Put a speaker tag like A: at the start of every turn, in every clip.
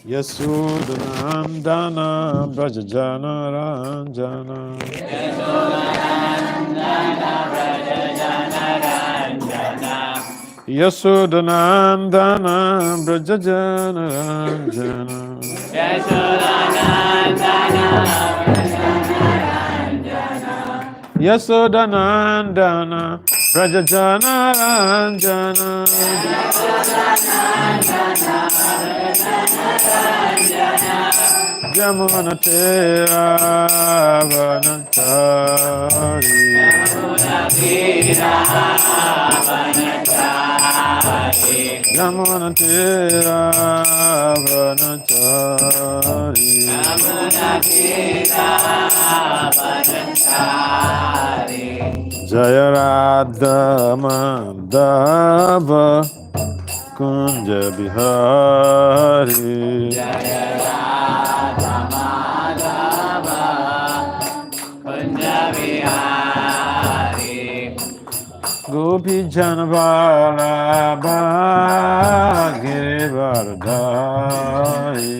A: Yasudhanandana Brajajana Ranjana Yasudhanandana Brajajana Ranjana Yasudhanandana Brajajana Ranjana Jamuna Tera Vanachari Jamuna Tera Vanachari Jaya Radha Madhava Kunja Bihari Gopi Janavala Girivardhari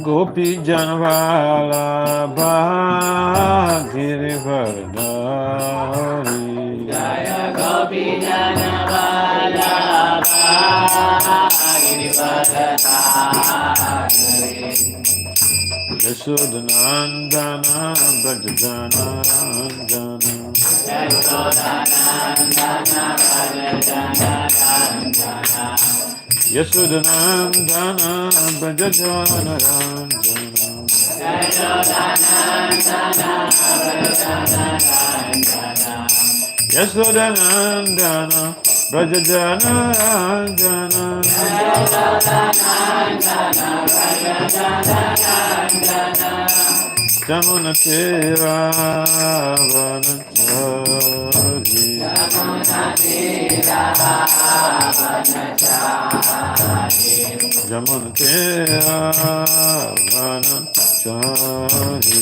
A: Gopi Janavala Girivardhari Yasudhanandana Brajajana Jana Yasudhanandana Brajajana Yasudhanandana Brajajana Jana Jamuna Tera Vanachari Jamuna Tera Vanachari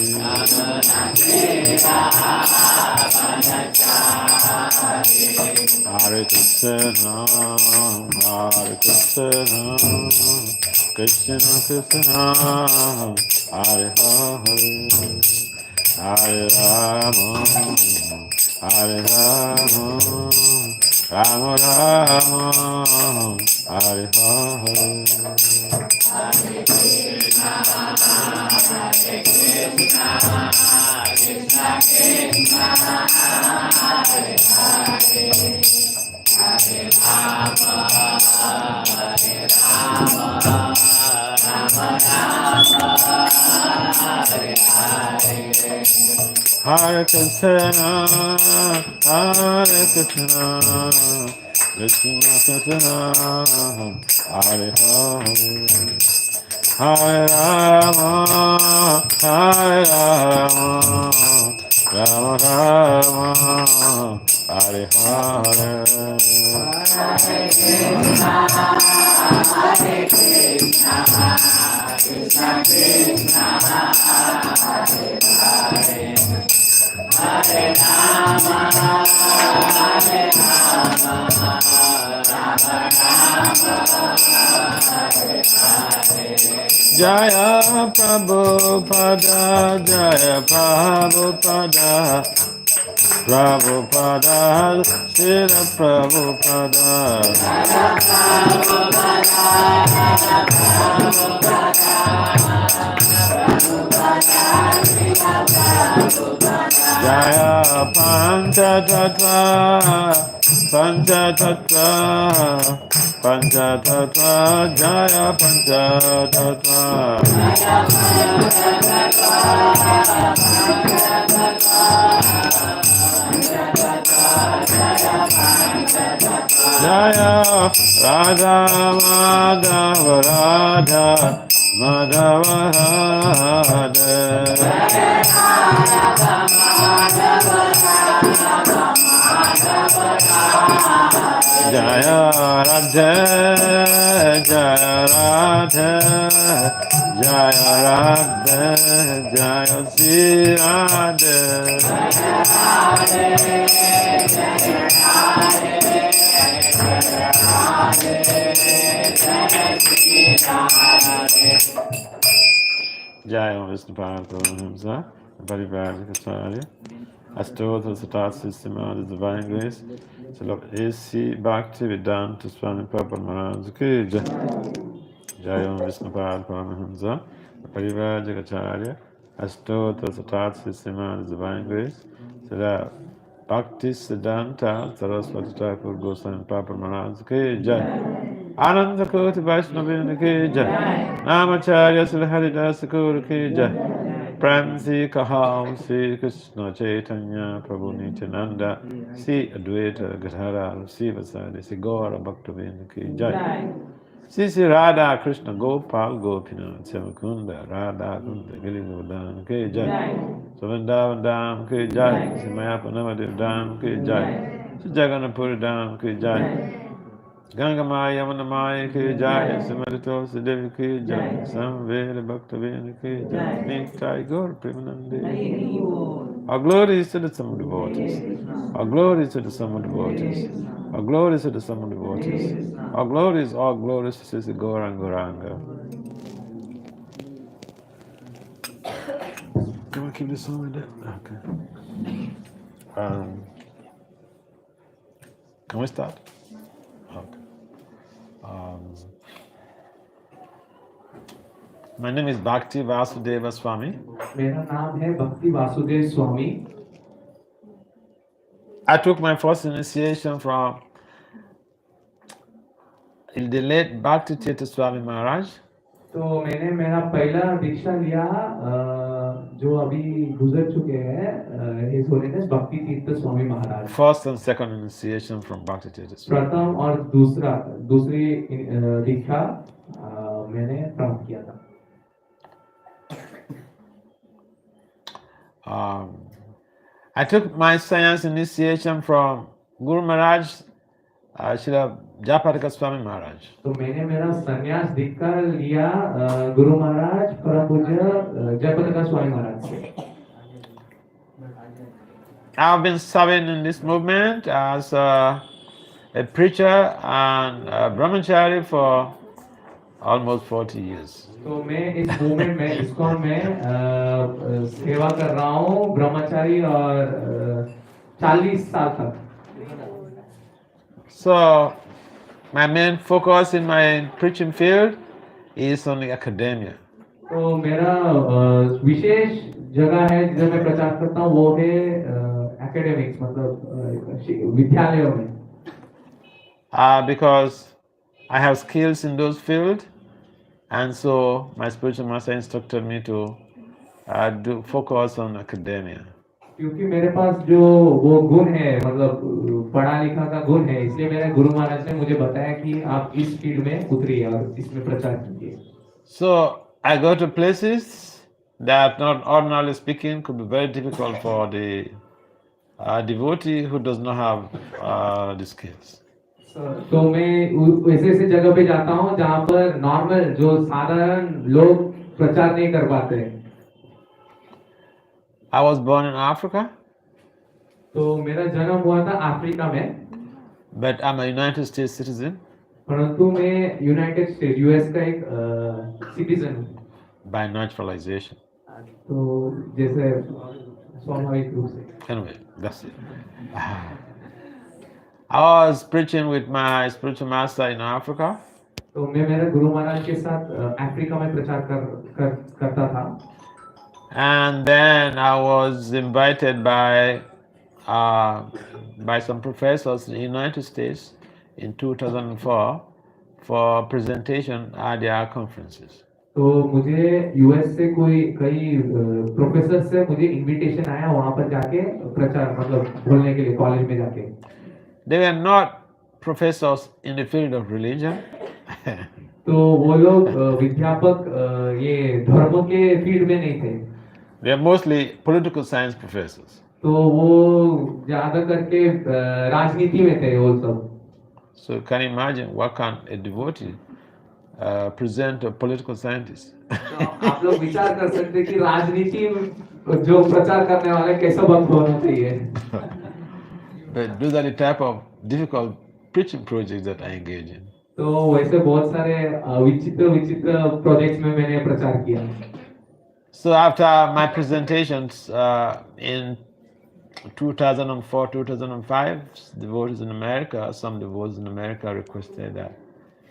A: Hare Krishna Hare Krishna Krishna Krishna Hare Hare Hare Rama Hare Rama Rama Rama Hare Hare Hare Krishna, Hare Krishna, Krishna Krishna, Hare Hare, Hare Rama, Hare Rama, Rama Rama, Hare Hare. Hare Krishna, Krishna Krishna, Hare Hare. Hare Rama, Hare Rama, Rama Rama, Hare Hare. Jaya Prabhupada, Jaya Prabhupada, Prabhupada, Srila Prabhupada. Jaya Prabhupada, Jaya Prabhupada, Prabhupada, Srila Prabhupada. Jaya Panchatattva, Panchatattva, Panchatattva, Jaya Panchatattva. Jaya Radha Madhava Radha Madhava Radha. Jaya Radha, Jaya Radha, Jaya Radha, Jaya Sri Radha. Jai Om Vishnu Paramahamsa, Parivajikacharya, Astotra Satat Systema, the Divine Grace, Srila A.C. Bhakti Vedanta Swami Prabhupada Maharaj Ki Jai. Jai Om Vishnu Paramahamsa, Parivajikacharya, Astotra Satat Systema, the Divine Grace, Srila Bhakti Siddhanta Saraswati Thakur Goswami Prabhupada Maharaj Ki Jai. Ananda Koti Vaishnavini Ki Jai. Namacharya Sri Haridas Guru Ki Jai. Prem Si Kaham Sri Krishna Chaitanya Prabhu Nityananda Si Advaita Gadhara Si Vasadi Si Gaura Bhaktivinoda Ki Jai. Si Radha Krishna Gopal Gopinath Semakunda Radha Kunda Giri Govardhana Ki Jai. Savandavan Dham Ki Jai. Si Mayapanamadev Dham Ki Jai. Si Jagannathpuri Dham Ki Jai. Gangamaya Yamunamaya Ki Jai, Samarito Sidevi Ki Jai, Samveda Bhaktavina Ki Jai, Nitai Gaur Premanande. Our glory is to the sum of devotees. Our glory is to the sum of devotees. Our glory is to the sum of devotees. Our glory is all glories to Sisi Gauranga Gauranga. Can we keep this song with that? Okay. Can we start? Okay. My name is Bhakti Vasudev Swami.
B: मेरा नाम है भक्ति वासुदेव स्वामी.
A: I took my first initiation from the late Bhakti Tirtha Swami Maharaj.
B: तो मैंने मेरा पहला दीक्षा लिया जो अभी गुजर चुके हैं His Holiness भक्ति तीर्थ Swami Maharaj.
A: First and second initiation from Bhakti Tirtha Swami.
B: प्रथम और दूसरी दीक्षा मैंने प्राप्त किया था.
A: I took my science initiation from Guru Maharaj, Srila Jayapatika Swami Maharaj.
B: तो मैंने मेरा संन्यास दीक्षा लिया गुरु महाराज परम पूज्य जयपताका स्वामी महाराज से.
A: I've been serving in this movement as a preacher and a brahmachari for almost 40 years.
B: तो मैं इस मूवमेंट में इस्कॉन में सेवा कर रहा हूँ ब्रह्मचारी और 40 साल तक.
A: So my main focus in my preaching field is on the academia.
B: तो मेरा विशेष जगह है जिसे मैं प्रचार करता हूँ वो है एकेडमिक्स मतलब विद्यालयों में.
A: Because I have skills in those fields, and so my spiritual master instructed me to focus on academia.
B: क्योंकि मेरे पास जो वो गुण है मतलब पढ़ा लिखा का गुण है इसलिए मेरे गुरु महाराज ने मुझे बताया कि आप इस फील्ड में उतरिए और इसमें प्रचार कीजिए.
A: So I go to places that, not ordinarily speaking, could be very difficult for the devotee who does not have the skills.
B: तो मैं ऐसे जगह पे जाता हूँ जहाँ पर नॉर्मल जो साधारण लोग प्रचार नहीं कर पाते.
A: I was born in Africa.
B: तो मेरा जन्म हुआ था अफ्रीका में.
A: But I'm a United States citizen.
B: परंतु मैं यूनाइटेड स्टेट यूएस का एक सिटीजन हूँ.
A: By naturalization.
B: तो जैसे स्वाभाविक रूप से.
A: Anyway, that's it. I was preaching with my spiritual master in Africa.
B: तो मैं मेरे गुरु महाराज के साथ अफ्रीका में प्रचार करता था.
A: And then I was invited by some professors in the United States in 2004 for presentation at their conferences.
B: तो मुझे यूएस से कई प्रोफेसर से मुझे इनविटेशन आया वहाँ पर जाके प्रचार मतलब बोलने के लिए कॉलेज में जाके.
A: They were not professors in the field of religion.
B: तो वो लोग विद्यापक ये धर्मों के फील्ड में नहीं थे.
A: They are mostly political science professors.
B: तो वो ज्यादा करके राजनीति में थे वो सब.
A: So can you imagine what can a devotee present a political scientist?
B: तो आप लोग विचार कर सकते कि राजनीति जो प्रचार करने वाले कैसा भक्त होना चाहिए।
A: But those are the type of difficult preaching projects that I engage in.
B: तो वैसे बहुत सारे विचित्र विचित्र प्रोजेक्ट्स में मैंने प्रचार किया।
A: So after my presentations in 2004, 2005, devotees in America, some devotees in America requested that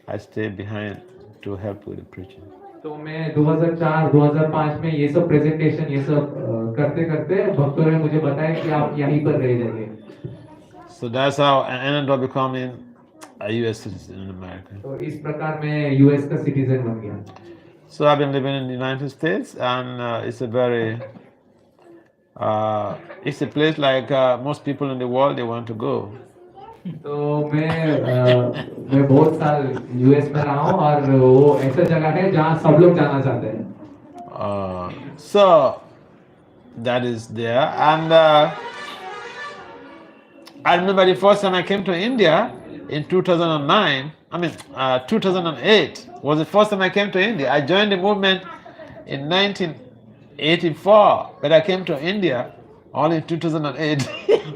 A: I stay behind to help with the preaching.
B: तो मैं 2004 2005 में ये सब प्रेजेंटेशन ये सब करते करते भक्तों ने मुझे बताया कि आप यहीं पर रह जाइए।
A: So that's how I ended up becoming a U.S. citizen in America.
B: तो इस प्रकार मैं यूएस का सिटीजन बन गया।
A: So I've been living in the United States, and it's a very, it's a place like most people in the world they want to go.
B: तो मैं बहुत साल यूएस में रहा हूँ और वो ऐसा जगह है जहाँ सब लोग जाना चाहते हैं।
A: So that is there, and I remember the first time I came to India in 2009. I mean, 2008 was the first time I came to India. I joined the movement in 1984, but I came to India only in 2008.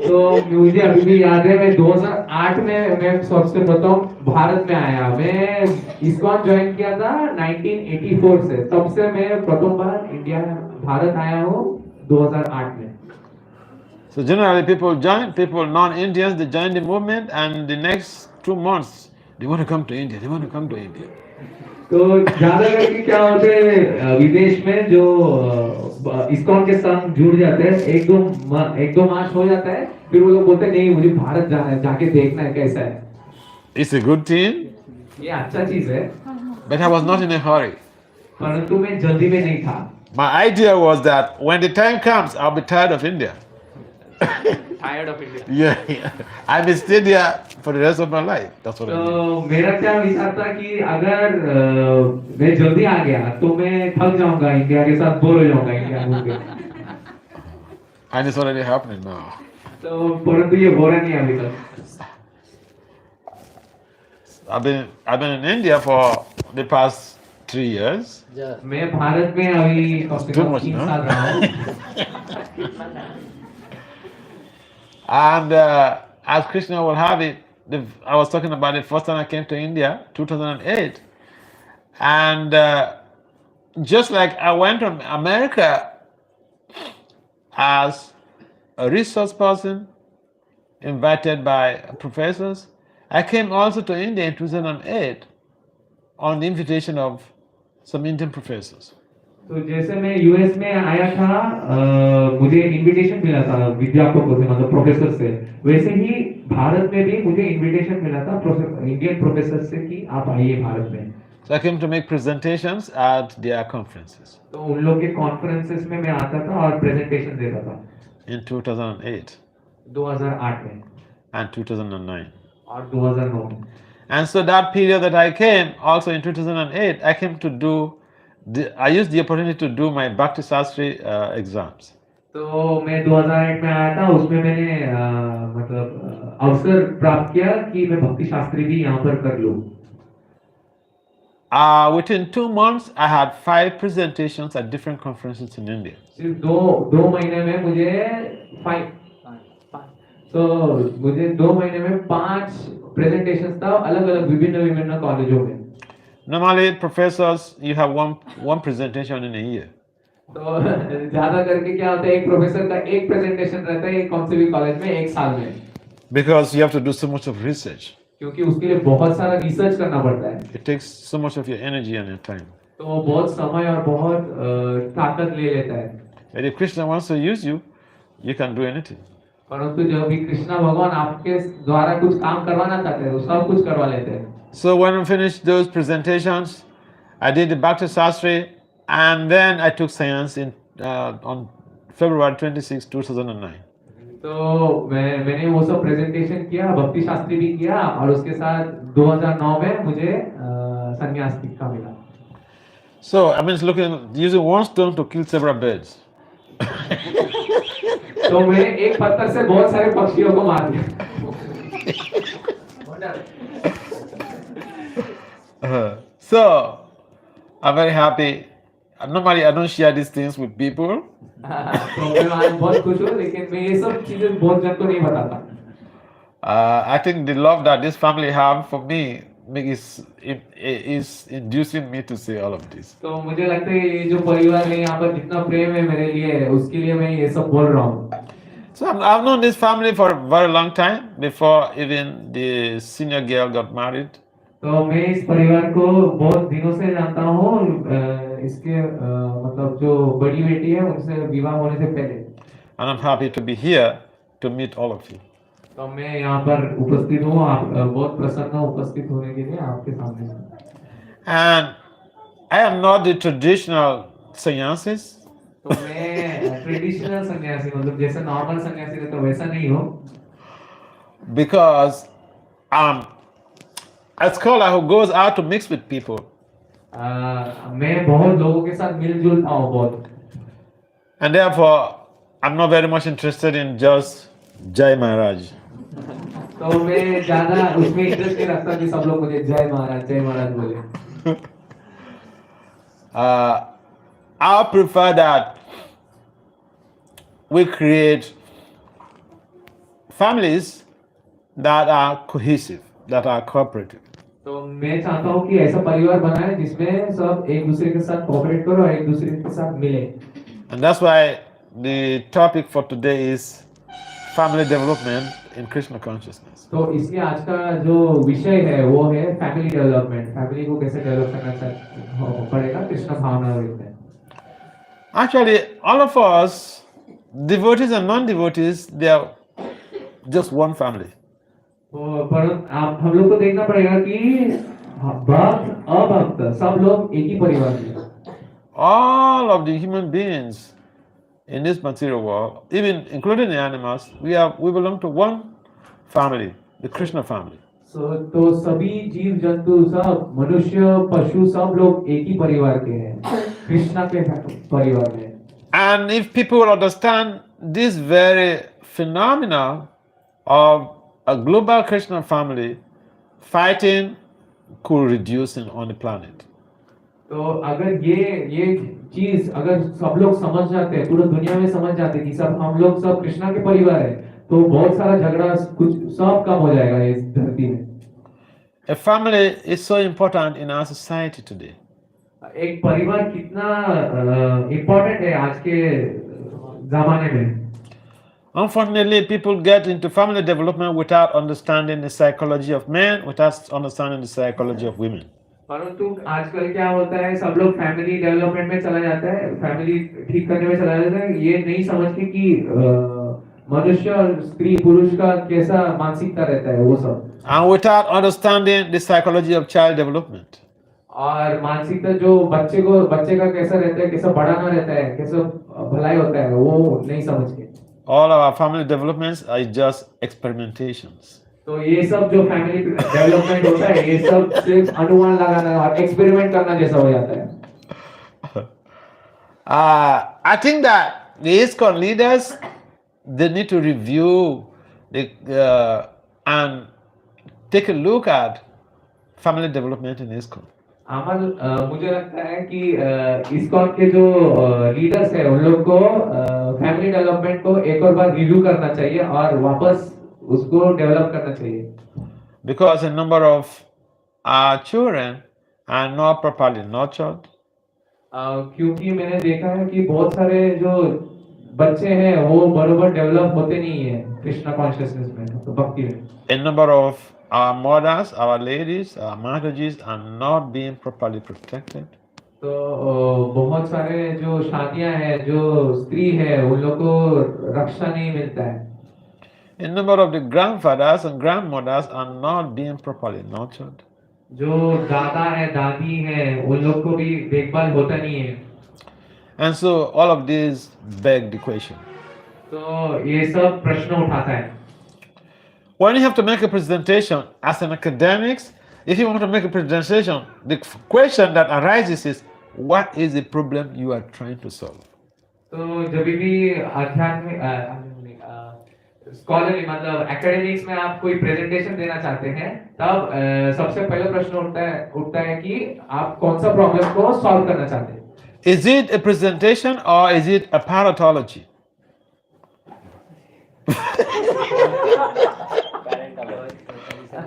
B: तो मुझे अभी भी याद है मैं 2008 में मैं सबसे प्रथम भारत में आया। मैं इस्कॉन ज्वाइन किया था 1984 से, तब से मैं प्रथम बार इंडिया भारत आया हूँ 2008 में।
A: So generally people non-Indians, they join the movement, and the next 2 months they want to come to India. They want to come to India.
B: तो ज्यादा करके क्या होते हैं विदेश में जो इस्कॉन के संग जुड़ जाते हैं, एक दो मास हो जाता है, फिर वो लोग बोलते हैं नहीं मुझे भारत जाना है, जाके देखना है कैसा है।
A: It's a good thing.
B: ये अच्छा चीज है।
A: But I was not in a hurry.
B: परंतु मैं जल्दी में नहीं था।
A: My idea was that when the time comes, I'll be tired of India.
B: Tired of India.
A: Yeah. I will stay there for the rest of my life. That's what I mean.
B: तो मेरा क्या विचार था कि अगर मैं जल्दी आ गया तो मैं थक जाऊंगा इंडिया के साथ, बोर हो जाऊंगा इंडिया घूम के।
A: And it's already happening now.
B: तो परंतु ये हो रहा नहीं अभी तक।
A: I've been in India for the past 3 years.
B: मैं भारत में अभी कम से कम 3 साल रहा हूँ।
A: And as Krishna will have it, I was talking about the first time I came to India, 2008. And just like I went to America as a resource person, invited by professors, I came also to India in 2008 on the invitation of some Indian professors.
B: तो जैसे मैं US में आया था, मुझे invitation मिला था विद्यापकों से, मतलब प्रोफेसर से, वैसे ही भारत में भी मुझे इनविटेशन मिला था इंडियन प्रोफेसर से कि आप आइए भारत में।
A: So I came to make presentations at their conferences.
B: तो उन लोग के कॉन्फ्रेंसेस में मैं आता था और प्रेजेंटेशन देता था।
A: In 2008.
B: 2008 में।
A: And 2009.
B: और 2009 में।
A: And so that period that I came, also in 2008, I came to do. I used the opportunity to do my Bhakti Shastri exams.
B: तो मैं 2008 में आया था, उसमें मैंने मतलब अवसर प्राप्त किया कि मैं भक्ति शास्त्री भी यहाँ पर कर लूँ।
A: Within 2 months, I had 5 presentations at different conferences in India.
B: सिर्फ दो महीने में मुझे 2 महीने में 5 प्रेजेंटेशंस था अलग अलग विभिन्न कॉलेजों में।
A: Normally, professors, you have one presentation in a year.
B: तो ज्यादा करके क्या होता है, एक प्रोफेसर का एक प्रेजेंटेशन रहता है कौन से भी कॉलेज में एक साल में।
A: Because you have to do so much of research.
B: क्योंकि उसके लिए बहुत सारा रिसर्च करना पड़ता है।
A: It takes so much of your energy and your time.
B: तो बहुत समय और बहुत ताकत ले लेता है।
A: But if Krishna wants to use you, you can do anything.
B: परंतु जब भी कृष्णा भगवान आपके द्वारा कुछ काम करवाना चाहते हैं, तो सब कुछ करवा लेते हैं।
A: So when I finished those presentations, I did the Bhakti Shastri, and then I took science on February 26, 2009.
B: तो मैंने वो सब प्रेजेंटेशन किया, भक्ति शास्त्री भी किया, और उसके साथ 2009 में मुझे संन्यास दीक्षा मिला।
A: So I mean, using one stone to kill several birds.
B: तो मैंने एक पत्थर से बहुत सारे पक्षियों को मार दिया।
A: So I'm very happy Normally, I don't share these things with people.
B: तो मैं आज बहुत खुश हूँ, लेकिन मैं ये सब चीजें बहुत जन को नहीं बताता।
A: I think the love that this family have for me is inducing me to say all of this.
B: तो मुझे लगता है ये जो परिवार में यहाँ पर जितना प्रेम है मेरे लिए, उसके लिए मैं ये सब बोल रहा हूँ।
A: So I've known this family for a very long time before even the senior girl got married.
B: तो मैं इस परिवार को बहुत दिनों से जानता हूँ, इसके मतलब जो बड़ी बेटी है उनसे विवाह होने से पहले।
A: And I'm happy to be here to meet all of you.
B: तो मैं यहाँ पर उपस्थित हूँ, आप बहुत प्रसन्न हूँ उपस्थित होने के लिए आपके सामने।
A: And I am not the traditional sannyasis.
B: तो मैं ट्रेडिशनल सन्यासी, मतलब जैसे नॉर्मल सन्यासी रहता है वैसा नहीं हूँ।
A: Because I'm a scholar who goes out to mix with people.
B: मैं बहुत लोगों के साथ मिलजुल हूँ बहुत।
A: And therefore, I'm not very much interested in just Jai Maharaj.
B: तो मैं ज़्यादा उसमें इंटरेस्ट नहीं रखता कि सब लोग मुझे जय महाराज बोले।
A: I prefer that we create families that are cohesive, that are cooperative.
B: तो मैं चाहता हूँ कि ऐसा परिवार बनाए जिसमें सब एक दूसरे के साथ कोऑपरेट करो और एक दूसरे के साथ मिले।
A: And that's why the topic for today is family development in Krishna consciousness.
B: तो इसलिए आज का जो विषय है वो है फैमिली डेवलपमेंट, फैमिली को कैसे डेवलप करना पड़ेगा कृष्ण भावना में।
A: Actually, all of us, devotees and non-devotees, they are just one family.
B: तो पर आप हम लोग को देखना पड़ेगा कि भक्त अभक्त सब लोग एक ही परिवार में।
A: All of the human beings in this material world, even including the animals, we belong to one family, the Krishna family.
B: तो सभी जीव जंतु सब मनुष्य पशु सब लोग एक ही परिवार के हैं, कृष्णा के परिवार में।
A: And if people understand this very phenomena of a global Krishna family, fighting could reduce on the planet.
B: तो अगर ये चीज अगर सब लोग समझ जाते हैं, पूरी दुनिया में समझ जाते हैं कि सब हम लोग सब कृष्णा के परिवार है, तो बहुत सारा झगड़ा कुछ सब कम हो जाएगा इस धरती में।
A: A family is so important in our society today.
B: एक परिवार कितना इम्पोर्टेंट है आज के जमाने में।
A: Unfortunately, people get into family development without understanding the psychology of men, without understanding the psychology of women.
B: परंतु आजकल क्या होता है, सब लोग फैमिली डेवलपमेंट में चला जाता है, फैमिली ठीक करने में चला जाता है, ये नहीं समझते कि मनुष्य और स्त्री पुरुष का कैसा मानसिकता रहता है वो सब।
A: And without understanding the psychology of child development.
B: और मानसिकता जो बच्चे का कैसा रहता है, कैसा बढ़ाना रहता है, कैसा भलाई होता है, वो नहीं समझ के।
A: All our family developments are just experimentations.
B: तो ये सब जो फैमिली डेवलपमेंट होता है, ये सब सिर्फ अनुमान लगाना और एक्सपेरिमेंट करना जैसा हो जाता है।
A: I think that the ISKCON leaders, they need to review and take a look at family development in ISKCON.
B: मुझे लगता है कि ISKCON के जो लीडर्स हैं उन लोग को फैमिली डेवलपमेंट को एक और बार रिव्यू करना चाहिए और वापस उसको डेवलप करना चाहिए।
A: Because a number of our children are not properly nurtured.
B: क्योंकि मैंने देखा है कि बहुत सारे जो बच्चे हैं वो बराबर डेवलप होते नहीं है कृष्णा कॉन्शियसनेस में, तो भक्ति में।
A: A number of our mothers, our ladies, our Mataji's are not being properly protected.
B: तो बहुत सारे जो शादियां हैं, जो स्त्री है, उन लोग को रक्षा नहीं मिलता है।
A: A number of the grandfathers and grandmothers are not being properly nurtured.
B: जो दादा है, दादी है, उन लोग को भी देखभाल होता नहीं है।
A: And so all of these beg the question.
B: तो ये सब प्रश्न उठाता है।
A: When you have to make a presentation as an academics, if you want to make a presentation, the question that arises is, what is the problem you are trying to solve?
B: तो जब भी आध्यात्मिक scholarly मतलब academics में आप कोई presentation देना चाहते हैं, तब सबसे पहला प्रश्न उठता है कि आप कौन सा प्रॉब्लम को सॉल्व करना चाहते हैं।
A: Is it a presentation or is it a paratology?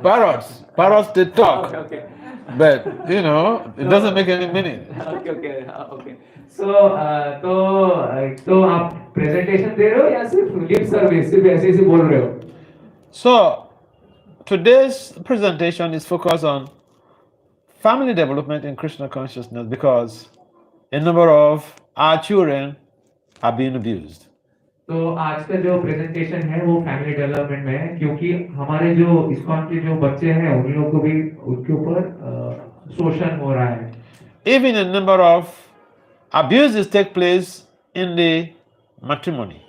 A: Parrots, they talk.
B: Okay.
A: But, it doesn't make any meaning.
B: Okay. तो आप प्रेजेंटेशन दे रहे हो या सिर्फ लिप सर्विस सिर्फ ऐसे ऐसे बोल रहे हो?
A: So, today's presentation is focused on family development in Krishna consciousness because a number of our children are being abused.
B: तो आज का जो प्रेजेंटेशन है वो फैमिली डेवलपमेंट में है क्योंकि हमारे जो इस्कॉन के जो बच्चे हैं उन लोगों को भी उनके ऊपर शोषण हो रहा है.
A: Even a number of abuses take place in the matrimony.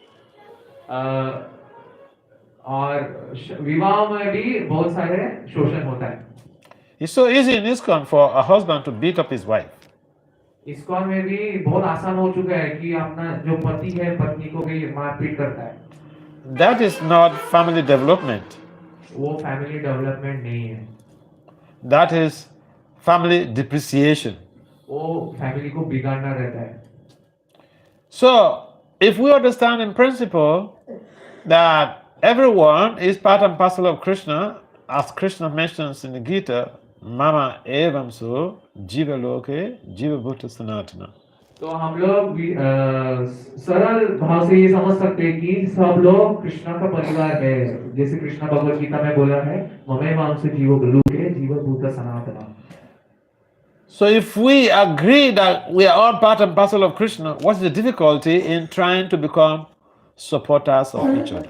B: और विवाह में भी बहुत सारे शोषण होता है.
A: It's so easy in ISKCON for a husband to beat up his wife.
B: ISKCON में भी बहुत आसान हो चुका है कि अपना जो पति है पत्नी को भी मारपीट करता है.
A: That is not family development.
B: वो फैमिली डेवलपमेंट नहीं है.
A: That is family depreciation.
B: वो फैमिली को बिगाड़ना रहता है.
A: So, if we understand in principle that everyone is part and parcel of Krishna, as Krishna mentions in the Gita, Mama evam so, jiva loke, jiva bhuta sanatana.
B: तो हम लोग सरल भाव से ये समझ सकते हैं कि सब लोग कृष्णा का परिवार है. जैसे कृष्णा भगवत गीता में बोला है ममे मांस जीव लोके जीव भूत सनातन.
A: So if we agree that we are all part and parcel of Krishna, what's the difficulty in trying to become supporters of each other?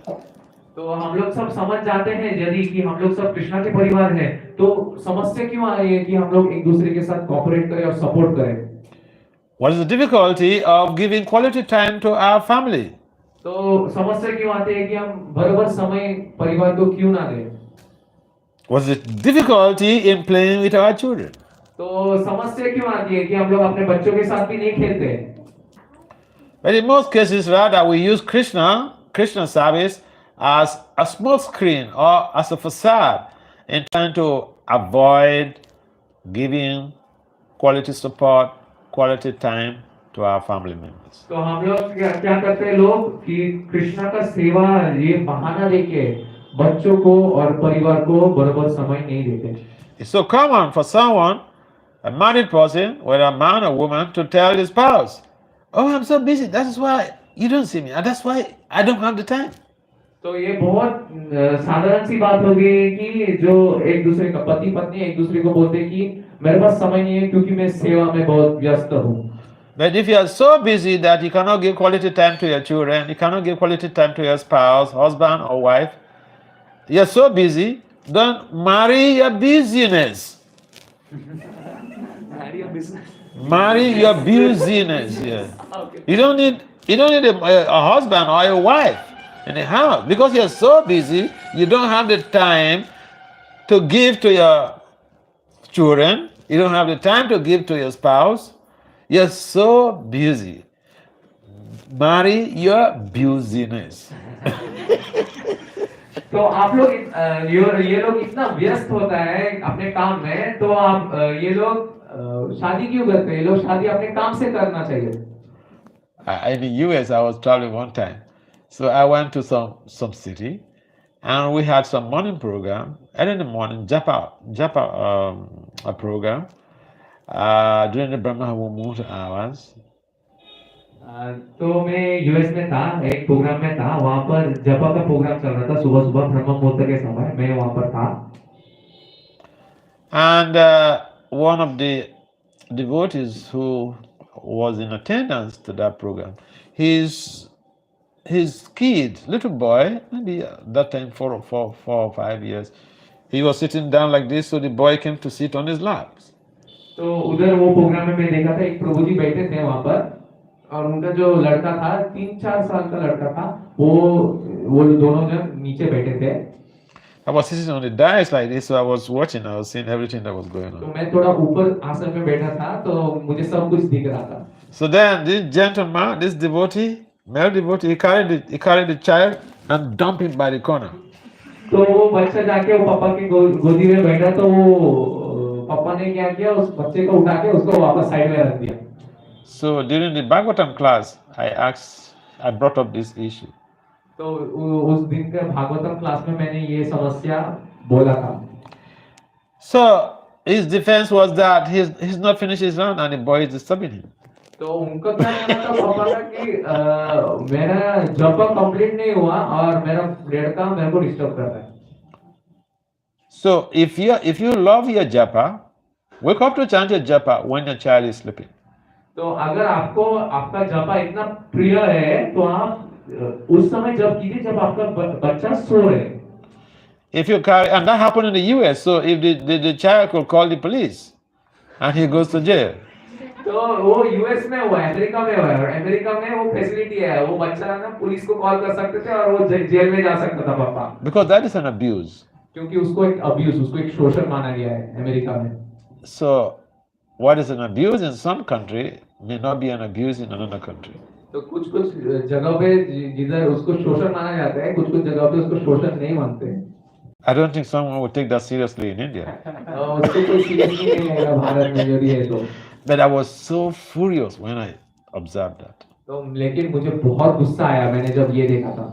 B: तो हम लोग सब समझ जाते हैं यदि कि हम लोग सब कृष्णा के परिवार हैं तो समस्या क्यों आ रही है कि हम लोग एक दूसरे के साथ कोऑपरेट करें और सपोर्ट करें.
A: What is the difficulty of giving quality time to our family?
B: तो समस्या क्यों आती है कि हम बराबर समय परिवार को क्यों ना दें.
A: What is the difficulty in playing with our children?
B: तो समस्या क्यों आती है कि हम लोग अपने बच्चों के साथ भी नहीं खेलते.
A: But in most cases, rather, we use Krishna service as a smoke screen or as a facade in trying to avoid giving quality support, quality time to our family members.
B: तो हम लोग क्या करते हैं लोग कि कृष्णा का सेवा ये बहाना देके बच्चों को और परिवार को बराबर समय नहीं देते.
A: It's so common for someone, a married person, whether a man or woman, to tell his spouse, "Oh, I'm so busy. That's why you don't see me, and that's why I don't have the time."
B: तो ये बहुत साधारण सी बात हो गई कि जो एक दूसरे का पति पत्नी एक दूसरे को बोलते हैं कि मेरे पास समय नहीं है क्योंकि मैं सेवा में बहुत व्यस्त हूँ.
A: But if you are so busy that you cannot give quality time to your children, you cannot give quality time to your spouse, husband or wife, you are so busy, don't marry your busyness.
B: Marry your business.
A: Marry your busyness. Yeah.
B: Okay.
A: You don't need a husband or a wife in the house because you're so busy. You don't have the time to give to your children. You don't have the time to give to your spouse. You're so busy. Marry your busyness.
B: तो आप लोग ये लोग इतना व्यस्त होता है अपने काम में तो आप ये लोग शादी क्यों करते हैं. ये लोग शादी अपने काम से करना चाहिए.
A: In the US, I was traveling one time, so I went to some city, and we had some morning program. And in the morning, Japa a program during the Brahma Muhurta hours.
B: तो मैं US में था एक programme में था वहां पर जपा का प्रोग्राम चल रहा था सुबह सुबह ब्रह्म मुहूर्त के समय मैं वहां पर था.
A: And one of the devotees who was in attendance to that program, his kid, little boy, maybe that time 4 or 5 years, he was sitting down like this, so the boy came to sit on his lap.
B: तो उधर वो programme में मैं देखा था एक प्रभु जी बैठे थे वहां पर और उनका जो लड़का था 3-4 साल का लड़का था वो दोनों जन नीचे बैठे थे.
A: I was sitting on the dais like this, so I was watching, I was seeing everything that was going
B: तो
A: on.
B: मैं थोड़ा ऊपर आसन में बैठा था तो मुझे सब कुछ दिख रहा था.
A: So then this gentleman, this devotee, male devotee, he carried the child and dumped him by the corner.
B: तो वो बच्चा जाके वो पापा की गोदी में बैठा तो वो पापा ने क्या किया उस बच्चे को उठा के उसको वापस साइड में रख दिया.
A: So during the Bhagavatam class, I brought up this issue.
B: तो उस दिन के भागवतम क्लास में मैंने ये समस्या बोला था.
A: So his defense was that he's not finished his run and the boy is disturbing him.
B: तो उनका क्या कहना था पापा का कि मेरा जॉब कंप्लीट नहीं हुआ और मेरा लड़का मेरे को डिस्टर्ब कर रहा है.
A: So if you love your japa, wake up to chant your japa when your child is sleeping.
B: तो अगर आपको आपका जपा इतना प्रिय है तो आप उस समय जप कीजिए जब आपका बच्चा सो रहे.
A: If you carry, and that happened in the US, so if the child could call the police and he goes to jail.
B: तो वो यूएस में हुआ, अमेरिका में हुआ, और अमेरिका में वो फैसिलिटी है, वो बच्चा ना पुलिस को कॉल कर सकते थे और वो जेल में जा सकता था पापा.
A: Because that is an abuse.
B: क्योंकि उसको एक अब्यूज, उसको एक शोषण माना गया है अमेरिका में.
A: So what is an abuse in some country may not be an abuse in another country.
B: तो कुछ जगह पे जिधर उसको शोषण माना जाता है, कुछ जगह पे उसको शोषण नहीं मानते.
A: I don't think someone would take that seriously in India.
B: उसको कोई सीरियसली नहीं लेगा भारत में जो भी है तो.
A: But I was so furious when I observed that.
B: तो लेकिन मुझे बहुत गुस्सा आया मैंने जब ये देखा था.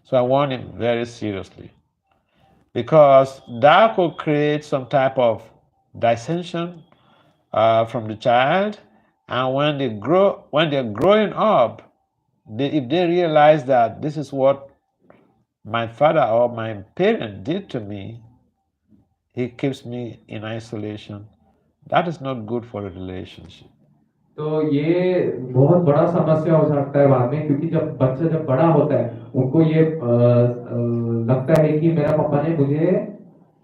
A: So I warned him very seriously, because that could create some type of dissension from the child, and when they're growing up, if they realize that this is what my father or my parent did to me, he keeps me in isolation. That is not good for a relationship.
B: तो ये बहुत बड़ा समस्या हो सकता है बाद में, क्योंकि जब बच्चा जब बड़ा होता है उनको ये लगता है कि मेरा पापा ने मुझे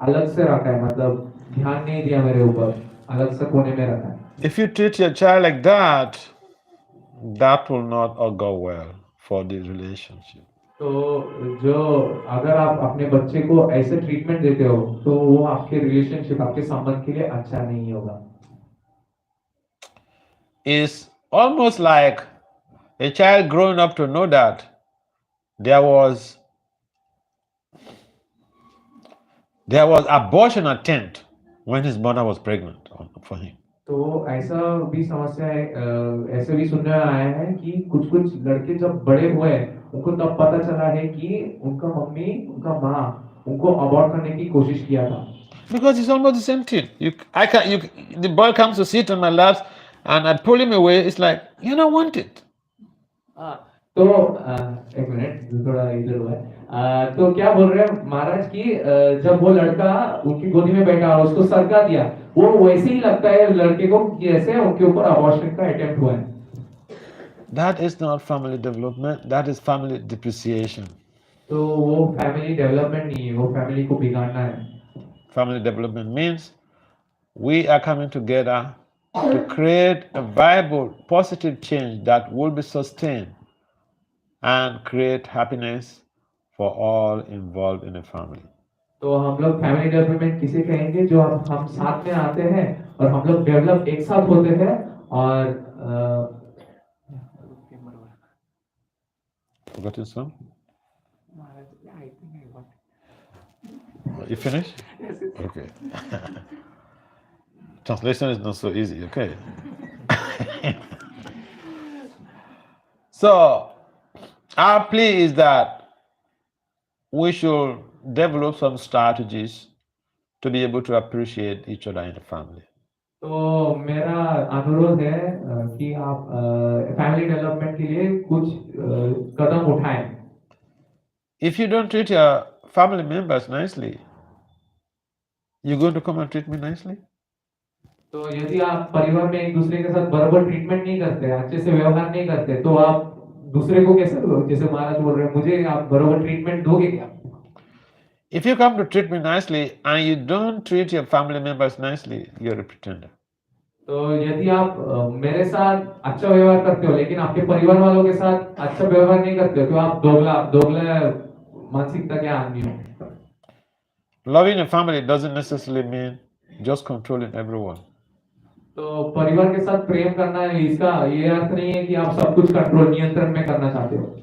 B: अलग से रखा है, मतलब ध्यान नहीं दिया मेरे ऊपर, अलग से कोने में रखा है.
A: If you treat your child like that, that will not go well for the relationship.
B: तो जो अगर आप अपने बच्चे को ऐसे ट्रीटमेंट देते हो तो वो आपके रिलेशनशिप, आपके संबंध के लिए अच्छा नहीं होगा.
A: It's almost like a child growing up to know that there was abortion attempt when his mother was pregnant for him.
B: तो ऐसा भी समस्या है, ऐसे भी सुनने में आया है कि कुछ लड़के जब बड़े हुए उनको तब पता चला है कि उनका मम्मी, उनका माँ उनको अबॉर्ट करने की कोशिश किया था.
A: Because it's almost the same thing. The boy comes to sit on my lap and I pull him away. It's like, you don't want it.
B: तो एक मिनट, थोड़ा इधर हुआ है. तो क्या बोल रहे हैं महाराज की जब वो लड़का उनकी गोदी में बैठा और उसको सरका दिया, वो वैसे ही लगता है लड़के को जैसे उनके ऊपर अबॉर्शन का अटेम्प्ट हुआ है.
A: That is not family development. That is family depreciation.
B: तो वो फैमिली डेवलपमेंट नहीं है, वो फैमिली को बिगाड़ना है.
A: Family development means we are coming together to create a viable, positive change that will be sustained and create happiness for all involved in a family.
B: तो हम लोग फैमिली डेवलपमेंट किसे कहेंगे? जो हम साथ में आते हैं और हम लोग डेवलप एक साथ होते हैं और
A: Forgotten some? You finished?
B: Yes.
A: Okay. Translation is not so easy, okay? So, our plea is that we should develop some strategies to be able to appreciate each other in the family.
B: तो मेरा अनुरोध है कि आप family development के लिए कुछ कदम उठाएं.
A: If you don't treat your family members nicely, you're going to come and treat me nicely?
B: तो यदि आप परिवार में एक दूसरे के साथ बराबर ट्रीटमेंट नहीं करते, अच्छे से व्यवहार नहीं करते, तो आप दूसरे को कैसे, जैसे महाराज बोल रहे हैं, मुझे आप बराबर ट्रीटमेंट दोगे क्या?
A: If you come to treat me nicely and you don't treat your family members nicely, you're a pretender.
B: तो यदि आप मेरे साथ अच्छा व्यवहार करते हो लेकिन आपके परिवार वालों के साथ अच्छा व्यवहार नहीं करते हो, तो आप दोगला मानसिकता के आदमी हो.
A: Loving a family doesn't necessarily mean just controlling everyone.
B: तो परिवार के साथ प्रेम करना है, इसका ये अर्थ नहीं है कि आप सब कुछ कंट्रोल, नियंत्रण में करना चाहते हो.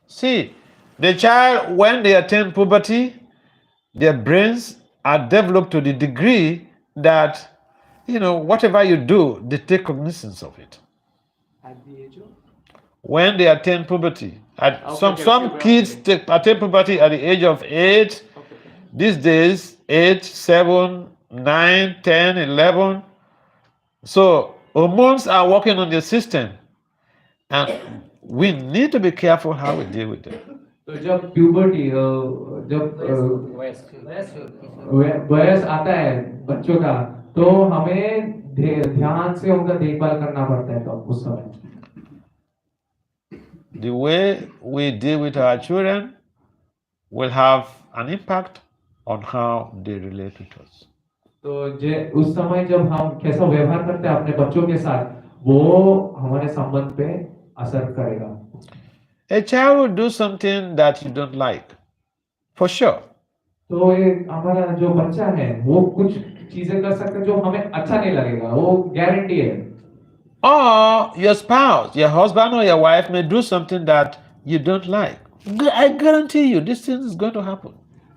A: See, the child, when they attain puberty, their brains are developed to the degree that whatever you do, they take cognizance of it.
B: At the age of?
A: When they attain puberty. Some kids attain puberty at the age of 8.
B: Okay.
A: These days, 8, 7, 9, 10, 11. So hormones are working on the system. And we need to be careful how we deal with them.
B: तो जब puberty जब वयस आता है बच्चों का, तो हमें ध्यान से उनका देखभाल करना पड़ता है तो उस समय.
A: The way we deal with our children will have an impact on how they relate with us.
B: तो उस समय जब हम कैसा व्यवहार करते हैं अपने बच्चों के साथ, वो हमारे संबंध पे असर करेगा.
A: A child will do something that you don't like, for sure.
B: तो हमारा जो बच्चा है वो कुछ चीजें कर सकता है जो हमें अच्छा नहीं लगेगा, वो गारंटी है.
A: Or your spouse, your husband or your wife may do something that you don't like. I guarantee you this thing is going to happen.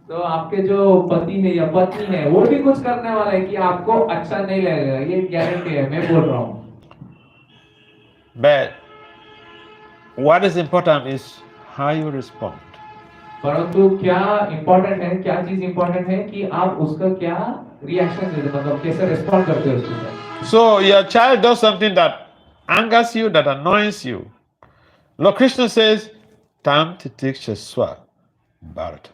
B: तो आपके जो पति है या पत्नी है वो भी कुछ करने वाला है कि आपको अच्छा नहीं लगेगा, ये गारंटी है, मैं बोल रहा हूँ.
A: But what is important is how you respond.
B: परंतु क्या इम्पोर्टेंट है, क्या चीज इम्पोर्टेंट है कि आप उसका क्या रिएक्शन देते, मतलब कैसे रिस्पॉन्ड करते हो उसके.
A: So your child does something that angers you, that annoys you. Lord Krishna says, "Tam titiksha swa bharata."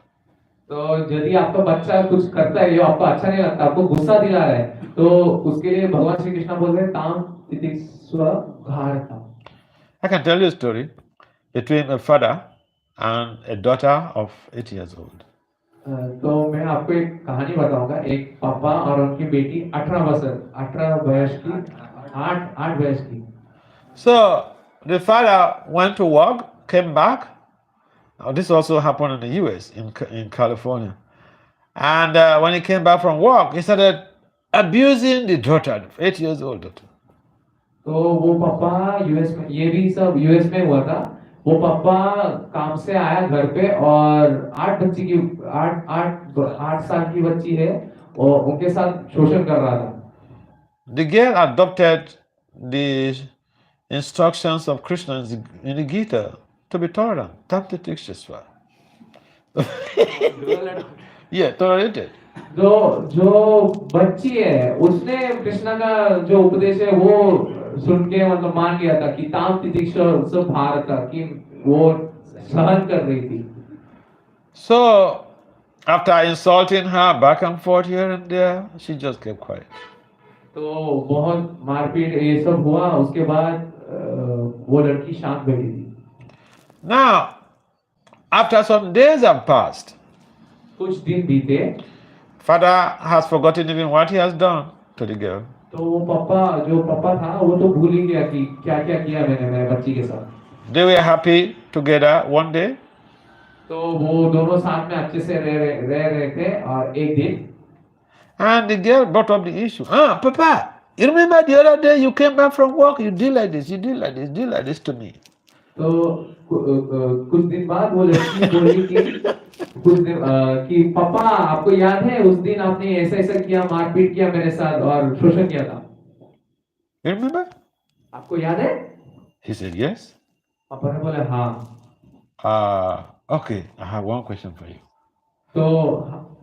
B: तो यदि आपका बच्चा कुछ करता है जो आपको अच्छा नहीं लगता, आपको गुस्सा दिला रहा है, तो उसके लिए भगवान श्री कृष्ण बोल रहे हैं ताम तितिक्ष्व भारता.
A: I can tell you a story between a father and a daughter of 8 years old.
B: तो मैं आपको एक कहानी बताऊंगा, एक पापा और उनकी बेटी 18 वर्ष की 8 वर्ष की.
A: So the father went to work, came back. This also happened in the US, in California. And when he came back from work, he started abusing the daughter, 8 years old daughter.
B: तो वो पापा US में, ये भी सब US में हुआ था. वो पापा काम से आया घर पे और 8 साल की बच्ची है और उनके साथ शोषण कर रहा था.
A: The girl adopted the instructions of Krishna in the Gita to be tolerant. Tamtitikshasva. Yeah, tolerated.
B: जो बच्ची है उसने कृष्णा का जो उपदेश है वो सुन के मतलब मान लिया था कि ताम तितिक्षा सब भारत था, कि वो सहन कर रही थी.
A: So after insulting her back and forth here and there, she just kept quiet.
B: तो बहुत मारपीट ये सब हुआ, उसके बाद वो लड़की शांत बैठी थी.
A: Now, after some days have passed,
B: कुछ दिन बीते,
A: father has forgotten even what he has done to the girl.
B: तो वो पापा था वो तो भूल ही गया कि क्या क्या किया मैंने मेरे बच्ची के साथ.
A: They were happy together one day.
B: तो वो दोनों साथ में अच्छे से रह रहे थे और एक दिन.
A: And the girl brought up the issue. Papa, you remember the other day you came back from work, you did like this, you did like this, did like this to me.
B: तो कुछ दिन बाद वो लड़की बोली कि पापा आपको याद है उस दिन आपने ऐसा ऐसा किया, मारपीट किया मेरे साथ और शोषण किया था.
A: You remember?
B: आपको याद है?
A: He said yes.
B: पापा ने बोला हाँ.
A: Okay, I have one question for you.
B: तो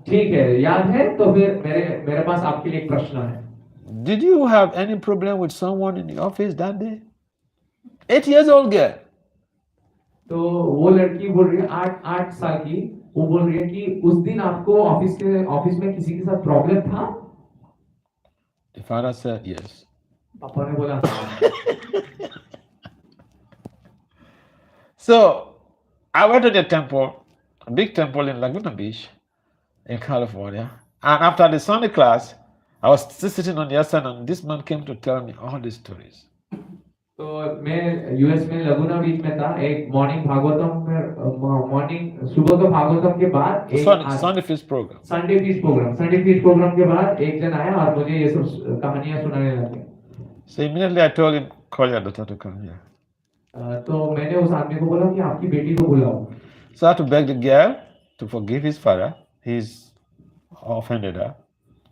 B: ठीक है, याद है, तो फिर मेरे पास आपके लिए एक प्रश्न है.
A: Did you have any problem with someone in the office that day? 8 years old girl.
B: तो वो लड़की बोल रही है 8 साल की, वो बोल रही है कि उस दिन आपको ऑफिस में किसी के साथ प्रॉब्लम था?
A: The father said yes.
B: पापा ने बोला हाँ.
A: So I went to the temple, a big temple in Laguna Beach in California, and after the Sunday class I was still sitting on the other side and this man came to tell me all these stories.
B: तो मैं US में लगुना बीच में था, एक morning सुबह का भागवतम के बाद
A: Sunday feast program.
B: Sunday feast programme के बाद एक जन आया और मुझे ये सब कहानियां सुनाने लगे.
A: So immediately I told him, call your daughter to come here.
B: तो मैंने उस आदमी को बोला कि आपकी बेटी को बुलाओ.
A: So I had to beg the girl to forgive his father. He's offended her.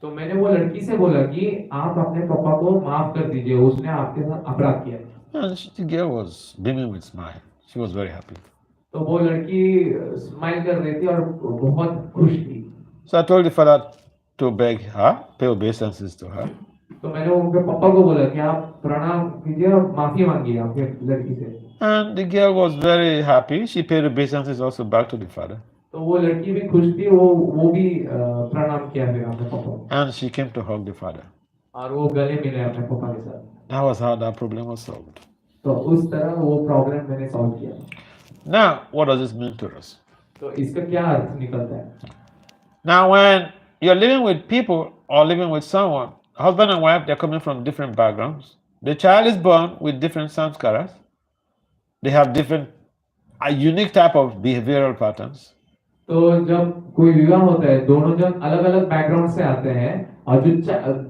B: तो मैंने वो लड़की से बोला कि आप अपने पापा को माफ कर दीजिए, उसने आपके साथ अपराध किया।
A: And the girl was beaming with smile. She was very happy.
B: तो वो लड़की स्माइल कर रही थी और बहुत खुश थी।
A: So I told the father to beg her, pay obeisances to her.
B: तो मैंने उनके पापा को बोला कि आप प्रणाम कीजिए और माफी मांगिए आपके लड़की से।
A: And the girl was very happy. She paid obeisances also back to the father.
B: तो वो लड़की भी खुश थी, वो भी प्रणाम किया फिर अपने पापा को।
A: And she came to hug the father.
B: और वो गले मिले अपने पापा के साथ।
A: That was how that problem was solved.
B: तो उस तरह वो प्रॉब्लम मैंने सॉल्व किया।
A: Now, what does this mean to us?
B: तो इसका क्या अर्थ निकलता है?
A: Now, when you're living with people or living with someone, husband and wife, they're coming from different backgrounds. The child is born with different samskaras. They have a unique type of behavioral patterns.
B: तो जब कोई विवाह होता है, दोनों जन अलग अलग बैकग्राउंड से आते हैं और जो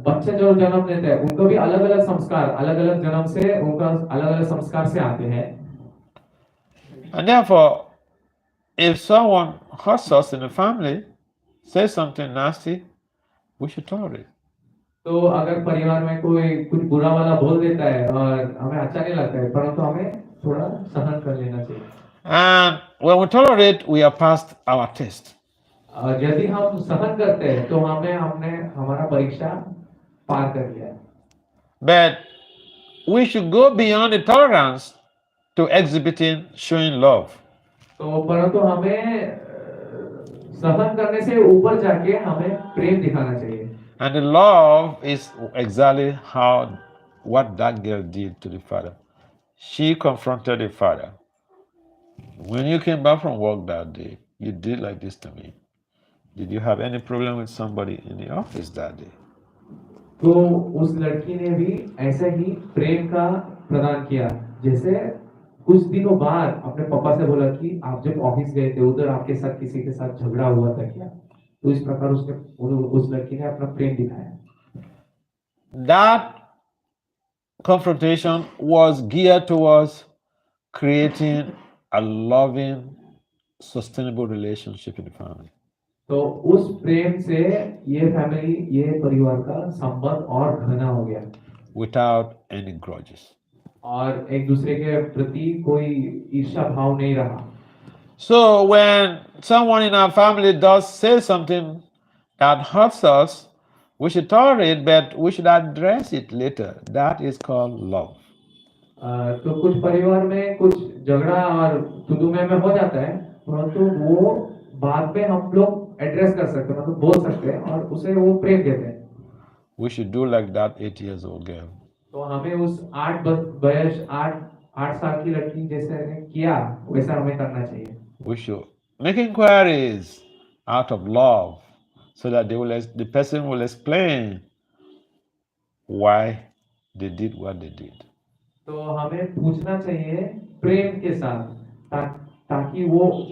B: बच्चे जो जन्म लेते हैं उनको भी अलग अलग संस्कार, अलग अलग जन्म से उनका अलग अलग संस्कार से आते हैं।
A: And therefore, if someone hurts us in the family, says something nasty, we should tolerate.
B: तो अगर परिवार में कोई कुछ बुरा वाला बोल देता है और हमें अच्छा नहीं लगता है, परंतु हमें थोड़ा सहन कर लेना चाहिए।
A: And when we tolerate, we are past our test.
B: और यदि हम सहन करते हैं तो हमने हमारा परीक्षा पार कर लिया है।
A: But we should go beyond the tolerance to exhibiting, showing love.
B: तो परंतु हमें सहन करने से ऊपर जाके हमें प्रेम दिखाना चाहिए।
A: And the love is exactly what that girl did to the father. She confronted the father. When you came back from work that day, you did like this to me. Did you have any problem with somebody in the office that day?
B: तो उस लड़की ने भी ऐसा ही प्रेम का प्रदान किया, जैसे कुछ दिनों बाद अपने पापा से बोला कि आप जब ऑफिस गए थे उधर आपके साथ किसी के साथ झगड़ा हुआ था क्या? तो इस प्रकार उस लड़की ने अपना प्रेम दिखाया।
A: That confrontation was geared towards creating a loving, sustainable relationship in the family.
B: तो उस प्रेम से ये परिवार का संबंध और घना हो गया।
A: Without any grudges.
B: और एक दूसरे के प्रति कोई ईर्ष्या भाव नहीं रहा।
A: So when someone in our family does say something that hurts us, we should tolerate, but we should address it later. That is called love.
B: तो कुछ परिवार में कुछ झगड़ा और तुदुमे में हो जाता है, परंतु वो बाद में हम लोग एड्रेस कर सकते हैं, मतलब बोल सकते हैं और उसे वो प्रेम देते हैं।
A: We should do like that 8 years old girl.
B: तो हमें उस 8 साल की लड़की जैसे ने किया वैसा हमें करना चाहिए।
A: We should make inquiries out of love so that the person will explain why they did what they did.
B: तो हमें पूछना चाहिए प्रेम के साथ, ताकि वो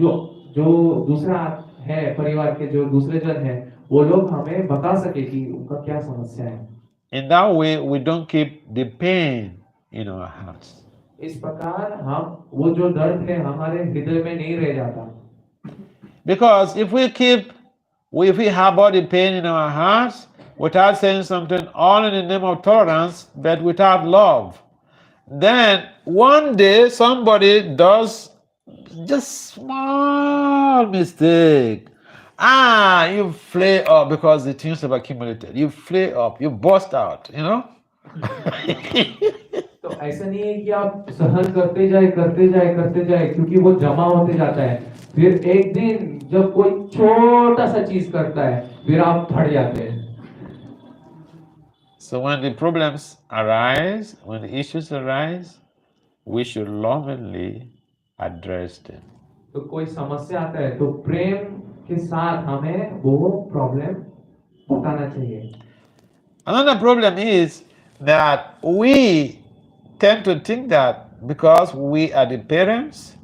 B: जो दूसरा है परिवार के जो दूसरे जन है वो लोग हमें बता सके कि उनका क्या समस्या है।
A: In that way, we don't keep the pain in our hearts.
B: इस प्रकार हम वो जो दर्द है हमारे हृदय में नहीं रह जाता।
A: Because if we harbor the pain in our hearts without saying something, all in the name of tolerance, but without love, then one day somebody does just small mistake. You flare up because the things have accumulated. You flare up, you burst out, you know.
B: तो ऐसा नहीं है कि आप सहन करते जाए क्योंकि वो जमा होते जाता है, फिर एक दिन जब कोई छोटा सा चीज करता है फिर आप फट जाते हैं।
A: So when the problems arise, when the issues arise, we should lovingly address them.
B: तो कोई समस्या आता है तो प्रेम के साथ हमें वो प्रॉब्लम बताना चाहिए।
A: Another problem is that we tend to think that because we are the parents,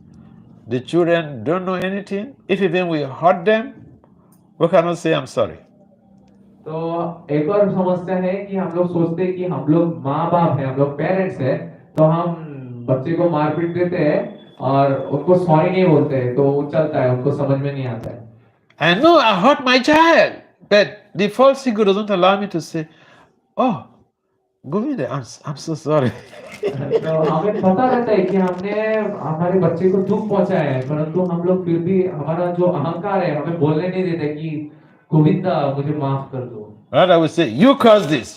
A: the children don't know anything. If even we hurt them, we cannot say I'm sorry.
B: तो एक और समस्या है कि हम लोग सोचते हैं कि हम लोग माँ बाप हैं, हम लोग पेरेंट्स हैं, तो हम बच्चे को मारपीट देते हैं और उनको सॉरी नहीं बोलते हैं, तो चलता है, उनको समझ में नहीं आता है।
A: And no, I hurt my child, But the false ego doesn't allow me to say, oh, Govinda, I'm so sorry.
B: तो हमें पता रहता है कि हमने हमारे बच्चे को दुख पहुंचाया है, परंतु हम लोग फिर भी हमारा जो अहंकार है हमें बोलने नहीं देते कि गोविंदा मुझे माफ कर दो।
A: Rather, we say, you caused this.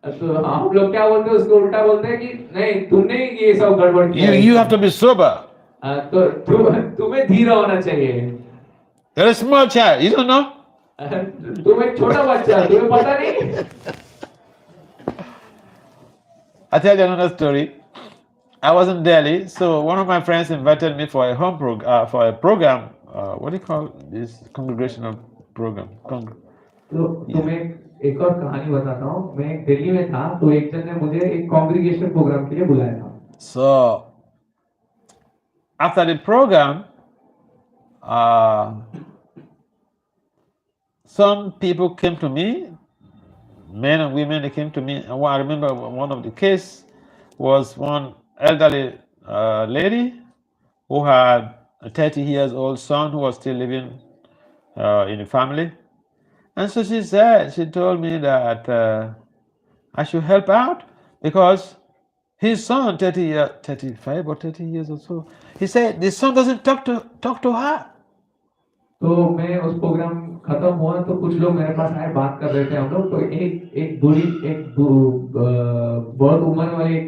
B: तो हम लोग क्या बोलते हैं, उसको उल्टा बोलते हैं कि नहीं तुमने ये सब गड़बड़ किया
A: You have to be sober.
B: तो तुम्हें धीर होना चाहिए।
A: You're a small child, you don't know?
B: तुम एक छोटा बच्चा, तुम्हें पता नहीं।
A: I'll tell you another story. I was in Delhi, so one of my friends invited me for a program. What do you call this congregational program?
B: तो तुम्हें एक और कहानी बताता हूँ। मैं दिल्ली में था, तो एक जन ने मुझे एक कांग्रीगेशन प्रोग्राम के लिए बुलाया था।
A: So after the program, some people came to me, men and women. They came to me, and I remember one of the case was one elderly lady who had a 30 years old son who was still living in the family. And so she told me that I should help out because his son, 35 or 30 years or so, he said the son doesn't talk to her.
B: तो मैं उस programme खत्म हुआ तो कुछ लोग मेरे पास आए, बात कर रहे थे हम लोग। तो एक बहुत उम्र वाली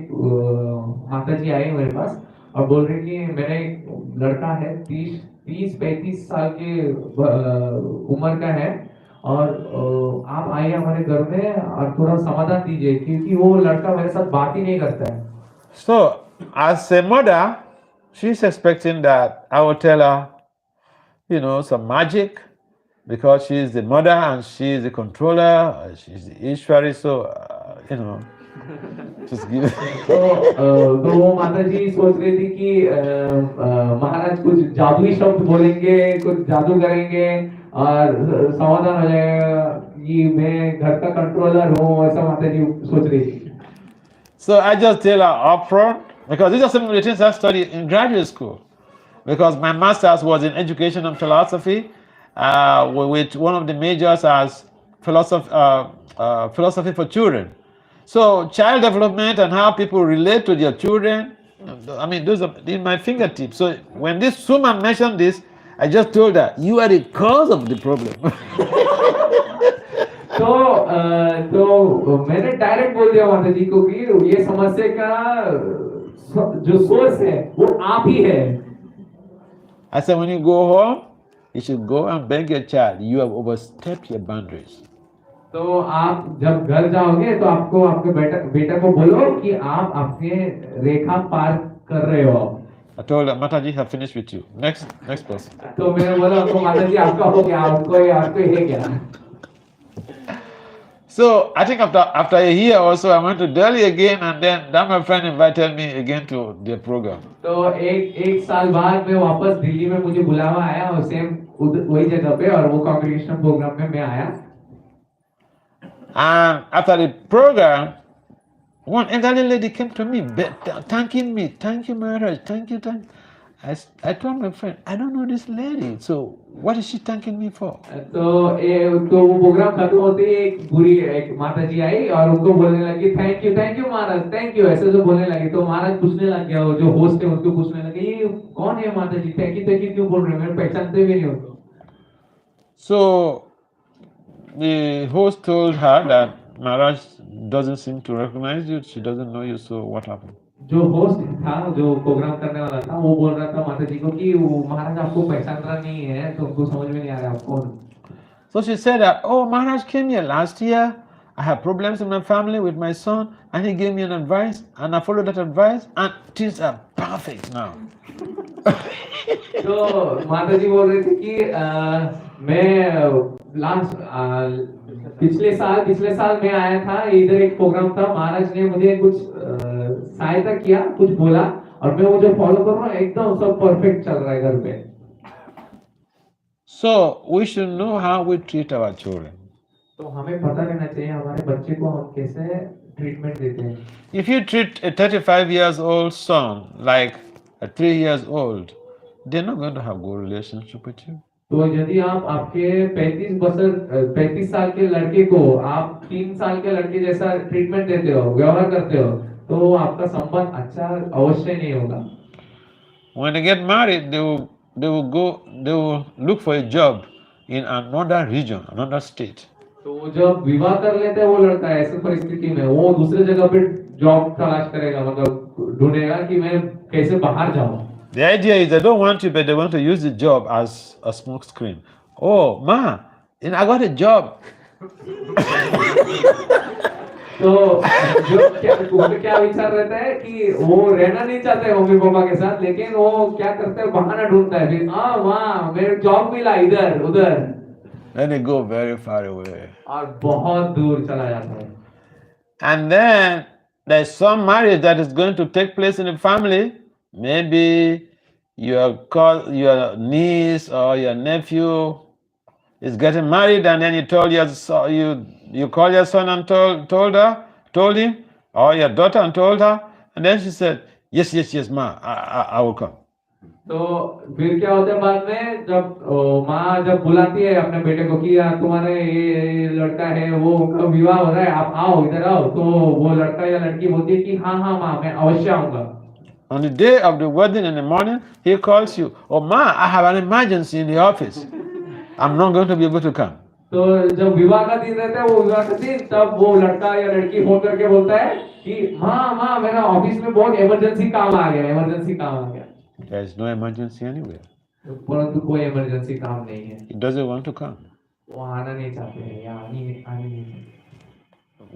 B: माता जी आई मेरे पास और बोल रही कि मेरा एक लड़का है 30-35 साल के उम्र का है और आप आइए हमारे घर में और थोड़ा समाधान दीजिए क्योंकि वो लड़का मेरे साथ बात ही नहीं करता है।
A: So as a mother, she's expecting that I will tell her, some magic, because she is the mother and she is the controller, she's the Ishwari, so just give it.
B: तो वो माता जी सोच रही थी कि महाराज कुछ जादुई शब्द बोलेंगे, कुछ जादू करेंगे और समाधान हो जाएगा कि मैं घर का कंट्रोलर हूँ, ऐसा माता जी सोच रही थी।
A: So I just tell her upfront, because these are some of the things I studied in graduate school. Because my master's was in education and philosophy, with one of the majors as philosophy for children. So child development and how people relate to their children, I mean, those are in my fingertips. So when this woman mentioned this, I just told her, you are the cause of the problem.
B: तो मैंने direct बोल दिया माता जी को कि ये समस्या का जो सोर्स है वो आप ही है।
A: I said, when you go home, you should go and beg your child. You have overstepped your boundaries.
B: तो आप जब घर जाओगे तो आपको आपके बेटा को बोलो कि आप अपने रेखा पार कर रहे हो।
A: I told her, Mataji, have finished with you. Next person.
B: तो मैंने बोला आपको माता जी आपका हो गया, आपको है क्या?
A: So I think after a year or so, I went to Delhi again, and then that my friend invited me again to their program.
B: तो एक साल बाद मैं वापस दिल्ली में मुझे बुलावा आया और सेम वही जगह पे और वो कांग्रेगेशन प्रोग्राम में मैं आया।
A: And after the program, one elderly lady came to me, thanking me, thank you, Maharaj, thank you. I told my friend, I don't know this lady, so what is she thanking me for?
B: तो वो programme खत्म होते ही एक माता जी आई और उनको बोलने लगी thank you Maharaj, thank you, ऐसे जो बोलने लगी। तो महाराज पूछने लग गया, जो होस्ट है उसको पूछने लगे ये कौन है माता जी, थैंक यू क्यों बोल रहे हैं, मेरे पहचानते भी नहीं हो।
A: So the host told her that Maharaj doesn't seem to recognize you, she doesn't know you, so what happened?
B: जो होस्ट था, जो प्रोग्राम करने वाला था, वो बोल रहा था माता जी को कि वो महाराज आपको पहचान रहा नहीं है, तो उनको समझ में नहीं आ रहा आप कौन।
A: So she said that, oh, Maharaj came here last year, I had problems in my family with my son, and he gave me an advice, and I followed that advice, and things are perfect now.
B: तो माता जी बोल रही थी कि मैं पिछले साल मैं आया था, इधर एक प्रोग्राम था, महाराज ने मुझे कुछ सहायता किया, कुछ बोला और मैं वो जो फॉलो कर रहा हूँ एकदम सब परफेक्ट चल रहा है घर पे।
A: So we should know how we treat our children.
B: तो हमें पता रहना चाहिए हमारे बच्चे को हम कैसे ट्रीटमेंट देते हैं।
A: If you treat a 35 years old son like a 3 years old, they're not going to have good relationship with you.
B: तो यदि आप आपके 35 साल के लड़के को आप 3 साल के लड़के जैसा ट्रीटमेंट देते हो, व्यवहार करते हो, तो आपका संबंध अच्छा अवश्य नहीं होगा।
A: When they get married, they will look for a job in another region, another state.
B: तो जब विवाह कर लेते हैं वो लड़का ऐसी परिस्थिति में वो दूसरे जगह पे जॉब तलाश करेगा, मतलब ढूंढेगा कि मैं कैसे बाहर जाऊं।
A: The idea is they don't want you, but they want to use the job as a smoke screen. Oh, ma, and I got a job.
B: तो जो क्या विचार रहता है कि वो रहना नहीं चाहते मम्मी पापा के साथ, लेकिन वो क्या करते हैं, बहाना ढूंढता है फिर, हाँ वहाँ मेरे जॉब मिला इधर उधर,
A: Then they go very far away.
B: और बहुत दूर चला जाता है।
A: And then there's some marriage that is going to take place in the family. Maybe your niece or your nephew is getting married, and then you call your son and told him, or your daughter and told her, and then she said, yes, ma, I will come.
B: तो फिर क्या होता है बाद में, जब माँ जब बुलाती है अपने बेटे को कि यार तुम्हारे ये लड़का है, वो उनका विवाह हो रहा है, आप आओ इधर आओ, तो वो लड़का या लड़की बोलती है कि हाँ हाँ माँ मैं अवश्य आऊंगा।
A: On the day of the wedding in the morning, he calls you, oh ma, I have an emergency in the office. I'm not going to be able to come.
B: तो जब विवाह का दिन रहता है, वो विवाह का दिन, तब वो लड़का या लड़की फोन करके बोलता है कि माँ मेरा ऑफिस में बहुत इमरजेंसी काम आ गया।
A: There is no emergency anywhere.
B: परंतु कोई इमरजेंसी काम नहीं है।
A: He doesn't want to come.
B: वो आना नहीं चाहते हैं या आने नहीं चाहते।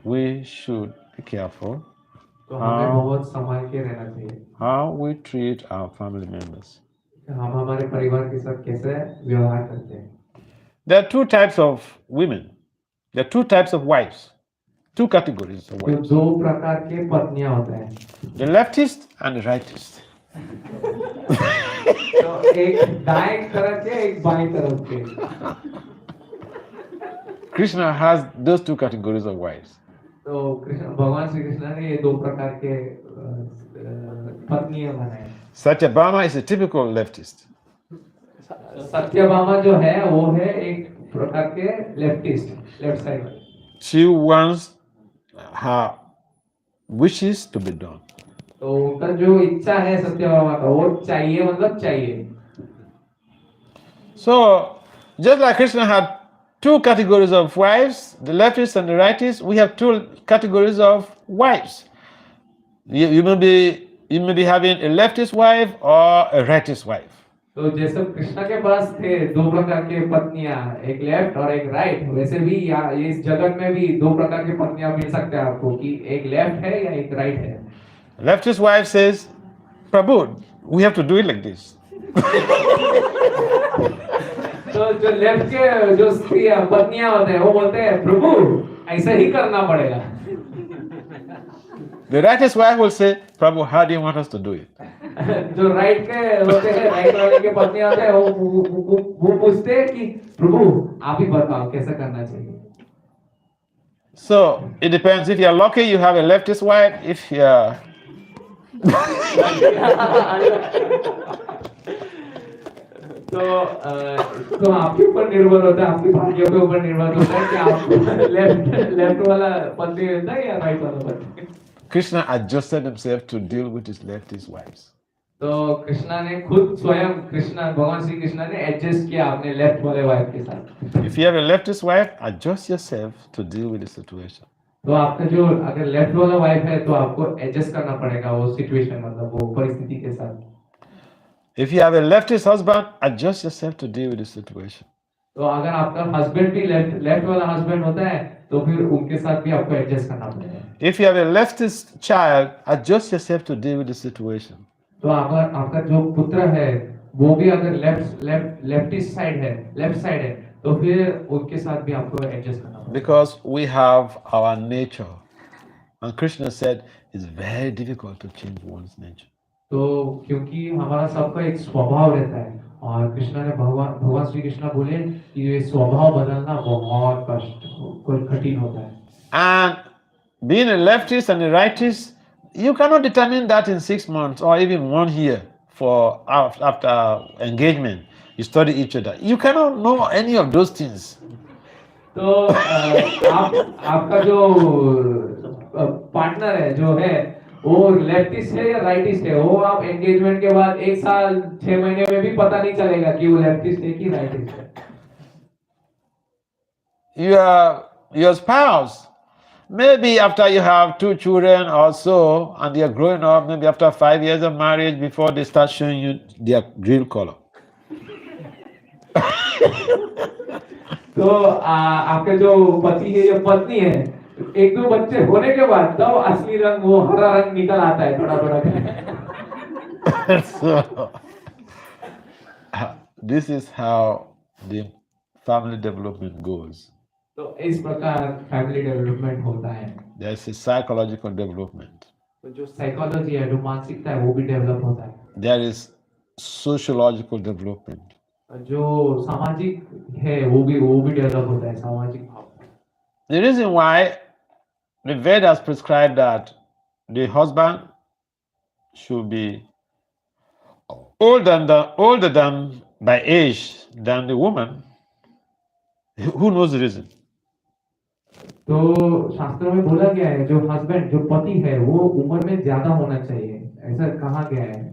A: We should be careful
B: तो हमें बहुत संभाल के रहना चाहिए
A: how we treat our family members.
B: हम हमारे परिवार के साथ कैसे व्यवहार करते हैं।
A: There are two types of women. There are two types of wives. Two categories of wives.
B: दो प्रकार के पत्नियां होते हैं,
A: The leftist and the rightist.
B: तो एक दाएं तरफ के, एक बाएं तरफ के।
A: Krishna has those two categories of wives.
B: तो भगवान श्री कृष्ण ने ये दो प्रकार के पत्नियां बनाए।
A: Satyabhama is a typical leftist.
B: Satyabhama जो है वो है एक प्रकार के leftist, left side.
A: She wants her wishes to be done.
B: तो उनका जो इच्छा है सत्यभामा का, वो चाहिए मतलब चाहिए।
A: So, just like Krishna had two categories of wives, the leftists and the rightists, we have two categories of wives. You may be having a leftist wife or a rightist wife.
B: तो जैसे कृष्णा के पास थे दो प्रकार के पत्नियां, एक left और एक राइट, वैसे भी इस जगत में भी दो प्रकार की पत्नियां मिल सकते हैं आपको, कि एक लेफ्ट है या एक राइट है।
A: Leftist wife says, Prabhu, we have to do it like this.
B: तो जो लेफ्ट के जो स्त्रियां पत्नियां होते हैं वो बोलते हैं प्रभु ऐसा ही करना पड़ेगा।
A: The rightist wife will say, Prabhu, how do you want us to do it?
B: जो राइट के होते हैं, राइट वाले के पत्नियां होते हैं, वो पूछते हैं कि प्रभु आप ही बताओ कैसा करना चाहिए।
A: So it depends. If you're lucky, you have a leftist wife. If you're
B: तो आपके ऊपर निर्भर होता है, आपके भाग्य के ऊपर निर्भर होता है कि आप लेफ्ट वाला पत्नी रहता है या राइट वाला पत्नी।
A: Krishna adjusted himself to deal with his leftist wives.
B: तो कृष्णा ने खुद स्वयं भगवान श्री कृष्ण ने एडजस्ट किया अपने लेफ्ट वाले वाइफ के साथ।
A: If you have a leftist wife, adjust yourself to deal with the situation.
B: तो आपका जो अगर लेफ्ट वाला वाइफ है तो आपको एडजस्ट करना पड़ेगा वो सिचुएशन, मतलब वो परिस्थिति के साथ।
A: If you have a leftist husband, adjust yourself to deal with the situation.
B: तो अगर आपका हस्बैंड भी लेफ्ट वाला हस्बैंड होता है तो फिर उनके साथ भी आपको एडजस्ट करना पड़ेगा।
A: If you have a leftist child, adjust yourself to deal with the situation.
B: तो अगर आपका जो पुत्र है वो भी अगर लेफ्टिस्ट साइड है तो फिर उनके साथ भी आपको एडजस्ट करना पड़ेगा।
A: Because we have our nature, and Krishna said it's very difficult to change one's nature.
B: तो क्योंकि हमारा सबका एक स्वभाव रहता है और कृष्णा ने भगवान श्री कृष्ण बोले कि ये स्वभाव बदलना बहुत कठिन होता है।
A: And being a leftist and a rightist, you cannot determine that in 6 months or even 1 year for after engagement. you study each other. You cannot know any of those things.
B: तो आपका जो पार्टनर है जो है वो leftist है या rightist है, वो आप एंगेजमेंट के बाद 1 साल 6 महीने में भी पता नहीं चलेगा कि वो लेफ्टिस्ट है कि राइटिस्ट है.
A: Your spouse, maybe after you have 2 children or so, and they are growing up, maybe after 5 years of marriage, before they start showing you their real color.
B: तो आपके जो पति है या पत्नी है, 1-2 बच्चे होने के बाद तब असली रंग, वो हरा रंग निकल आता है थोड़ा थोड़ा.
A: So, this is how the family development goes.
B: तो इस प्रकार फैमिली डेवलपमेंट होता है.
A: There is a psychological development.
B: तो जो साइकोलॉजी है, जो मानसिकता है, वो भी डेवलप होता है.
A: There is sociological development.
B: जो सामाजिक है वो भी डेवलप होता है, सामाजिक भाव.
A: The reason why the Vedas prescribe that the husband should be older than by age than the woman. Who knows the reason?
B: तो शास्त्रों में बोला गया है जो हस्बैंड, जो पति है, वो उम्र में ज्यादा होना चाहिए, ऐसा कहा गया है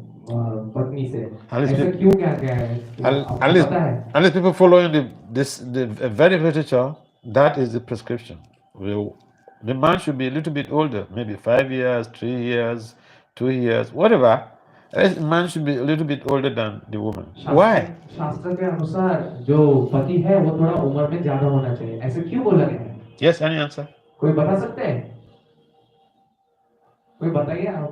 B: पत्नी से. ऐसा क्यों क्या गया है?
A: Unless people following the very literature, that is the prescription. The man should be a little bit older, maybe 5 years, 3 years, 2 years, whatever. The man should be a little bit older than the woman. Why?
B: शास्त्र के अनुसार जो पति है वो थोड़ा उम्र में ज्यादा होना चाहिए, ऐसा क्यों बोला गया है?
A: Yes, any answer?
B: कोई बता सकते हैं? कोई बताइए आप.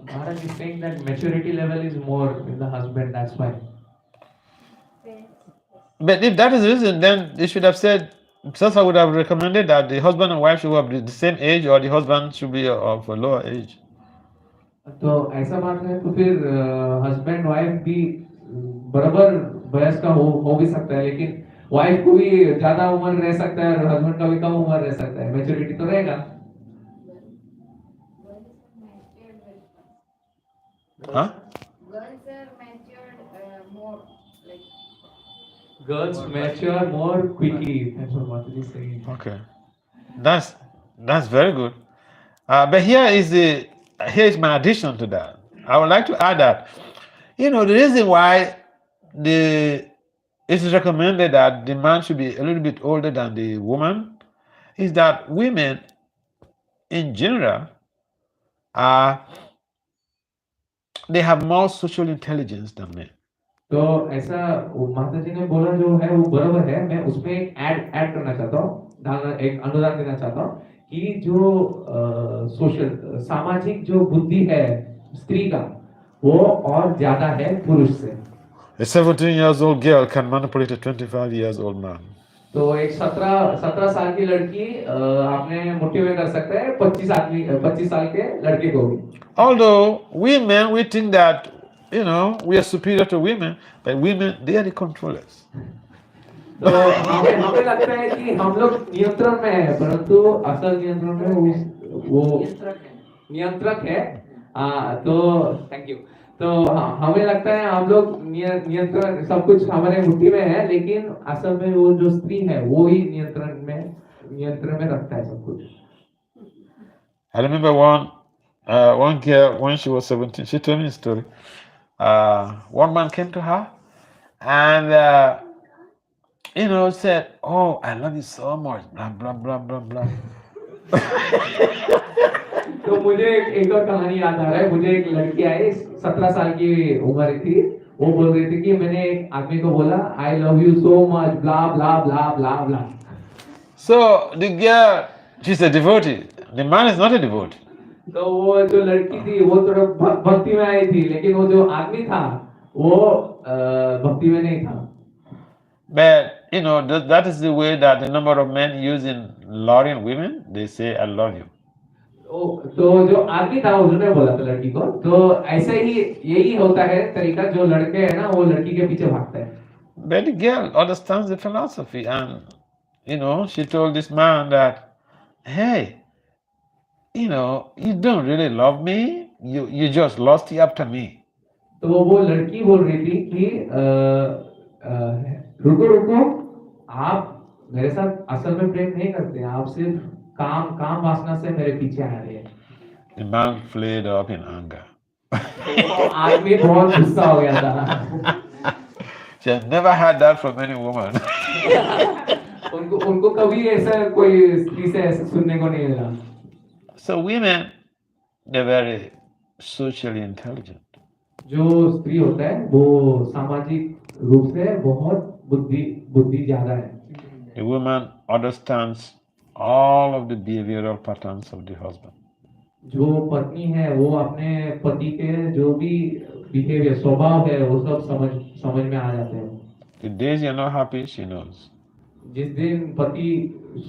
B: Maharaj is saying that maturity level is more in the husband, that's why.
A: But if that is the reason, then they should have said, Sasa would have recommended that the husband and wife should be the same age, or the husband should be of a lower age.
B: तो ऐसा बात है तो फिर husband wife भी बराबर वयस का हो भी सकता है, लेकिन वाइफ को भी ज्यादा उम्र रह सकता है और हस्बैंड का भी कम उम्र रह सकता है. मैच्योरिटी तो रहेगा.
A: Huh?
C: Girls are matured more, like
B: Girls mature more quickly. That's what Mataji is saying.
A: Okay, that's very good. But here is my addition to that. I would like to add that, the reason why it is recommended that the man should be a little bit older than the woman is that women, in general, they have more social intelligence than men.
B: तो ऐसा माता जी ने बोला जो है वो बराबर है. मैं उसमें एक ऐड करना चाहता हूँ, एक अनुदान देना चाहता हूँ कि जो सोशल सामाजिक जो बुद्धि है स्त्री का, वो और ज्यादा है पुरुष से.
A: A 17-year-old girl can manipulate a 25-year-old man.
B: तो एक 17 साल की लड़की आपने मुट्ठी में कर सकता है 25 साल के लड़के को भी.
A: Although women, we think that we are superior to women, but women, they are the controllers.
B: तो हमें लगता है कि हम लोग नियंत्रण में है, परंतु असल नियंत्रण में वो नियंत्रक है. तो थैंक यू. तो हमें लगता है हम लोग नियंत्रण, सब कुछ हमारे मुट्ठी में है, लेकिन असल में वो जो स्त्री है वो ही नियंत्रण में रखता है सब कुछ.
A: I remember one girl, when she was 17, she told me a story. One man came to her and said, "Oh, I love you so much, blah blah blah blah blah."
B: तो मुझे एक और कहानी याद आ रहा है. मुझे एक लड़की आई, 17 साल की उम्र थी. वो बोल रही थी कि मैंने एक आदमी को बोला, "I love you so much, blah blah blah blah blah."
A: So the girl, she's a devotee. The man is not a devotee.
B: तो वो जो लड़की थी वो थोड़ा भक्ति में आई थी, लेकिन वो जो आदमी था वो भक्ति में नहीं था.
A: But that is the way that the number of men use in luring women. They say, "I love you."
B: तो जो आदमी था उसने बोला था लड़की को. तो ऐसे ही यही होता है तरीका, जो लड़के है ना वो लड़की के पीछे भागता है.
A: But the girl understands the philosophy, and she told this man that, "Hey, you don't really love me. You just lusty after me.
B: तो वो लड़की बोल रही थी कि रुको रुको, आप मेरे साथ असल में प्रेम नहीं करते, आप सिर्फ काम काम वासना से मेरे पीछे आ रहे हैं।
A: The man flared up in anger.
B: तो आदमी बहुत गुस्सा हो गया था।
A: She had never had that from any woman.
B: उनको उनको कभी ऐसा कोई स्त्री से ऐसा सुनने को नहीं मिला।
A: So women, they're very socially intelligent.
B: जो स्त्री होता है वो सामाजिक रूप से बहुत बुद्धि बुद्धि ज्यादा है।
A: The woman understands all of the behavioral patterns of the husband.
B: जो पत्नी है वो अपने पति के जो भी बिहेवियर स्वभाव है वो सब समझ समझ में आ जाते हैं।
A: The days you're not happy, she knows.
B: जिस दिन पति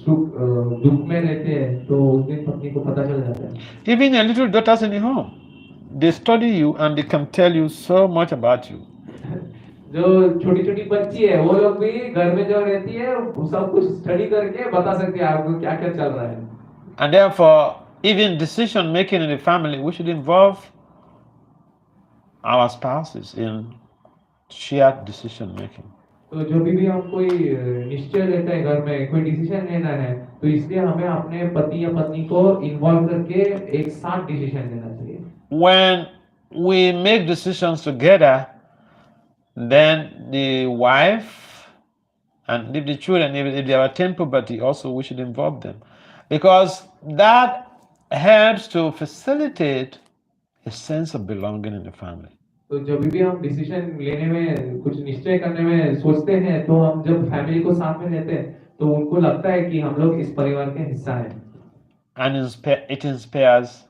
B: दुख में रहते हैं तो उस दिन पत्नी को पता चल जाता है।
A: Even your little daughters in the home, they study you and they can tell you so much about you.
B: जो छोटी छोटी बच्ची है वो लोग भी घर में जो रहती है सब कुछ स्टडी करके बता सकती है आपको क्या क्या चल रहा है।
A: And therefore, even decision making in the family, we should involve our spouses in shared decision making.
B: तो जो भी हम कोई निश्चय लेते हैं घर में कोई डिसीजन लेना है तो इसलिए हमें अपने पति या पत्नी को इन्वॉल्व करके एक साथ डिसीजन लेना चाहिए।
A: When we make decisions together, then the wife and if the children, if they attain puberty, also we should involve them, because that helps to facilitate a sense of belonging in the family.
B: तो जब भी हम decision लेने में कुछ निश्चय करने में सोचते हैं तो हम जब फैमिली को साथ में लेते हैं तो उनको लगता है कि हम लोग इस परिवार के हिस्सा हैं।
A: And it inspires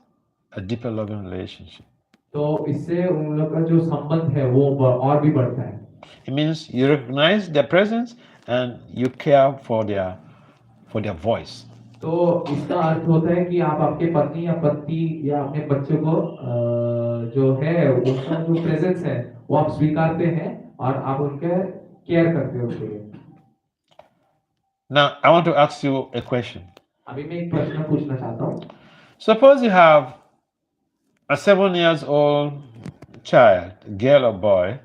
A: a deeper loving relationship.
B: तो इससे उन लोग का जो संबंध है वो और भी बढ़ता है।
A: It means you recognize their presence and you care for their voice.
B: तो इसका अर्थ होता है कि आप आपके पत्नी या पति या अपने बच्चों को जो है उनका जो प्रेजेंस है वो आप स्वीकारते हैं और आप उनके केयर करते हो उनके लिए।
A: Now, I want to ask you a question.
B: अभी मैं एक प्रश्न पूछना चाहता हूँ।
A: Suppose you have a 7 years old child, girl or boy,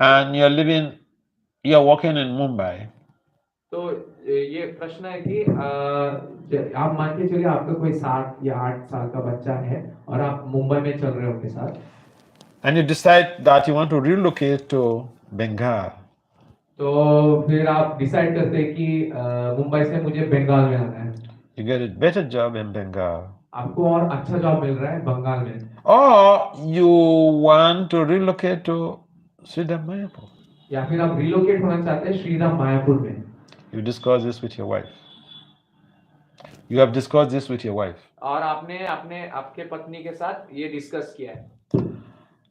A: and you're working in Mumbai.
B: तो ये प्रश्न है कि आप मान के चलिए आपका कोई 7 या 8 साल का बच्चा है और आप मुंबई में चल रहे हो उनके साथ।
A: And you decide that you want to relocate to Bengal.
B: तो फिर आप डिसाइड करते हैं कि मुंबई से मुझे बंगाल में आना है।
A: You get a better job in Bengal.
B: आपको और अच्छा जॉब मिल रहा है बंगाल में।
A: Or you want to relocate to Sridhar Mayapur.
B: या फिर आप रिलोकेट होना चाहते हैं श्रीराम मायापुर में।
A: You discuss this with your wife. You have discussed this with your wife.
B: और आपने आपके पत्नी के साथ ये डिस्कस किया है।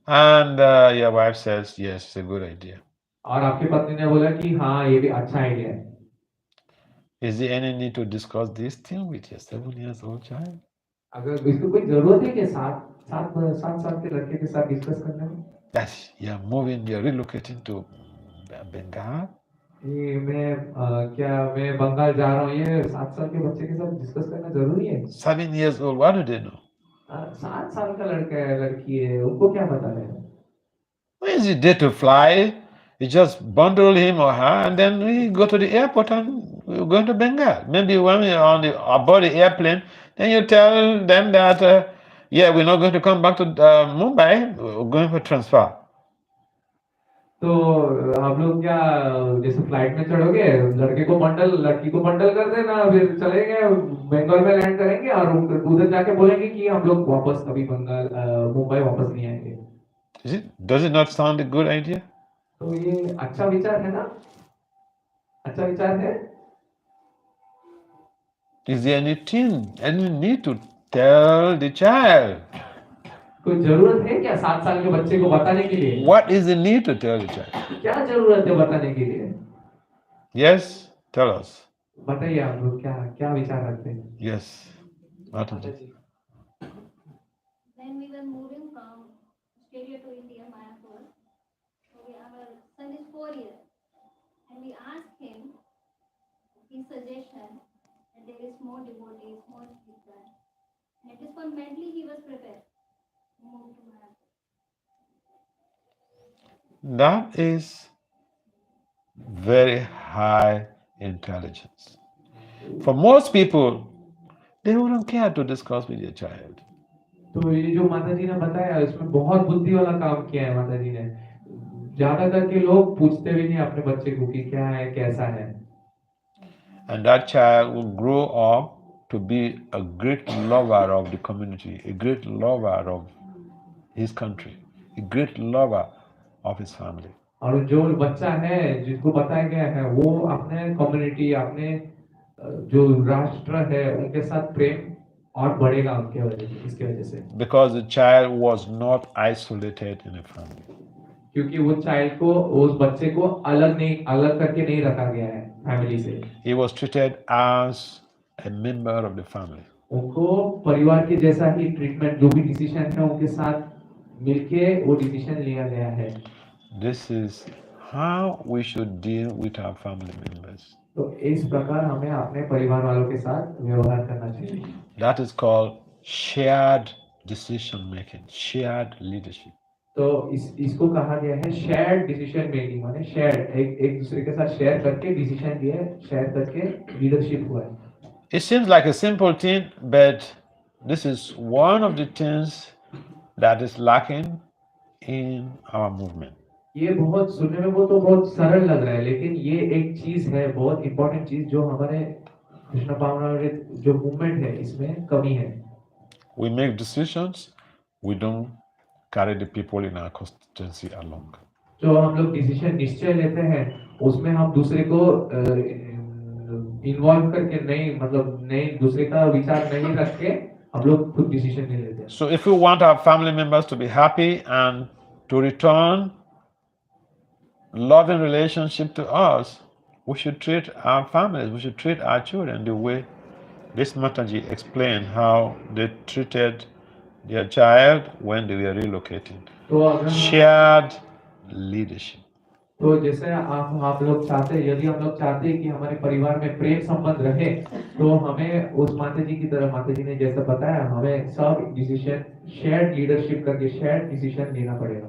A: And your wife says, yes, it's a good idea.
B: और आपकी पत्नी ने बोला कि हाँ ये भी अच्छा आइडिया है।
A: Is there any need to discuss this thing with your 7 years old child?
B: अगर इसको कोई जरूरत है कि 7 साल के लड़के के साथ डिस्कस करने में?
A: Yes, you're relocating to Bengal.
B: मैं बंगाल जा रहा हूँ, ये 7 साल के बच्चे के साथ डिस्कस करना जरूरी है?
A: 7 years old, what do they know?
B: 7 साल का लड़का है लड़की है उनको क्या पता है?
A: When is it day to fly? You just bundle him or her and then we go to the airport and we're going to Bengal. Maybe when we're aboard the airplane, then you tell them that, yeah, we're not going to come back to Mumbai, we're going for transfer.
B: तो आप लोग क्या जैसे flight में चढ़ोगे, लड़की को bundle कर देना, फिर चलेंगे बंगाल में लैंड करेंगे और उधर जाके बोलेंगे कि हम लोग वापस कभी मुंबई वापस नहीं आएंगे।
A: Does it not sound a good idea?
B: तो ये अच्छा विचार है ना? अच्छा विचार है?
A: Is there any need to tell the child?
B: कोई जरूरत है क्या 7 साल के बच्चे को बताने के लिए?
A: What is the need to tell the child?
B: क्या जरूरत है बताने के लिए?
A: Yes, tell us.
B: बताइए आप लोग क्या विचार रखते हैं?
A: Yes, Martin.
C: When we were moving from Australia to India, Mayapur, our son is 4 years, and we asked him his suggestion that there is more devotees, more people, At this point, mentally he was prepared to move to Mayapur.
A: That is very high intelligence. For most people, they wouldn't care to discuss with their child.
B: तो ये जो माता जी ने बताया इसमें बहुत बुद्धि वाला काम किया है माता जी ने। ज्यादातर के लोग पूछते भी नहीं अपने बच्चे को कि क्या है कैसा है।
A: And that child will grow up to be a great lover of the community, a great lover of his country, a great lover of his family.
B: और जो बच्चा है जिसको बताया गया है वो अपने कम्युनिटी अपने जो राष्ट्र है उनके साथ प्रेम और बढ़ेगा उनके वजह से इसके वजह से।
A: Because the child was not isolated in a family.
B: क्योंकि वो चाइल्ड को उस बच्चे को अलग करके नहीं रखा गया है फैमिली से।
A: He was treated as a member of the family.
B: उनको परिवार के जैसा ही ट्रीटमेंट जो भी डिसीजन है उनके साथ मिलके वो डिसीजन लिया गया है।
A: This is how we should deal with our family members.
B: तो इस प्रकार हमें अपने परिवार वालों के साथ व्यवहार करना चाहिए।
A: That is called shared decision making, shared leadership.
B: तो इसको कहा गया है शेयर्ड डिसीजन मेकिंग, माने शेयर्ड एक दूसरे के साथ शेयर करके डिसीजन लिए, शेयर करके लीडरशिप हुआ है।
A: It seems like a simple thing, but this is one of the things that is lacking in our movement.
B: ये बहुत सुनने में वो तो बहुत सरल लग रहा है, लेकिन ये एक चीज है, बहुत इंपॉर्टेंट चीज जो हमारे कृष्ण भावना जो मूवमेंट है इसमें कमी है।
A: We make decisions, we don't carry the people in our constituency along.
B: जो हम लोग डिसीजन निश्चय लेते हैं उसमें हम दूसरे को इन्वॉल्व करके नहीं दूसरे का विचार नहीं रख के हम लोग खुद डिसीजन नहीं लेते।
A: So if we want our family members to be happy and to return loving relationship to us, we should treat our families, we should treat our children the way this Mataji explained how they treated their child when they were relocating. Shared leadership.
B: तो जैसे आप लोग चाहते हैं, यदि हम लोग चाहते हैं कि हमारे परिवार में प्रेम संबंध रहे, तो हमें उस माता जी की तरह, माता जी ने जैसा बताया, हमें सब डिसीजन शेयर्ड लीडरशिप करके शेयर्ड डिसीजन लेना पड़ेगा।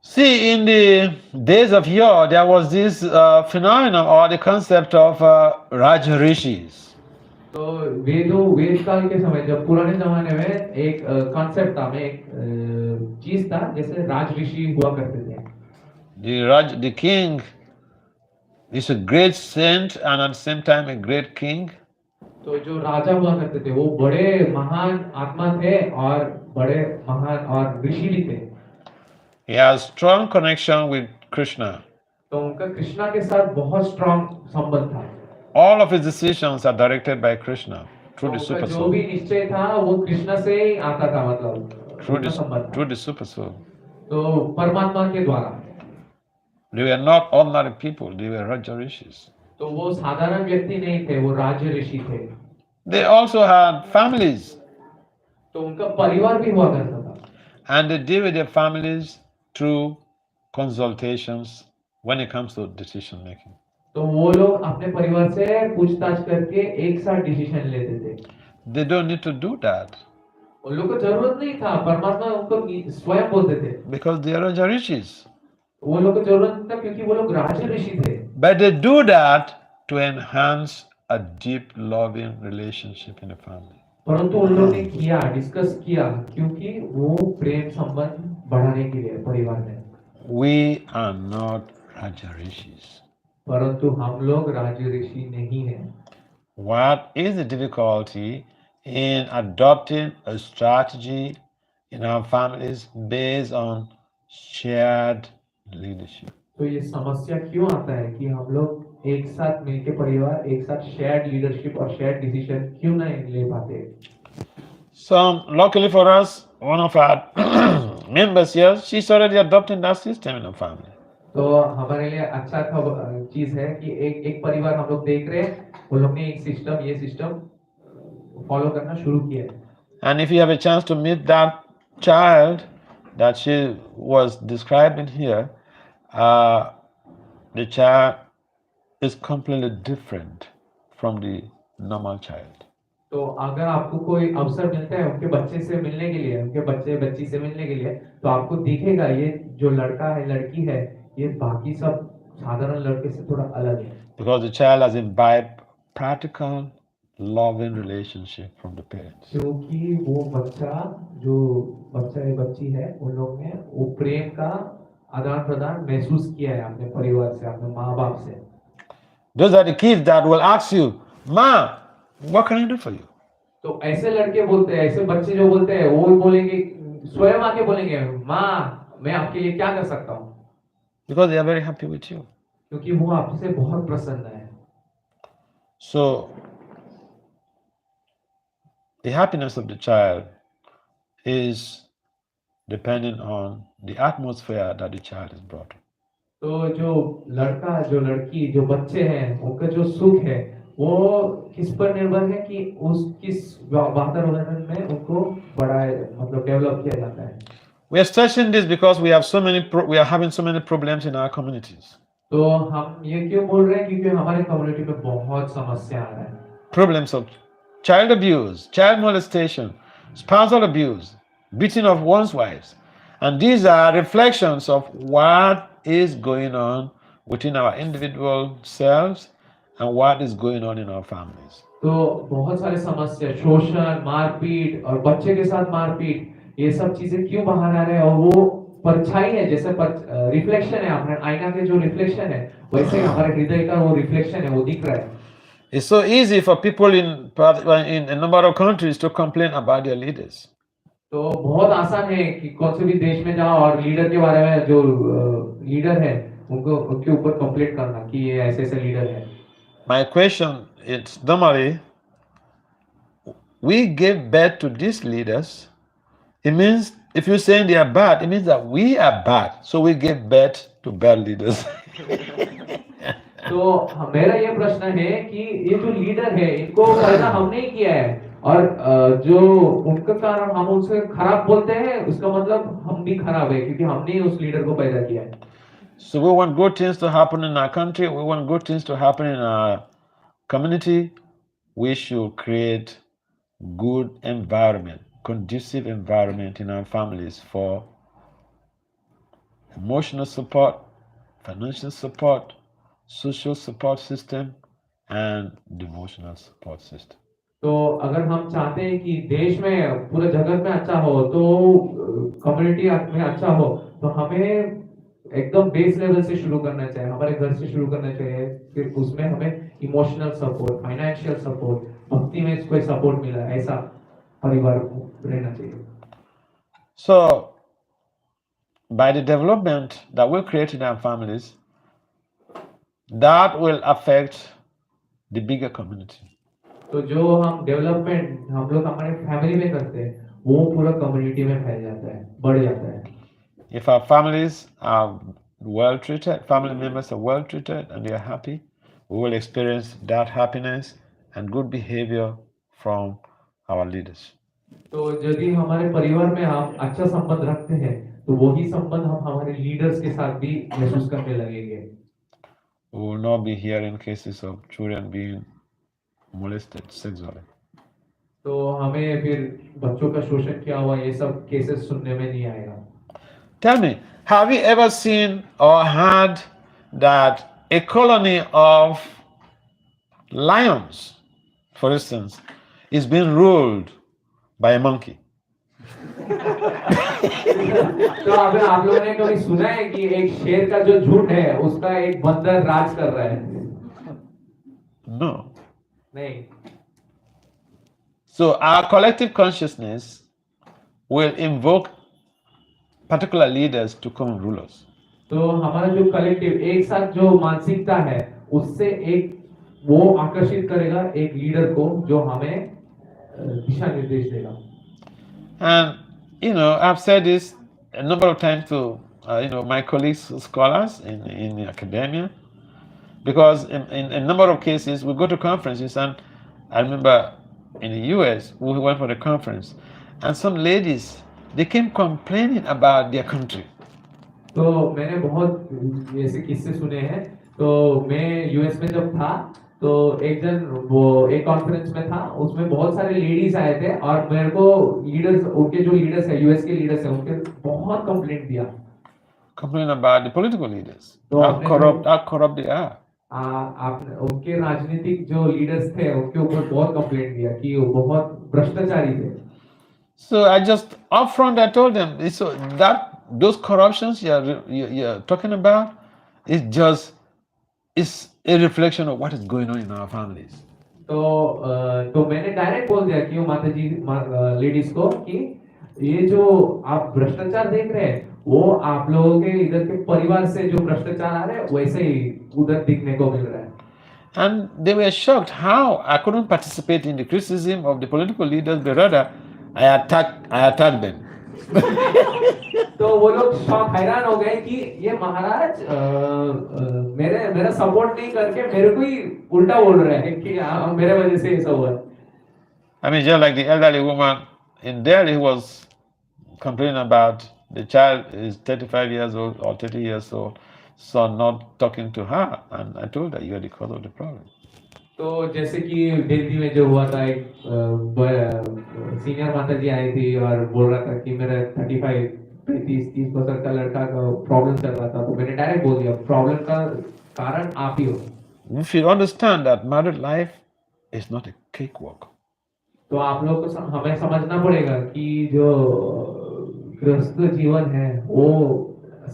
A: See, in the days of yore, there was this phenomenon or the concept of Raj Rishis.
B: तो वेद काल के समय, जब पुराने जमाने में एक कॉन्सेप्ट था, में एक चीज था, जैसे राज ऋषि हुआ करते थे।
A: The king is a great saint and at the same time a great king.
B: तो जो राजा हुआ करते थे वो बड़े महान आत्मा थे और बड़े महान और ऋषि भी थे।
A: He has strong connection with Krishna.
B: तो उनका कृष्णा के साथ बहुत स्ट्रांग संबंध था।
A: All of his decisions are directed by Krishna through the super
B: जो
A: soul.
B: भी निश्चय था वो कृष्णा से ही आता था, मतलब
A: Through the super soul.
B: तो परमात्मा के द्वारा।
A: They were not ordinary people, they were Raja Rishis.
B: तो वो साधारण व्यक्ति नहीं थे, वो राज्य ऋषि थे।
A: They also had families.
B: तो उनका परिवार भी हुआ करता था।
A: And they deal with their families through consultations when it comes to decision making.
B: तो वो लोग अपने परिवार से पूछताछ करके एक साथ डिसीजन लेते थे।
A: They don't need to do that.
B: उन लोगों को जरूरत नहीं था, परमात्मा उनको स्वयं बोलते थे।
A: Because they are Raja Rishis.
B: वो लोग को जरूरत नहीं था क्योंकि वो लोग राजा ऋषि थे।
A: But they do that to enhance a deep loving relationship in the family.
B: परंतु उन लोगों ने किया, डिस्कस किया, क्योंकि वो प्रेम संबंध बढ़ाने के लिए परिवार में।
A: We are not Raja Rishis.
B: परंतु हम लोग राजा ऋषि नहीं हैं।
A: What is the difficulty in adopting a strategy in our families based on shared leadership?
B: तो ये समस्या क्यों आता है कि हम लोग एक साथ मिलकर परिवार, एक साथ शेयर्ड लीडरशिप और शेयर्ड डिसीजन क्यों नहीं ले पाते?
A: So luckily for us, one of our members here, she's already adopting that system in her family.
B: तो हमारे लिए अच्छा चीज है कि एक परिवार हम लोग देख रहे हैं, वो लोग ने ये सिस्टम फॉलो करना शुरू किया है।
A: And if you have a chance to meet that child that she was describing here, the child is completely different from the normal child.
B: तो अगर आपको कोई अवसर मिलता है उनके बच्चे से मिलने के लिए, उनके बच्चे बच्ची से मिलने के लिए, तो आपको दिखेगा ये जो लड़का है लड़की है ये बाकी सब साधारण लड़के से थोड़ा अलग है।
A: Because the child has imbibed practical, loving relationship from the parents.
B: क्योंकि वो बच्चा या बच्ची है उन लोग ने वो प्रेम का आदान प्रदान महसूस किया है अपने परिवार से, अपने माँ बाप से।
A: Those are the kids that will ask you, "Ma, what can I do for you?"
B: तो ऐसे लड़के बोलते हैं, ऐसे बच्चे जो बोलते हैं वो बोलेंगे, स्वयं आके बोलेंगे, माँ मैं आपके लिए क्या कर सकता हूँ,
A: Because they are very happy with you.
B: क्योंकि वो आपसे बहुत प्रसन्न है।
A: So, the happiness of the child is dependent on the atmosphere that the child is brought up.
B: तो जो लड़का जो लड़की जो बच्चे हैं उनका जो सुख है वो किस पर निर्भर है कि उस किस वातावरण में उनको बड़ा मतलब डेवलप किया जाता है।
A: We are stressing this because we are having so many problems in our communities.
B: तो हम ये क्यों बोल रहे हैं क्योंकि हमारे कम्युनिटी में बहुत समस्या आ रहा है।
A: Problems of child abuse, child molestation, spousal abuse, beating of one's wives. And these are reflections of what is going on within our individual selves and what is going on in our families.
B: तो बहुत सारे समस्या, शोषण, मारपीट और बच्चे के साथ मारपीट, ये सब चीजें क्यों बाहर आ रहे हैं, और वो परछाई है, जैसे रिफ्लेक्शन है, अपने आईना के जो रिफ्लेक्शन है वैसे हमारे हृदय का वो रिफ्लेक्शन है, वो दिख रहा है।
A: It's so easy for people in a number of countries to complain about their leaders.
B: तो बहुत आसान है कि कौन से भी देश में जाओ और लीडर के बारे में, जो लीडर है उनको उनके ऊपर कंप्लेंट करना कि ये ऐसे ऐसे लीडर है।
A: My question is, normally we give birth to these leaders. It means if you're saying they are bad, it means that we are bad, so we give birth to bad leaders.
B: तो मेरा ये प्रश्न है कि ये जो leader है इनको पैदा हमने ही किया है, और जो उनका कारण हम उनसे खराब बोलते हैं उसका मतलब हम भी खराब है क्योंकि हमने ही उस लीडर को पैदा किया है।
A: So we want good things to happen in our country, we want good things to happen in our community. We should create good environment, conducive environment in our families for emotional support, financial support, social support system and devotional support system.
B: तो अगर हम चाहते हैं कि देश में पूरे जगत में अच्छा हो, तो कम्युनिटी में अच्छा हो, तो हमें एकदम बेस लेवल से शुरू करना चाहिए, हमारे घर से शुरू करना चाहिए। फिर उसमें हमें इमोशनल सपोर्ट, फाइनेंशियल सपोर्ट, भक्ति में कोई सपोर्ट मिला, ऐसा परिवार रहना चाहिए।
A: So by the development that we create in our families, that will affect the bigger community.
B: तो जो हम डेवलपमेंट हम लोग हमारे फैमिली में करते हैं वो पूरा कम्युनिटी में फैल जाता है, बढ़ जाता है।
A: If our families are well treated, family members are well treated and they are happy, we will experience that happiness and good behavior from our leaders.
B: तो यदि हमारे परिवार में हम अच्छा संबंध रखते हैं तो वही संबंध हम हमारे लीडर्स के साथ भी महसूस करने लगेंगे।
A: We will not be hearing cases of children being molested sexually.
B: तो हमें फिर बच्चों का शोषण किया हुआ ये सब केसेस सुनने में नहीं आएगा।
A: Tell me, have you ever seen or heard that a colony of lions, for instance, is being ruled by a monkey?
B: तो अगर आप लोगों ने कभी सुना है कि एक शेर का जो झुंड है उसका एक बंदर राज कर रहा है?
A: No.
B: नहीं।
A: So our collective consciousness will invoke particular leaders to come rule us.
B: तो हमारा जो कलेक्टिव एक साथ जो मानसिकता है उससे एक वो आकर्षित करेगा एक लीडर को जो हमें दिशा निर्देश देगा।
A: And I've said this a number of times to my colleagues scholars in academia, because in a number of cases we go to conferences, and I remember in the US we went for the conference and some ladies, they came complaining about their country.
B: तो मैंने बहुत ऐसे किस्से सुने हैं। तो मैं US में जब था तो एक जन वो एक कॉन्फ्रेंस में था, उसमें बहुत सारे लेडीज आए थे और मेरे को लीडर्स, उनके जो लीडर्स है, यूएस के लीडर्स है, उनके बहुत कंप्लेंट दिया।
A: Complain about the political leaders,
B: तो आपने जो
A: how corrupt they are.
B: आपने उनके राजनीतिक जो लीडर्स थे उनके ऊपर बहुत कंप्लेंट दिया कि वो बहुत भ्रष्टाचारी थे।
A: So I just upfront I told them, so that those corruptions you're talking about is a reflection of what is going on in our families.
B: तो मैंने डायरेक्ट बोल दिया कि वो माता जी लेडीज को कि ये जो आप भ्रष्टाचार देख रहे हैं वो आप लोगों के इधर के परिवार से जो भ्रष्टाचार आ रहे हैं वैसे ही उधर दिखने को मिल रहा है।
A: And they were shocked how I couldn't participate in the criticism of the political leaders, but rather I attacked them.
B: तो वो लोग शॉक हैरान हो गए कि ये महाराज मेरा सपोर्ट नहीं करके मेरे को ही उल्टा बोल रहे हैं कि मेरे वजह से ये सब हुआ।
A: I mean, just like the elderly woman in Delhi who was complaining about the child is 35 years old or 30 years old, son not talking to her, and I told her you are the cause of the problem.
B: तो जैसे कि दिल्ली में जो हुआ था, एक senior माता जी आई थी और बोल रहा था कि मेरा 35 30 बरस का लड़का का प्रॉब्लम चल रहा था, तो मैंने डायरेक्ट बोल दिया प्रॉब्लम का कारण आप ही हो।
A: You should understand that married life is not a cakewalk.
B: तो आप लोग को हमें समझना पड़ेगा कि जो गृहस्थ जीवन है वो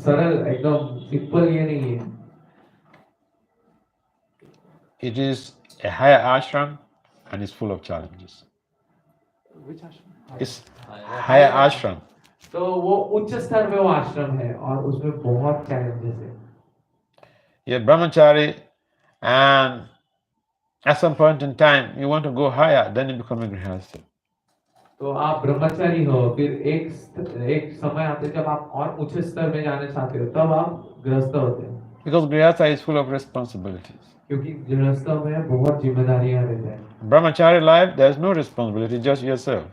B: सरल एकदम सिंपल ये नहीं है।
A: It is a higher ashram and it's full of challenges.
B: Which ashram?
A: It's higher ashram.
B: तो वो उच्च स्तर पे वो आश्रम है और उसमें बहुत चैलेंजेस है।
A: You're brahmachari and at some point in time you want to go higher, then you become a grihastha.
B: तो आप ब्रह्मचारी हो, फिर एक समय आते जब आप और उच्च स्तर में जाना चाहते हो तब आप गृहस्थ होते हैं।
A: Because grihastha is full of responsibilities.
B: क्योंकि गृहस्थ में बहुत जिम्मेदारियां रहती हैं।
A: Brahmachari life, there is no responsibility, just yourself.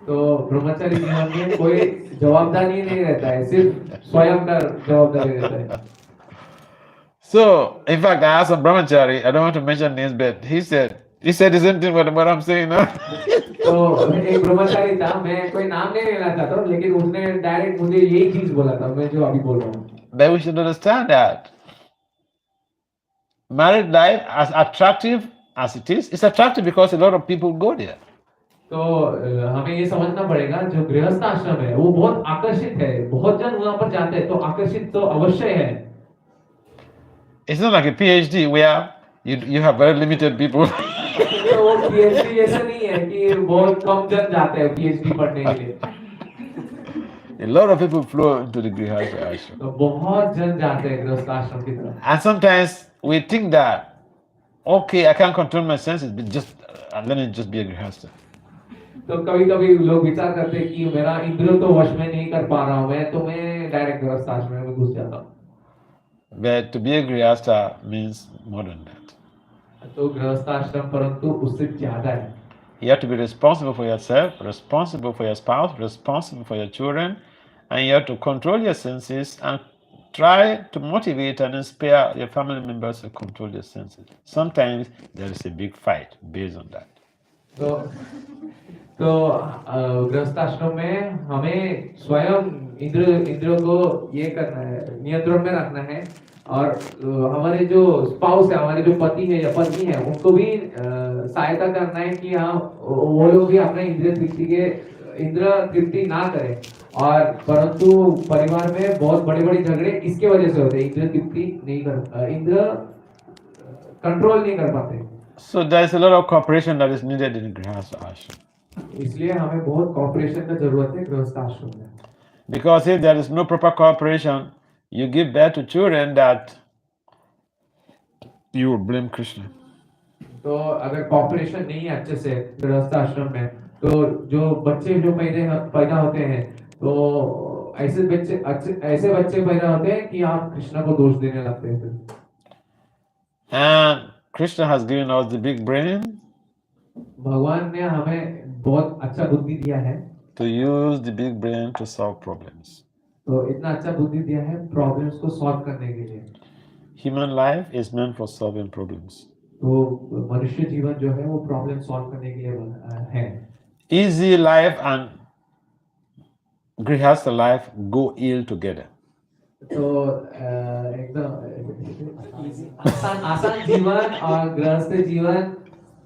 B: तो ब्रह्मचारी जीवन में कोई जवाबदारी नहीं रहता है, सिर्फ स्वयं का जवाबदारी रहता है।
A: So, in fact, I asked a brahmachari, I don't want to mention names, but he said the same thing what I'm saying now.
B: तो एक ब्रह्मचारी था, मैं कोई नाम नहीं लेना चाहता हूँ, लेकिन उसने डायरेक्ट मुझे यही चीज बोला था मैं जो अभी बोल रहा हूँ।
A: But we should understand that married life, as attractive as it is, it's attractive because a lot of people go there.
B: तो हमें ये समझना पड़ेगा जो गृहस्थ आश्रम है वो बहुत आकर्षित है, बहुत जन वहां पर जाते हैं, तो आकर्षित तो अवश्य है।
A: It's not like a PhD where you have very limited people.
B: तो वो PhD ऐसा नहीं है कि बहुत कम जन जाते हैं PhD पढ़ने के लिए।
A: A lot of people flow into the grihastha ashram.
B: तो बहुत जन जाते हैं गृहस्थ आश्रम की तरफ।
A: And sometimes we think that, okay, I can't control my senses, but let me just be a grihastha.
B: तो कभी-कभी लोग विचार करते हैं कि मेरा इंद्रियों तो वश में नहीं कर पा रहा हूँ मैं, तो मैं डायरेक्ट गृहस्थ आश्रम में घुस जाता हूँ।
A: But to be a grihastha means more than that.
B: तो गृहस्थ आश्रम परंतु उससे ज्यादा है।
A: You have to be responsible for yourself, responsible for your spouse, responsible for your children, and you have to control your senses and try to motivate and inspire your family members to control their senses. Sometimes there is a big fight based on that.
B: तो गृहस्थ आश्रम में हमें स्वयं इंद्रियों को ये करना है, नियंत्रण में रखना है, और हमारे जो स्पाउस है, हमारे जो पति है या पत्नी है, उनको भी सहायता करना है कि हाँ वो लोग भी अपने इंद्रिय तृप्ति ना करें, और परंतु परिवार में बहुत बड़े झगड़े इसके वजह से होते हैं, इंद्रिय तृप्ति नहीं कर, इंद्रिय कंट्रोल नहीं कर पाते।
A: So there is a lot of cooperation that is needed in grihastha ashram.
B: इसलिए हमें बहुत कॉपरेशन का जरूरत है गृहस्थ आश्रम में।
A: Because if there is no proper cooperation, you give birth to children that you will blame Krishna.
B: तो अगर कॉपरेशन नहीं है अच्छे से गृहस्थ आश्रम में, तो जो बच्चे जो पैदा होते हैं, तो ऐसे बच्चे पैदा होते हैं कि आप कृष्ण को दोष देने लगते हैं।
A: And Krishna has given us the big brain.
B: भगवान ने हमें बहुत अच्छा बुद्धि दिया है।
A: To use the big brain to solve problems.
B: तो इतना अच्छा बुद्धि दिया है प्रॉब्लम्स को सॉल्व करने के लिए।
A: Human life is meant for solving problems.
B: तो मनुष्य जीवन जो है वो प्रॉब्लम सॉल्व करने के लिए है.
A: Easy life and grihastha life go ill together.
B: तो एकदम आसान आसान जीवन और गृहस्थ जीवन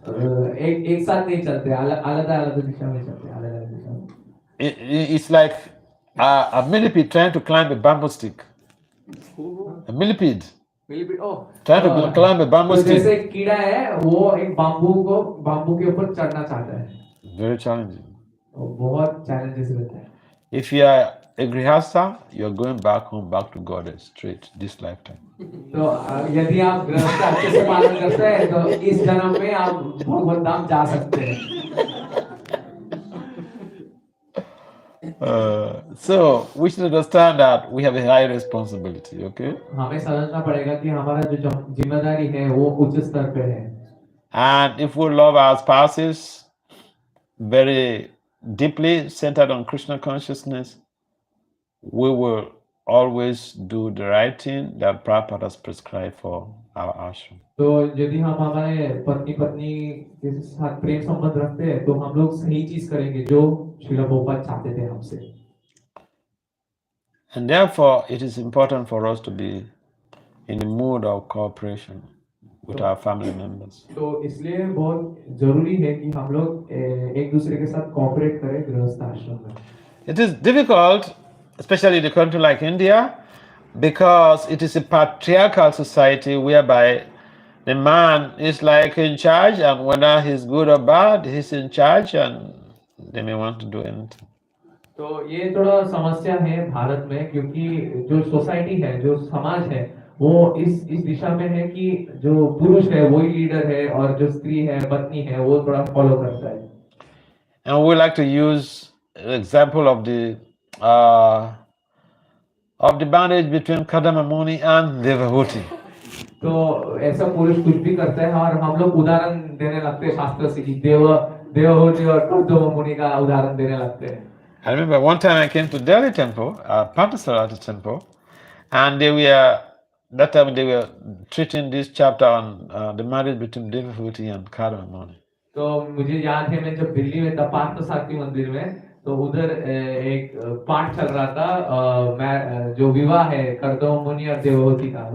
B: एक साथ नहीं चलते, अलग अलग दिशा में चलते, अलग अलग दिशा में.
A: It's like a millipede trying to climb a bamboo stick. A millipede trying to climb a bamboo
B: तो जैसे
A: stick.
B: कीड़ा है वो एक बाम्बू के ऊपर चढ़ना चाहता है.
A: Very challenging.
B: तो बहुत चैलेंजेस रहता है.
A: If you are a grihastha, you are going back home, back to God straight this lifetime.
B: तो यदि आप गृहस्थ अच्छे से पालन करते हैं तो इस जन्म में आप भगवत धाम जा सकते हैं.
A: So we should understand that we have a high responsibility, okay?
B: हमें समझना पड़ेगा कि हमारा जो जिम्मेदारी है वो उच्च स्तर पे है.
A: And if we love our spouses very deeply centered on Krishna consciousness, we will always do the right thing that Prabhupada has prescribed for our ashram.
B: तो यदि हम हमारे पत्नी के साथ प्रेम संबंध रखते हैं तो हम लोग सही चीज करेंगे जो श्रील प्रभुपाद चाहते थे हमसे.
A: And therefore, it is important for us to be in the mood of cooperation with our family members.
B: तो इसलिए बहुत जरूरी है कि हम लोग एक दूसरे के साथ कोऑपरेट करें गृहस्थ आश्रम में.
A: It is difficult, especially in a country like India, because it is a patriarchal society whereby the man is like in charge, and whether he's good or bad, he's in charge, and they may want to do anything.
B: तो ये थोड़ा समस्या है भारत में, क्योंकि जो society है, जो समाज है, वो इस दिशा में है कि जो पुरुष है वही लीडर है और जो स्त्री है, पत्नी है, वो थोड़ा फॉलो करता है.
A: And we like to use an example of the marriage between Kadama Muni and Devahuti.
B: तो ऐसा पुरुष कुछ भी करता है और हम लोग उदाहरण देने लगते हैं शास्त्र से कि देवहूति और कर्दम मुनि का उदाहरण देने लगते हैं.
A: I remember one time I came to Delhi temple, Parthasarati temple, and that time they were treating this chapter on the marriage between Devahuti and Kadama Muni.
B: तो मुझे याद है मैं जब दिल्ली में था पार्थसारथी मंदिर में, तो उधर एक पाठ चल रहा था जो विवाह है कर्दम मुनि और देवहूति का,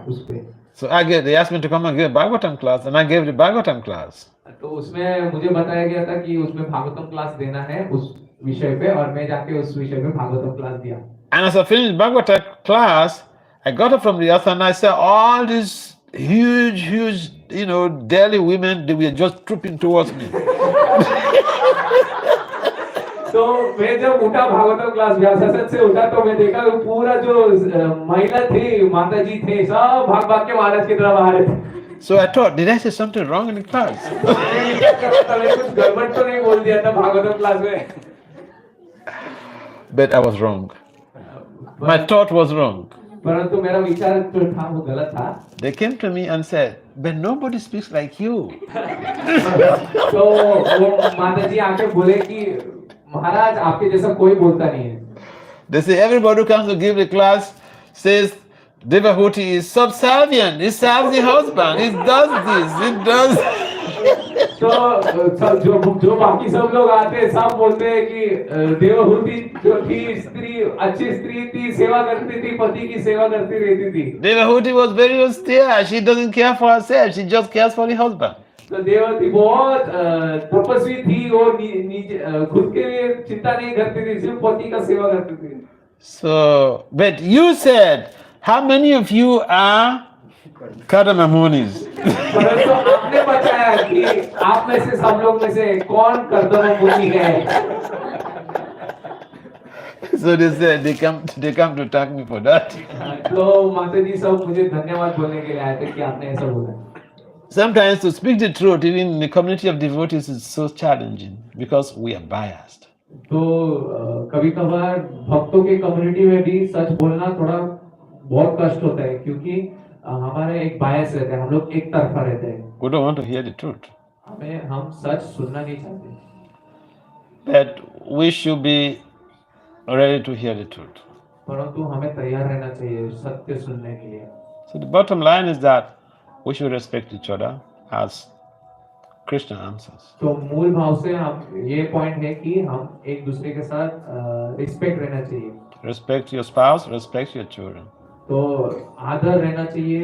B: उस पे.
A: So they asked me to come and give a Bhagavatam class, and I gave the Bhagavatam class.
B: तो उसमें मुझे बताया गया था कि उसमें भागवतम क्लास देना है उस विषय पे, और मैं जाके उस विषय पे भागवतम क्लास दिया.
A: And as I finished Bhagavatam class, I got up from the altar and I saw all these huge, Delhi women, they were just trooping towards me.
B: तो मैं जब उठा भागवतम क्लास व्याससत से उठा, तो मैं देखा कि पूरा जो महिला थी, माता जी थे, सब भाग के महाराज की तरफ आ रहे थे.
A: So I thought, did I say something wrong in the class?
B: कुछ गड़बड़ तो नहीं बोल दिया था भागवतम क्लास में.
A: But I was wrong. My thought was wrong.
B: परंतु मेरा विचार जो था वो गलत था.
A: They came to me and said, but nobody speaks like you.
B: तो वो माता जी आके बोले कि महाराज आपके जैसा कोई बोलता नहीं है.
A: They say everybody who comes to give the class says Devahuti is subservient, he serves the husband, he does this, he does.
B: तो जो बाकी सब लोग आते हैं सब बोलते हैं कि देवहूति जो थी स्त्री, अच्छी स्त्री थी, सेवा करती थी, पति की सेवा करती रहती थी.
A: Devahuti was very austere, she doesn't care for herself, she just cares for the husband.
B: तो देवहूति बहुत तपस्वी थी, वो खुद के लिए चिंता नहीं करती थी, सिर्फ पति का सेवा करती थी.
A: So, but you said, how many of you are Kadama Munis?
B: परंतु आपने बताया कि आप में से सब लोग में से कौन कर्दम मुनि है.
A: So they said they come to thank me for that.
B: तो माता जी सब मुझे धन्यवाद बोलने के लिए आए थे कि आपने ऐसा बोला.
A: Sometimes to speak the truth, even in the community of devotees, is so challenging because we are biased.
B: तो कभी कभार भक्तों के कम्युनिटी में भी सच बोलना थोड़ा बहुत कष्ट होता है, क्योंकि हमारे एक बायस रहते हैं, हम लोग एक तरफा रहते हैं.
A: We don't want to hear the truth.
B: हम सच सुनना नहीं चाहते.
A: But we should be ready to hear the truth.
B: परंतु हमें तैयार रहना चाहिए सत्य सुनने के लिए.
A: So the bottom line is that we should respect each other. as Krishna answers.
B: तो मूल भाव से हम ये पॉइंट है कि हम एक दूसरे के साथ रिस्पेक्ट रहना चाहिए.
A: Respect your spouse, respect your children.
B: तो आदर रहना चाहिए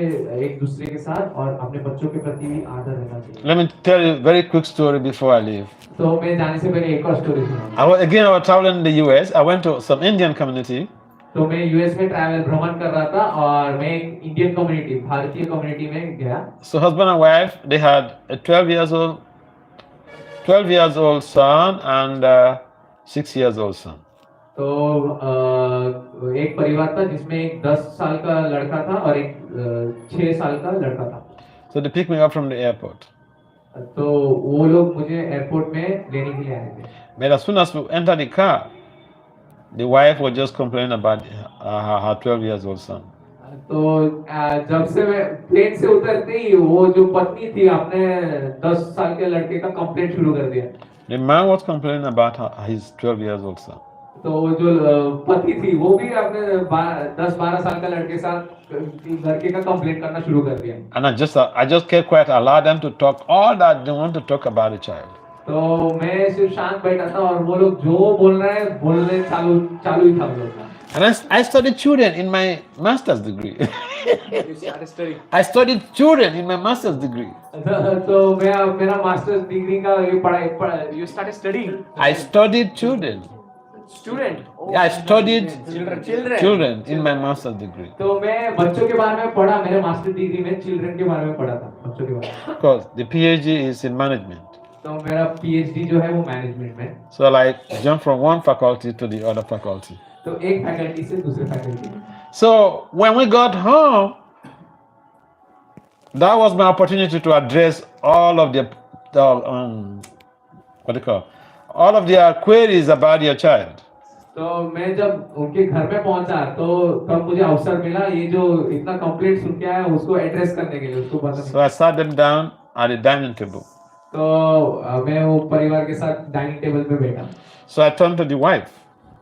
B: एक दूसरे के साथ और अपने बच्चों के प्रति भी आदर रहना चाहिए.
A: Let me tell you a very quick story before I leave.
B: तो मैं जाने से पहले एक और स्टोरी सुनाऊंगा.
A: I was traveling in the US. I went to some Indian community.
B: तो मैं यूएस में ट्रैवल भ्रमण कर रहा था और मैं एक इंडियन कम्युनिटी भारतीय कम्युनिटी में गया.
A: So husband and wife, they had a 12 years old son and a 6 years old son.
B: तो एक परिवार था जिसमें एक 10 साल का लड़का था और एक 6 साल का लड़का था.
A: So they picked me up from the airport.
B: तो वो लोग मुझे एयरपोर्ट में लेने के लिए आए थे.
A: But as soon as we entered the car, the wife was just complaining about her 12 years old son.
B: तो जब से मैं प्लेन से उतरते ही वो जो पत्नी थी अपने 10 साल के लड़के का कंप्लेंट शुरू कर दिया.
A: The man was complaining about his 12 years old son.
B: तो वो जो पति थी वो भी अपने 10-12 साल का लड़के का कंप्लेंट करना शुरू कर दिया.
A: And I just kept quiet, allowed them to talk all that they want to talk about the child.
B: तो मैं सिर्फ शांत बैठा था और वो लोग जो बोल रहे हैं बोलने चालू ही था वो लोग.
A: And I studied children in my master's degree.
B: You started studying.
A: I studied children in my master's degree.
B: तो मैं मेरा मास्टर्स डिग्री का ये पढ़ाई. You started studying.
A: I studied children.
B: Student.
A: Yeah, I studied
B: children
A: in my master's degree.
B: तो मैं बच्चों के बारे में पढ़ा. मेरे मास्टर डिग्री में चिल्ड्रन के बारे में पढ़ा था, बच्चों के बारे में.
A: Because the PhD is in management.
B: तो मेरा पीएचडी जो है वो मैनेजमेंट में.
A: So I like jump from one faculty to the other faculty.
B: तो एक फैकल्टी से दूसरे faculty.
A: So when we got home, that was my opportunity to address all of all of their queries about your child.
B: तो मैं जब उनके घर में पहुंचा तो तब मुझे अवसर मिला ये जो इतना कंप्लेंट सुन के आया उसको एड्रेस करने के लिए, उसको बताने.
A: So I sat them down at the dining table.
B: तो मैं वो परिवार के साथ डाइनिंग टेबल पे बैठा.
A: So I turned to the wife.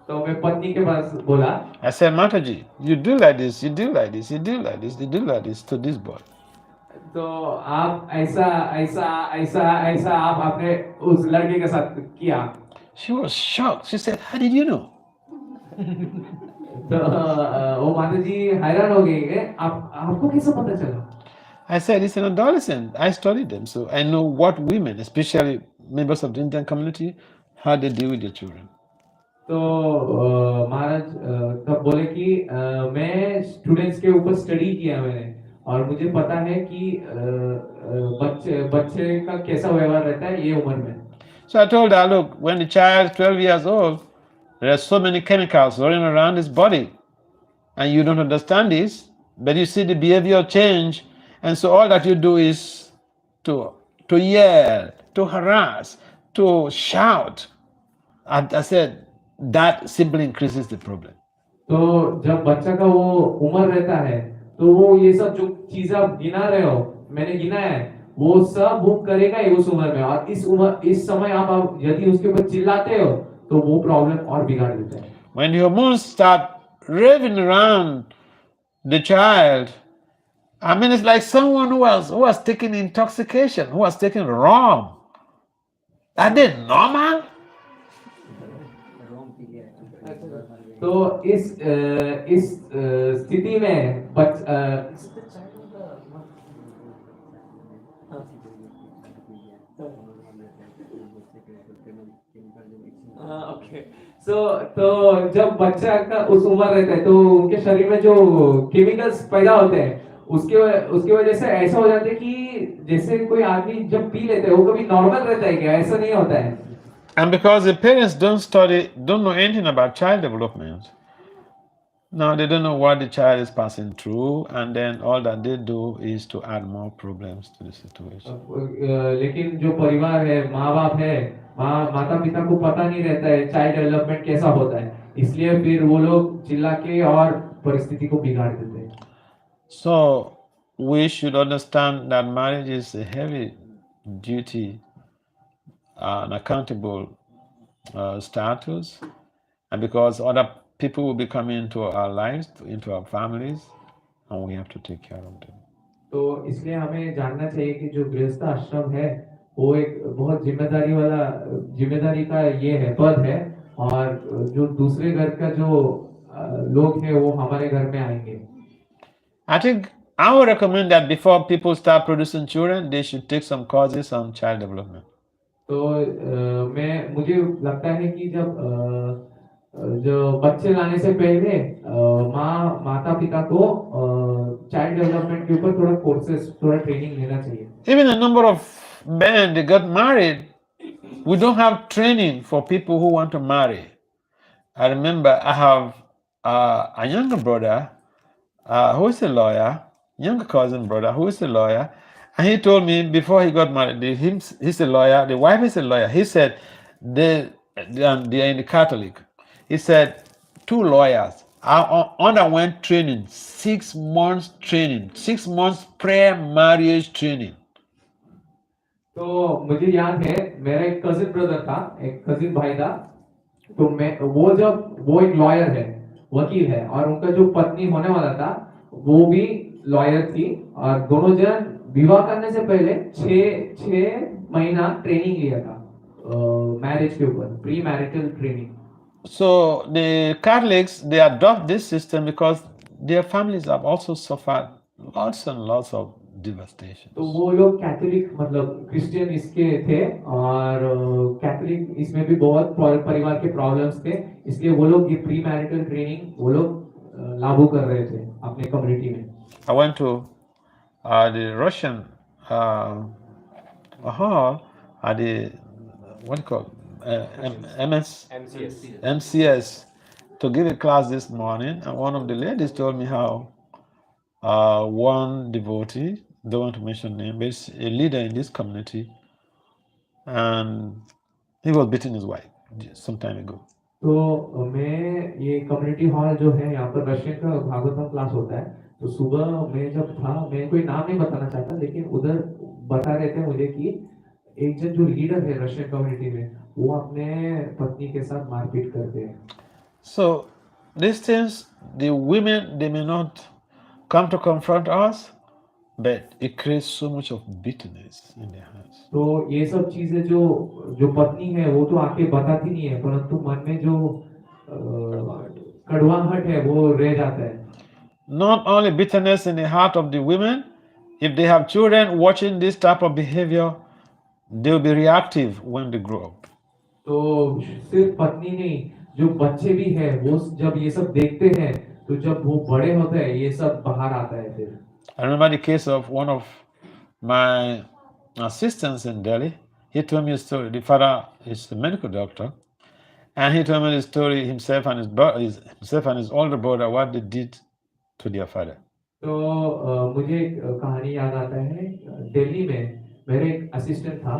B: तो मैं पत्नी के पास बोला.
A: I said, Mataji, you do like this, you do like this, you do like this, you do like this to this boy.
B: तो आप ऐसा ऐसा ऐसा ऐसा आप आपने उस लड़के के साथ किया.
A: She was shocked. She said, how did you know?
B: तो वो माता जी हैरान हो गई कि आपको कैसे पता चला.
A: I said, it's an adolescent. I studied them, so I know what women, especially members of the Indian community, how they deal with their children.
B: तो महाराज तब बोले कि मैं स्टूडेंट्स के ऊपर स्टडी किया मैंने और मुझे पता है कि बच्चे का कैसा व्यवहार रहता है ये उम्र में.
A: So I told her, look, when the child is 12 years old, there are so many chemicals running around his body, and you don't understand this, but you see the behavior change, and so all that you do is to yell, to harass, to shout. And I said, that simply increases the problem.
B: तो जब बच्चा का वो उम्र रहता है तो वो ये सब जो चीजें आप गिना रहे हो मैंने गिना है वो सब वो करेगा ही उस उम्र में. और इस समय आप यदि उसके ऊपर चिल्लाते हो तो वो प्रॉब्लम और बिगाड़ देता है.
A: When the hormones start raving around the child, I mean, it's like someone who was taking intoxication, who was taking rum. Are they normal?
B: तो इस स्थिति में तो जब बच्चा का उस उम्र रहता है तो उनके शरीर में जो केमिकल्स पैदा होते हैं उसके वजह से ऐसा हो जाता है कि जैसे कोई आदमी जब पी लेता है वो कभी नॉर्मल रहता है क्या, ऐसा नहीं होता है.
A: And because the parents don't know anything about child development. No, they don't know what the child is passing through, and then all that they do is to add more problems to the situation.
B: लेकिन जो परिवार है, माँ बाप है, माता पिता को पता नहीं रहता है चाइल्ड डेवलपमेंट कैसा होता है, इसलिए फिर वो लोग चिल्ला के और परिस्थिति को बिगाड़ देते हैं.
A: So we should understand that marriage is a heavy duty, an accountable status, and because other people will be coming into our lives, into our families, and we have to take care of them.
B: तो इसलिए हमें जानना चाहिए कि जो गृहस्थ आश्रम है वो एक बहुत जिम्मेदारी का ये है पद है, और जो दूसरे घर का जो लोग हैं वो हमारे घर में आएंगे।
A: I think I would recommend that before people start producing children, they should take some courses on child development.
B: तो मुझे लगता है कि जब जो बच्चे लाने से पहले माता पिता को चाइल्ड डेवलपमेंट के ऊपर थोड़ा कोर्सेस, थोड़ा ट्रेनिंग लेना चाहिए।
A: Even a number of men, they got married. We don't have training for people who want to marry. I remember I have a younger brother who is a lawyer, younger cousin brother who is a lawyer, and he told me before he got married, he's a lawyer, the wife is a lawyer. He said they are in the Catholic. He said 2 lawyers underwent training, 6 months training, 6 months pre-marriage training.
B: तो मुझे याद है मेरा एक cousin brother था, एक cousin भाई था, तो वो एक लॉयर है, वकील है, और उनका जो पत्नी होने वाला था वो भी लॉयर थी, और दोनों जन विवाह करने से पहले 6 महीना ट्रेनिंग लिया था मैरिज के ऊपर, pre marital training.
A: So the Catholics, they adopt this system because their families have also suffered lots and lots of devastation.
B: तो वो लोग कैथोलिक मतलब क्रिश्चियन इसके थे, और कैथोलिक इसमें भी बहुत परिवार के प्रॉब्लम्स थे, इसलिए वो लोग ये प्री मैरिटल ट्रेनिंग वो लोग लागू कर रहे थे अपने कम्युनिटी में।
A: I went to the Russian hall at the what do you call MCS to give a class this morning, and one of the ladies told me how one devotee, don't want to mention name, but it's a leader in this community, and he was beating his wife some time ago.
B: तो मैं ये community hall जो है यहाँ पर Russian का Bhagavatam class होता है, तो सुबह मैं जब था, मैं कोई नाम नहीं बताना चाहता, लेकिन उधर बता रहे थे मुझे कि एक जन जो लीडर है रशियन कम्युनिटी में, वो अपने पत्नी के साथ मारपीट करते हैं।
A: So these things, the women, they may not come to confront us, but it creates so much of bitterness in their hearts.
B: तो ये सब चीजें जो पत्नी है वो तो आके बताती नहीं है, परंतु मन में जो कड़वाहट है वो रह जाता है।
A: Not only bitterness in the heart of the women, if they have children watching this type of behavior, they will be reactive when they grow up.
B: तो सिर्फ पत्नी नहीं, जो बच्चे भी है वो जब ये सब देखते हैं, तो जब वो बड़े होते हैं ये सब बाहर आता है फिर।
A: I remember the case of one of my assistants in Delhi. He told me a story. The father is a medical doctor, and he told me the story himself and his older brother, what they did to their father.
B: तो मुझे एक कहानी याद आता है, दिल्ली में मेरे एक असिस्टेंट था,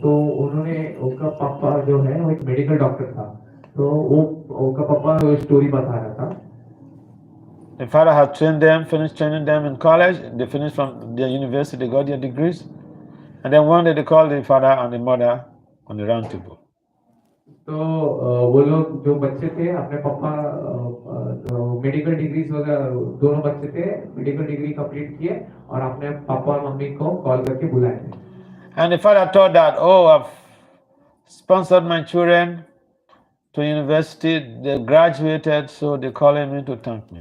B: तो उनका पापा जो है वो एक मेडिकल डॉक्टर था, तो उनका पापा स्टोरी बता रहा था।
A: The father had finished training them in college. They finished from their university, they got their degrees. And then one day they called the father and the mother on the round table.
B: तो वो लोग जो बच्चे थे, अपने पापा medical degrees वगैरह, दोनों बच्चे थे मेडिकल डिग्री कंप्लीट किए, और अपने पापा और मम्मी को कॉल करके बुलाए थे।
A: And the father thought that, oh, I've sponsored my children to university, they graduated, so they calling me to thank me.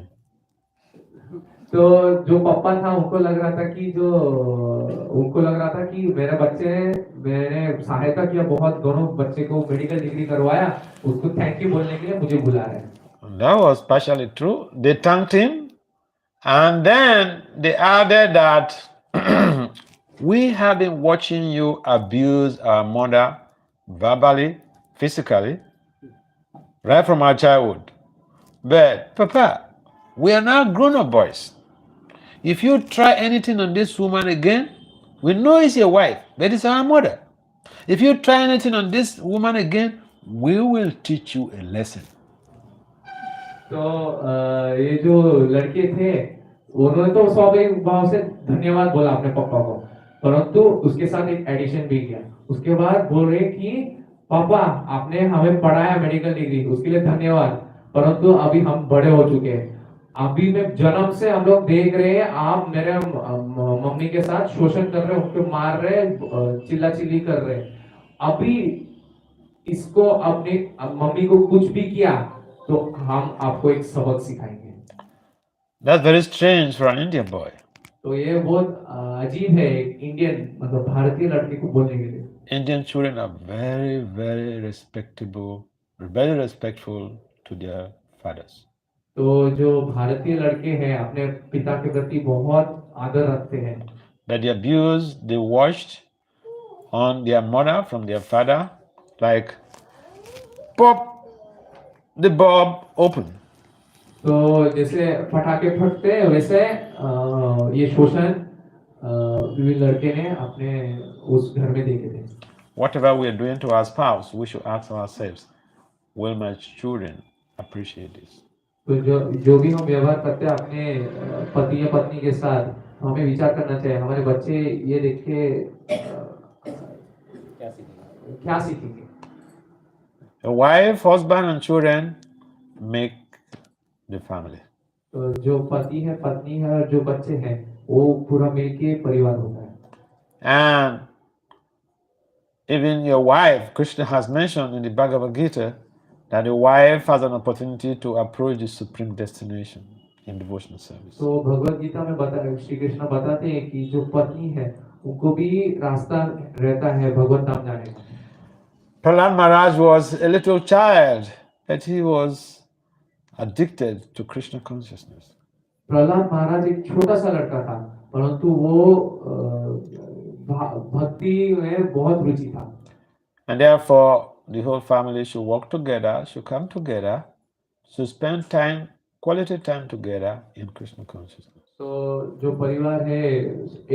B: तो जो पापा था उनको लग रहा था कि मेरे बच्चे मैंने सहायता किया बहुत, दोनों बच्चे को मेडिकल डिग्री करवाया, उसको थैंक यू बोलने के लिए मुझे बुला रहे हैं।
A: That was partially true. They thanked him, and then they added that we have been watching you abuse our mother verbally, physically, right from our childhood. But Papa, we are now grown-up boys. If you try anything on this woman again, we know it's your wife, but it's our mother. If you try anything on this woman again, we will teach you a lesson.
B: तो ये जो लड़के थे उन्होंने तो स्वाभाविक भाव से धन्यवाद बोला अपने पापा को, परंतु उसके साथ एक एडिशन भी किया। उसके बाद बोल रहे कि पापा आपने हमें पढ़ाया मेडिकल डिग्री, उसके लिए धन्यवाद, परंतु अभी हम बड़े हो चुके हैं, अभी मैं जन्म से हम लोग देख रहे हैं आप मेरे मम्मी के साथ शोषण कर रहे हैं, उनको मार रहे हैं, चिल्ला चिल्ली कर रहे हैं। अभी इसको अपने मम्मी को कुछ भी किया तो हम आपको एक सबक सिखाएंगे।
A: That's very strange for an Indian boy.
B: तो ये बहुत अजीब है एक इंडियन मतलब भारतीय लड़के को बोलने के लिए।
A: Indian children are very, very respectable, very respectful to their fathers.
B: तो जो भारतीय लड़के हैं अपने पिता के प्रति बहुत आदर रखते हैं।
A: But the abuse they watched on their mother from their father, like pop the bulb open.
B: तो जैसे पटाखे फटते हैं वैसे ये शोषण विभिन्न लड़के ने अपने उस घर में देखे थे।
A: Whatever we are doing to our spouse, we should ask ourselves, will my children appreciate this?
B: तो जो भी हम व्यवहार करते हैं अपने पति या पत्नी के साथ, हमें विचार करना चाहिए हमारे बच्चे ये देख के क्या सीखेंगे।
A: A wife, husband, and children make the family.
B: तो जो पति है पत्नी है और जो बच्चे हैं वो पूरा मिलके परिवार होता है।
A: And even your wife, Krishna has mentioned in the Bhagavad Gita that the wife has an opportunity to approach the supreme destination in devotional service.
B: तो भगवत गीता में श्री कृष्ण बताते हैं कि जो पत्नी है उनको भी रास्ता रहता है भगवत धाम जाने का।
A: Prahlad Maharaj was a little child, but he was addicted to Krishna consciousness.
B: Prahlad महाराज एक छोटा सा लड़का था परंतु वो भक्ति में बहुत रुचि था।
A: And therefore, the whole family should work together, should come together, should spend time, quality time together in Krishna consciousness.
B: तो जो परिवार है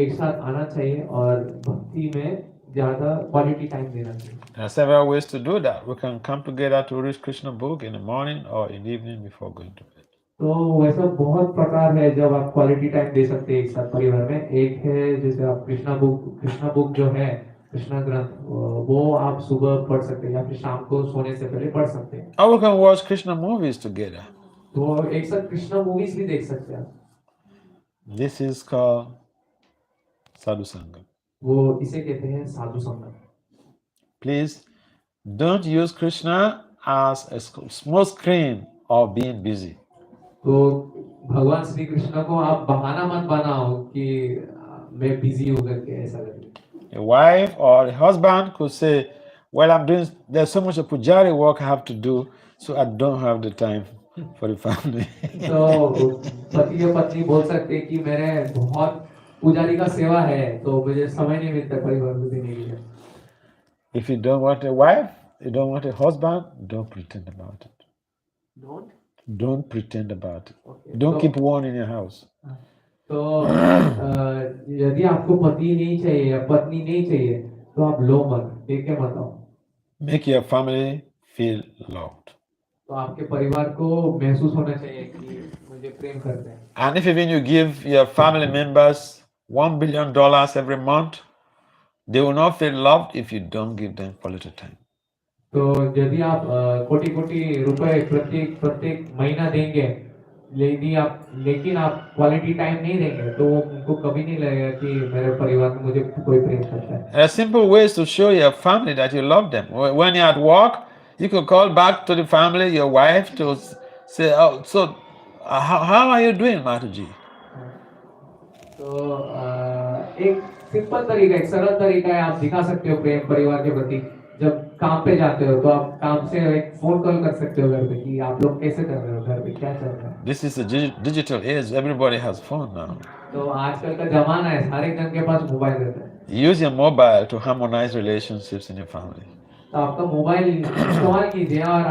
B: एक साथ आना चाहिए और भक्ति में ज्यादा क्वालिटी टाइम देना चाहिए।
A: There are several ways to do that. We can come together to read Krishna book in the morning or in the evening before going to bed.
B: तो वैसा बहुत प्रकार है जब आप क्वालिटी टाइम दे सकते हैं एक साथ परिवार में। एक है जैसे आप कृष्णा बुक जो है कृष्णा ग्रंथ वो आप सुबह पढ़ सकते हैं या फिर शाम को सोने से पहले पढ़ सकते हैं।
A: Or we can watch Krishna movies together.
B: तो एक साथ कृष्णा मूवीज भी देख सकते हैं।
A: This is called sadhu sangam.
B: वो इसे कहते हैं साधु संगम।
A: Please don't use Krishna as a small screen of being busy.
B: तो भगवान श्री कृष्ण को आप बहाना मत बनाओ कि मैं बिजी हूँ करके ऐसा करके।
A: A wife or a husband could say, well, there's so much of pujari work I have to do, so I don't have the time for the family.
B: तो पति या पत्नी बोल सकते हैं कि मेरे बहुत पुजारी का सेवा है तो मुझे समय नहीं मिलता परिवार को देने के लिए।
A: If you don't want a wife, you don't want a husband, don't pretend about it. Don't pretend about it.
B: Okay.
A: Don't keep one in your house.
B: तो यदि आपको पति नहीं चाहिए या पत्नी नहीं चाहिए तो आप लो मत, देख के मत आओ।
A: Make your family feel loved.
B: तो आपके परिवार को महसूस होना चाहिए कि मुझे प्रेम करते हैं।
A: And if even you give your family members $1 billion every month, they will not feel loved if you don't give them quality time.
B: तो यदि आप कोटि रुपए प्रत्येक महीना देंगे लेकिन आप क्वालिटी टाइम नहीं देंगे तो उनको कभी नहीं लगेगा कि मेरे परिवार में मुझे कोई प्रेम करता है।
A: There are simple ways to show your family that you love them. When you're at work, you could call back to the family, your wife, to say, "Oh, so how are you doing, Mataji?"
B: तो एक simple तरीका, एक सरल तरीका है, आप दिखा सकते हो प्रेम परिवार के प्रति। जब काम पे जाते हो तो आप काम से एक फोन कॉल कर सकते हो घर पे कि आप लोग कैसे कर रहे हो, घर पे क्या चल रहा है।
A: This is a digital age. Everybody has phone now.
B: तो आजकल का जमाना है, सारे जन के पास मोबाइल रहता है।
A: Use your mobile to harmonize relationships in your family.
B: तो आपका मोबाइल इस्तेमाल कीजिए और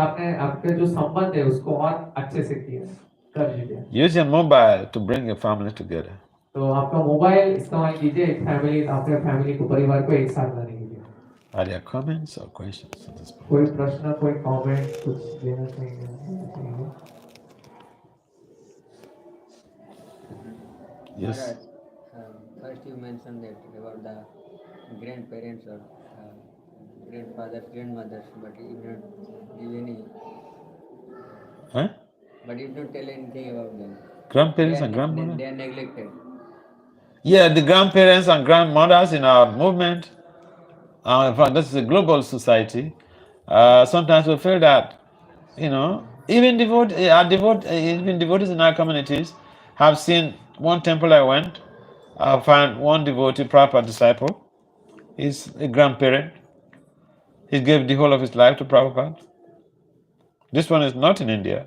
B: आपके जो संबंध है उसको और अच्छे से कर लीजिए।
A: Use your mobile to bring your family together.
B: तो आपका मोबाइल इस्तेमाल कीजिए अपने फैमिली को, परिवार को एक साथ लाने के लिए।
A: Are there comments or questions at this point?
B: कोई प्रश्न, कोई कमेंट, कुछ देना चाहिए?
A: Yes.
D: First you mentioned that about the grandparents or grandfathers, grandmothers, but you did not give any.
A: Huh?
D: But you did not tell anything about them.
A: Grandparents and grandmothers?
D: They are neglected.
A: Yeah, the grandparents and grandmothers in our movement, in fact, this is a global society. Sometimes we feel that, even even devotees in our communities have seen one temple I went. I found one devotee, proper disciple. He's a grandparent. He gave the whole of his life to Prabhupada. This one is not in India,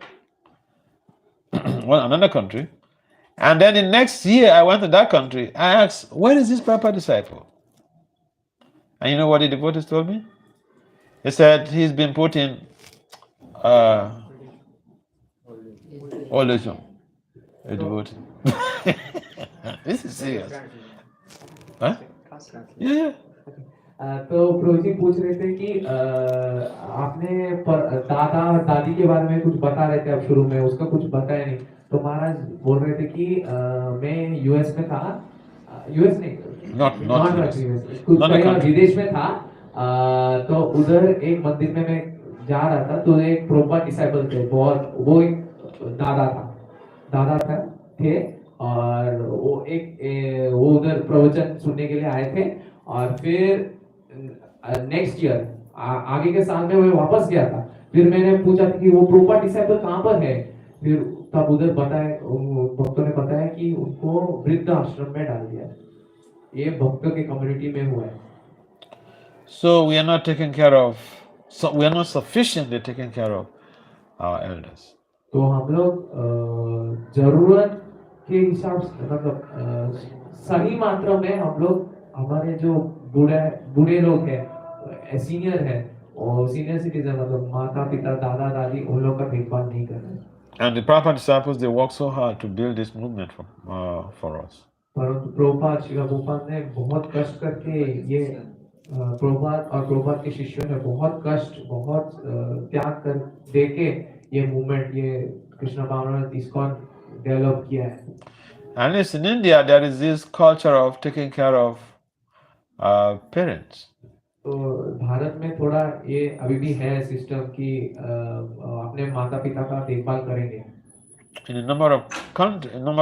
A: well, another country. And then the next year I went to that country. I asked, where is this proper disciple? And you know what the devotees told me? He said he's been put in old age home. A devotee. This is serious. Huh? Yeah.
B: तो प्रभु जी पूछ रहे थे कि आपने दादा और दादी के बारे में कुछ बता रहे थे अब शुरू में, उसका कुछ बताया नहीं। तो महाराज बोल रहे थे कि मैं यूएस में था, यूएस नहीं, नॉट यूएस, कुछ कहीं विदेश में था। तो उधर एक मंदिर में मैं जा रहा था, तो एक प्रॉपर डिसाइपल थे, बहुत, वो एक दादा थे, और वो उधर प्रवचन सुनने के लिए आए थे। और फिर नेक्स्ट ईयर आगे के साल में मैं वापस गया था। फिर मैंने पूछा कि वो प्रॉपर डिसाइपल कहाँ पर है। फिर तब उधर बताया, भक्तों ने बताया कि उनको वृद्ध आश्रम में डाल दिया। ये भक्तों के कम्युनिटी में हुआ है।
A: So we are not taking care of, we are not sufficiently taking care of our elders.
B: तो हम लोग जरूरत के हिसाब से, मतलब सही मात्रा में हम लोग हमारे जो बूढ़े लोग हैं, सीनियर हैं, और सीनियर सिटीजन, मतलब माता पिता दादा दादी, उन लोग का देखभाल नहीं कर रहे।
A: And the proper disciples, they work so hard to build this movement for us.
B: परंतु प्रभुपाद श्री प्रभुपाद ने बहुत कष्ट करके ये प्रभुपाद और प्रभुपाद के शिष्यों ने बहुत कष्ट, बहुत त्याग कर देके ये मूवमेंट, ये कृष्ण भावना इस्कॉन डेवलप किया है।
A: And it's in India, there is this culture of taking care of parents.
B: तो भारत में थोड़ा ये अभी भी है सिस्टम कि अपने माता पिता का देखभाल करेंगे।
A: In a number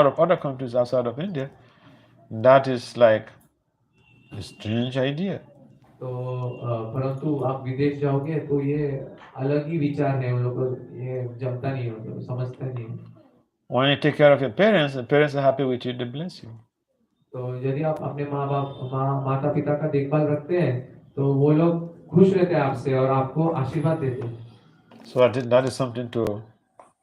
A: of other countries outside of India, that is like a strange idea.
B: तो परंतु आप विदेश जाओगे तो ये अलग ही विचार है, उन लोगों को ये जमता नहीं है, समझता नहीं है।
A: When you take care of your parents, the parents are happy with you, they bless you.
B: तो यदि आप अपने माता पिता का देखभाल रखते हैं तो वो लोग खुश रहते हैं आपसे और आपको आशीर्वाद देते हैं।
A: So I think that is something to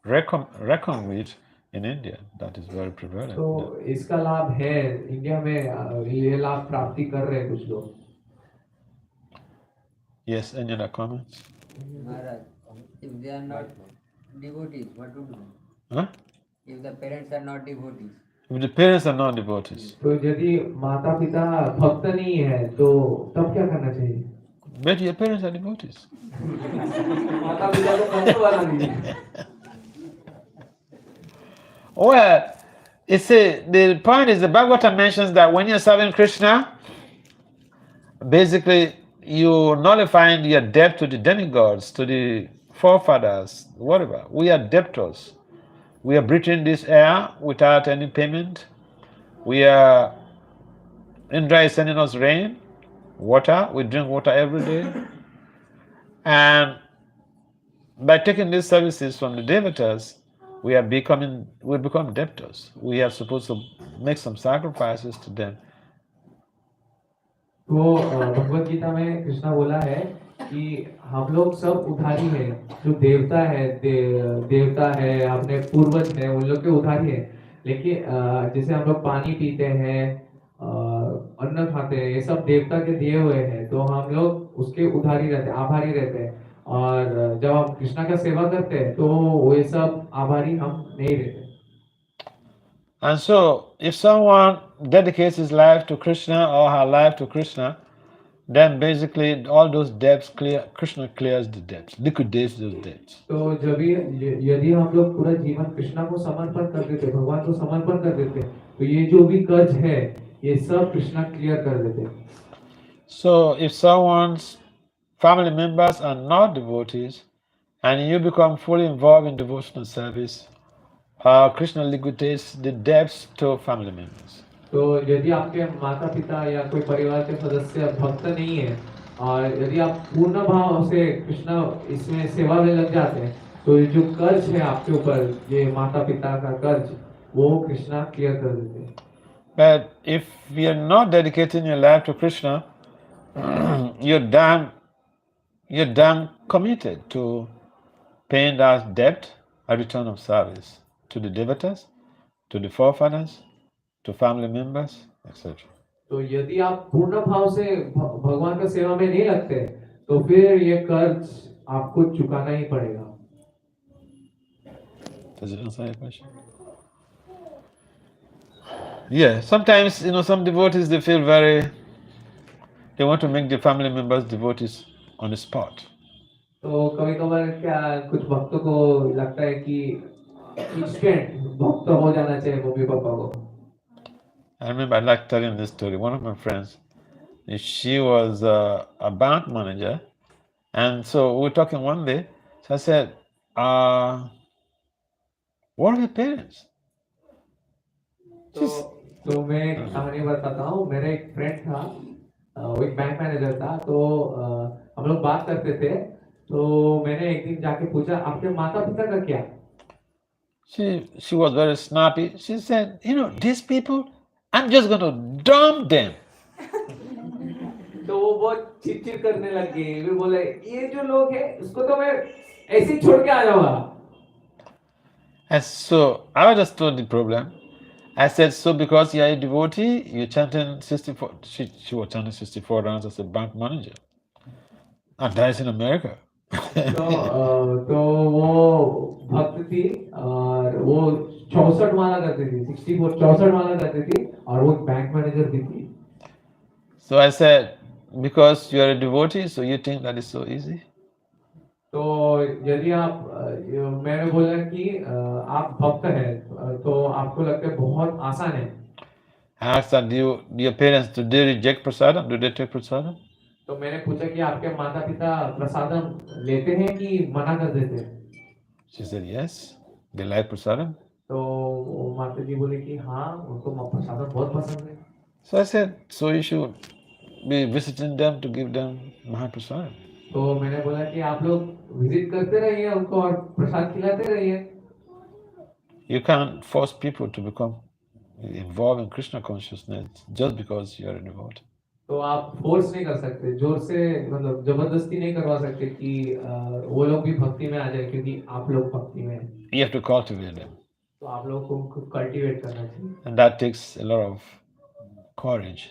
A: reckon with in India. That is very prevalent.
B: तो इसका लाभ है इंडिया में, ये लाभ प्राप्ति कर रहे हैं कुछ लोग।
A: Yes, any other comments?
D: Maharaj, if they are not devotees, what to do?
A: Huh?
D: If the parents are not devotees.
A: If the parents are not devotees.
B: तो यदि माता पिता भक्त नहीं है तो तब क्या करना चाहिए?
A: But your parents are devotees.
B: माता पिता को भक्त बना दीजिए।
A: Well, the point is the Bhagavatam mentions that when you're serving Krishna, basically you nullifying your debt to the demigods, to the forefathers, whatever. We are debtors. We are breathing this air without any payment. Indra is sending us rain, water. We drink water every day. And by taking these services from the devatas, we become debtors. We are supposed to make some sacrifices to them.
B: तो भगवत गीता में कृष्णा बोला है कि हम लोग सब उधारी है, जो देवता है, अपने पूर्वज है, उन लोग के उधारी है। लेकिन जैसे हम लोग पानी पीते हैं, अन्न खाते हैं, ये सब देवता के दिए हुए हैं, तो हम लोग उसके उधारी रहते हैं, आभारी रहते हैं। और जब हम कृष्णा का सेवा करते हैं तो वो सब आभारी हम नहीं रहते।
A: And so, if someone dedicates his life to Krishna or her life to Krishna, then basically all those debts Krishna clears the debts, liquidates those debts.
B: तो जब यदि हम लोग पूरा जीवन कृष्णा को समर्पण कर देते, भगवान को समर्पण कर देते, तो ये जो भी कर्ज है, ये सब कृष्णा क्लियर कर देते।
A: So, if someone's family members are not devotees, and you become fully involved in devotional service, Krishna liquidates the debts to family members.
B: तो यदि आपके माता पिता या कोई परिवार के सदस्य भक्त नहीं है और यदि आप पूर्ण भाव से कृष्ण इसमें सेवा में लग जाते हैं तो ये जो कर्ज है आपके ऊपर ये माता पिता का कर्ज वो कृष्णा क्लियर कर देते हैं.
A: But if we are not dedicating your life to Krishna, you're damn committed to paying that debt, a return of service to the devotees, to the forefathers, to family members, etc.
B: तो यदि आप पूर्ण भाव से भगवान का सेवा में नहीं लगते तो फिर ये कर्ज आपको चुकाना ही पड़ेगा.
A: Does it answer your question? Yeah, sometimes some devotees they feel they want to make the family members devotees on the spot.
B: तो कभी कभार क्या कुछ भक्तों को लगता है कि इंस्टेंट भक्त हो जाना चाहिए मम्मी पापा को.
A: I remember I like telling this story. One of my friends, she was a bank manager, and so we were talking one day. So I said, "What are your parents?"
B: तो मैं एक कहानी बताता हूँ. मेरा एक friend था, वो एक बैंक मैनेजर था. तो हम लोग बात करते थे. तो मैंने एक दिन जाके पूछा आपके माता पिता का क्या.
A: She was very snappy. She said, "These people, I'm just going to dump them."
B: तो वो बहुत चिड़चिड़ करने लगी. वे बोले ये जो लोग हैं उसको तो मैं ऐसे ही छोड़ के आ जाऊंगा.
A: And so I understood the problem. I said, so because you're a devotee, you're chanting 64, she was chanting 64 rounds as a bank manager. And that is in America.
B: तो वो भक्त थी और वो 64 माला करती थी. 64 माला करती थी और वो बैंक मैनेजर भी थी.
A: So I said, because you are a devotee, so you think that is so easy?
B: तो यदि आप मैंने बोला कि आप भक्त हैं तो आपको लगता है बहुत आसान है.
A: I asked that, do your parents, do they reject prasadam? Do they take prasadam?
B: तो मैंने पूछा कि आपके माता पिता प्रसादम लेते हैं कि मना कर देते हैं.
A: She said, yes, they like prasadam.
B: तो माता जी बोले कि हाँ उनको प्रसादम बहुत पसंद है.
A: So I said, so you should be visiting them to give them Mahaprasadam.
B: तो मैंने बोला कि आप लोग विजिट करते रहिए उनको और प्रसाद खिलाते रहिए.
A: You can't force people to become involved in Krishna consciousness just because you are a devotee.
B: तो आप फोर्स नहीं कर सकते, जोर से मतलब जबरदस्ती नहीं करवा सकते कि वो लोग भी भक्ति में आ जाए क्योंकि आप लोग भक्ति में हैं.
A: You have to cultivate them.
B: तो आप लोगों को उनको कल्टीवेट करना चाहिए.
A: And that takes a lot of courage.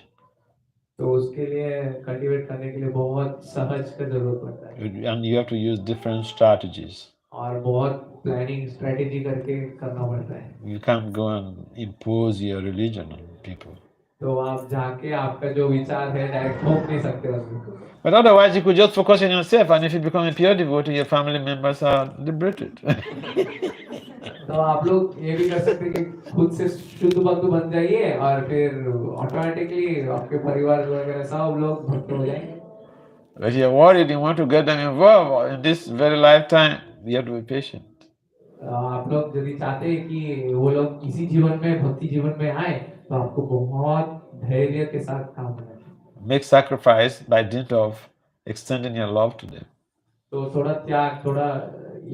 B: तो उसके लिए कल्टीवेट करने के लिए बहुत सहज का जरूरत पड़ता है.
A: And you have to use different strategies.
B: और बहुत प्लानिंग स्ट्रेटेजी करके करना पड़ता है.
A: You can't go and impose your religion on people.
B: तो आप जाके आपका जो विचार है डायरेक्ट थोप नहीं सकते उसको.
A: But otherwise, you could just focus on yourself, and if you become a pure devotee, your family members are liberated.
B: तो आप लोग ये भी कर सकते कि खुद से शुद्ध भक्त बन जाइए और फिर ऑटोमेटिकली आपके परिवार वगैरह सब लोग भक्त हो जाएंगे.
A: But you're worried, you want to get them involved in this very lifetime, you have to be patient.
B: आप लोग यदि चाहते हैं कि वो लोग इसी जीवन में भक्ति जीवन में आए तो आपको बहुत धैर्य के साथ काम करना है.
A: Make sacrifice by dint of extending your love to them.
B: तो थोड़ा त्याग, थोड़ा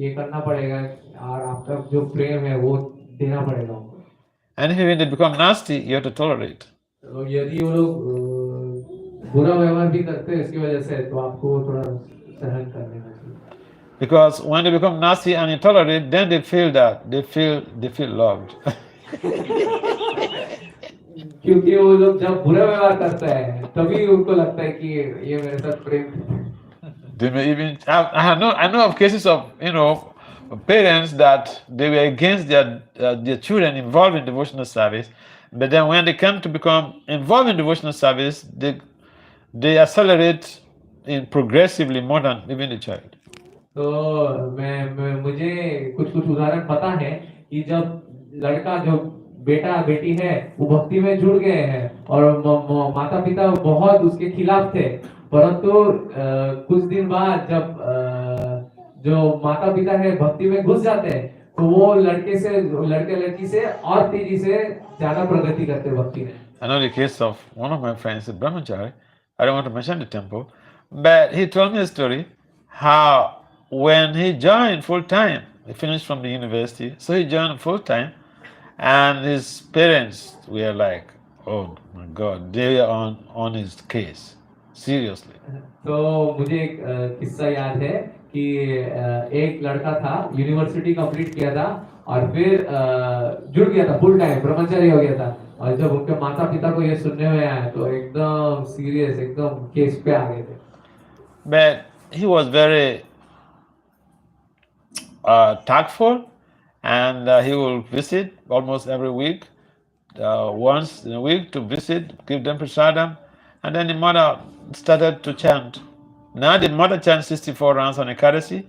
B: ये करना पड़ेगा और आपका जो प्रेम है वो देना पड़ेगा उनको.
A: And if they become nasty, you have to tolerate.
B: तो यदि वो लोग बुरा व्यवहार भी करते हैं इसकी वजह से तो आपको थोड़ा सहन कर लेना चाहिए.
A: Because when they become nasty and intolerant, then they feel loved.
B: क्योंकि वो लोग जब बुरा व्यवहार करता है तभी उनको लगता है कि ये मेरे साथ प्रेम.
A: They may even I know of cases of parents that they were against their children involved in devotional service, but then when they come to become involved in devotional service, they accelerate in progressively more than even the child.
B: तो मुझे कुछ उदाहरण पता है कि जब लड़का जो बेटा बेटी है वो भक्ति में जुड़ गए हैं और माता पिता बहुत उसके खिलाफ थे, परंतु कुछ दिन बाद जब जो माता पिता है भक्ति में घुस जाते हैं तो वो लड़के लड़की से और तेजी से ज्यादा प्रगति करते भक्ति में.
A: I know the case of one of my friends, a brahmachari. I don't want to mention the temple, but he told me a story how when he joined full time, he finished from the university, so he joined full time, and his parents were like, "Oh my God, they are on his case, seriously."
B: तो मुझे एक किस्सा याद है कि एक लड़का था, यूनिवर्सिटी कंप्लीट किया था और फिर जुड़ गया था, फुल टाइम ब्रह्मचारी हो गया था, और जब उनके माता पिता को ये सुनने में आया तो एकदम सीरियस, एकदम केस पे आ गए थे.
A: But he was very tactful, and he will visit almost every week, once in a week to visit, give them prasadam, and then the mother started to chant. Now the mother chants 64 rounds on Ekadasi.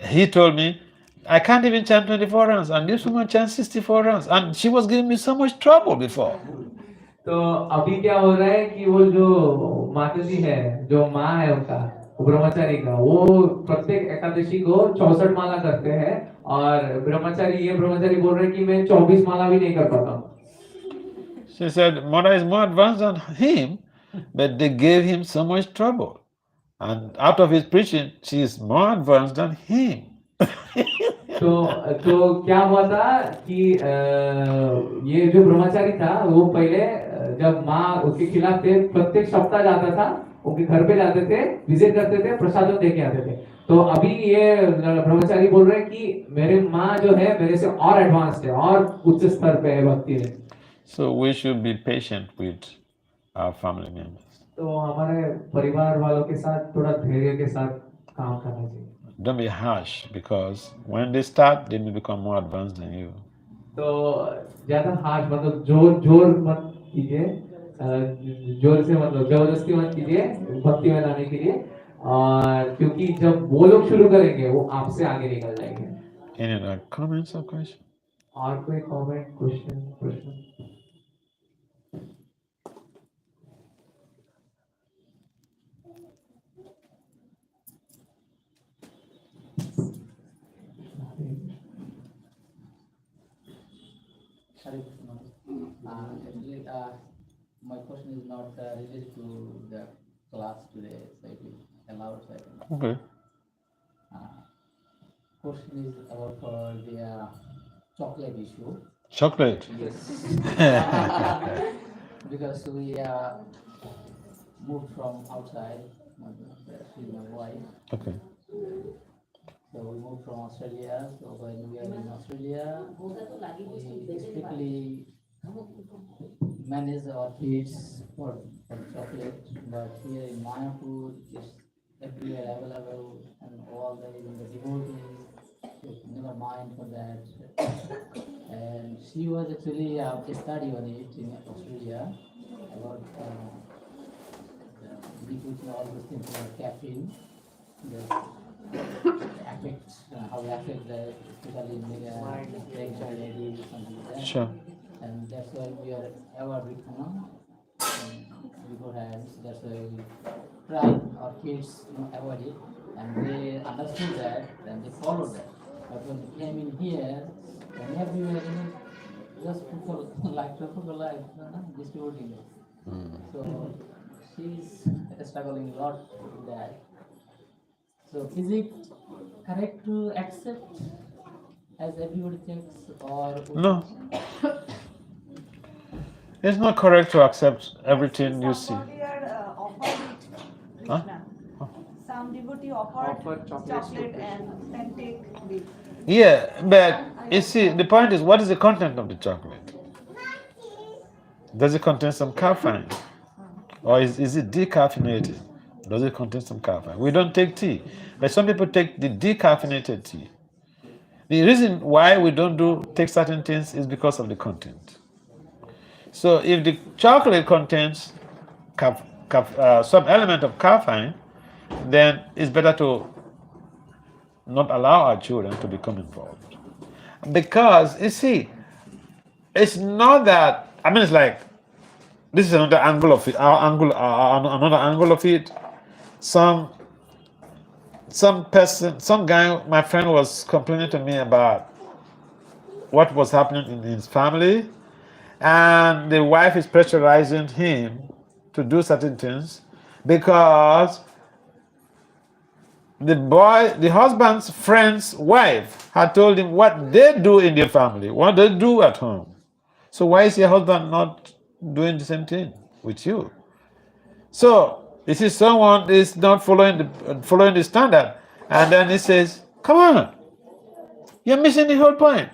A: He told me, I can't even chant 24 rounds, and this woman chants 64 rounds, and she was giving me so much trouble before.
B: तो अभी क्या हो रहा है कि वो जो माताजी है, जो माँ है उनका, ब्रह्मचारी का, वो प्रत्येक एकादशी को 64 माला करते हैं, और ये ब्रह्मचारी बोल रहे हैं कि मैं 24 माला भी नहीं कर पाता हूँ.
A: She said, Mother is more advanced than him, but they gave him so much trouble. And out of his preaching, she is more advanced than him.
B: तो क्या हुआ था कि ये जो ब्रह्मचारी था वो पहले जब माँ उसके खिलाफ थे, प्रत्येक सप्ताह जाता था, उनके घर पे जाते थे, विजिट करते थे, प्रसाद देके आते थे. तो अभी ये ब्रह्मचारी बोल रहे हैं कि मेरे माँ जो है मेरे से और एडवांस्ड है, और उच्च स्तर पे है भक्ति में.
A: So we should be patient with our family members.
B: तो हमारे परिवार वालों के साथ थोड़ा धैर्य के साथ काम करना चाहिए.
A: Don't be harsh, because when they start, they may become more advanced than you.
B: तो ज्यादा हार्श मतलब जोर मत कीजिए, जोर से मतलब जबरदस्ती मत कीजिए भक्ति में लाने के लिए, और क्योंकि जब वो लोग शुरू करेंगे वो आपसे आगे निकल जाएंगे.
A: Any other comments or questions?
B: और कोई कमेंट, प्रश्न?
E: Actually, my question is not related to the class today, so it is allowed. So I can.
A: Okay.
E: Question is about for the chocolate issue.
A: Chocolate?
E: Yes. Because we moved from outside, she's my wife.
A: Okay.
E: So we moved from Australia. So when we are in Australia, we strictly manage our kids for chocolate. But here in Mayapur, it's everywhere available, and all the devotees, never mind for that. And she was actually study on it in Australia about liquid, all those things about caffeine. Affects how affect the especially in the pregnant ladies, something like that.
A: Sure.
E: And that's why we are aware with beforehand. That's why we try our kids avoid it, and they understood that and they followed that. But when they came in here, and everywhere, just people like distributing it. So she's struggling a lot with that. So is it correct to accept as everybody thinks, or
A: No. It's not correct to accept everything you see.
F: Somebody had offered it,
A: Huh?
F: Krishna. Some devotee offered chocolate and then take it.
A: Yeah, but you see, the point is, what is the content of the chocolate? Does it contain some caffeine? Or is it decaffeinated? Does it contain some caffeine? We don't take tea, but some people take the decaffeinated tea. The reason why we don't take certain things is because of the content. So if the chocolate contains some element of caffeine, then it's better to not allow our children to become involved. Because, you see, it's not that, I mean, it's like, this is another angle of it, another angle of it. Some guy, my friend was complaining to me about what was happening in his family, and the wife is pressurizing him to do certain things because the husband's friend's wife had told him what they do in their family, what they do at home. So why is your husband not doing the same thing with you? So you see, someone is not following the standard, and then he says, "Come on, you're missing the whole point.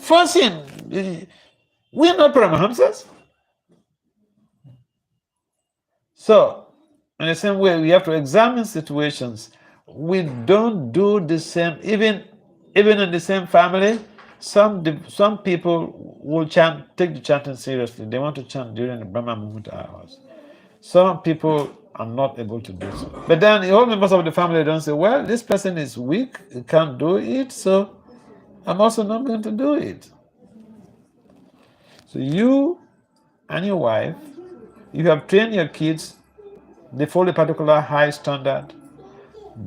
A: Forcing, we're not Paramahamsas." So, in the same way, we have to examine situations. We don't do the same, even in the same family. Some people will take the chanting seriously. They want to chant during the Brahma Muhurta hours. Some people are not able to do so. But then the whole members of the family don't say, "Well, this person is weak, he can't do it, so I'm also not going to do it." So you and your wife, you have trained your kids, they follow a particular high standard,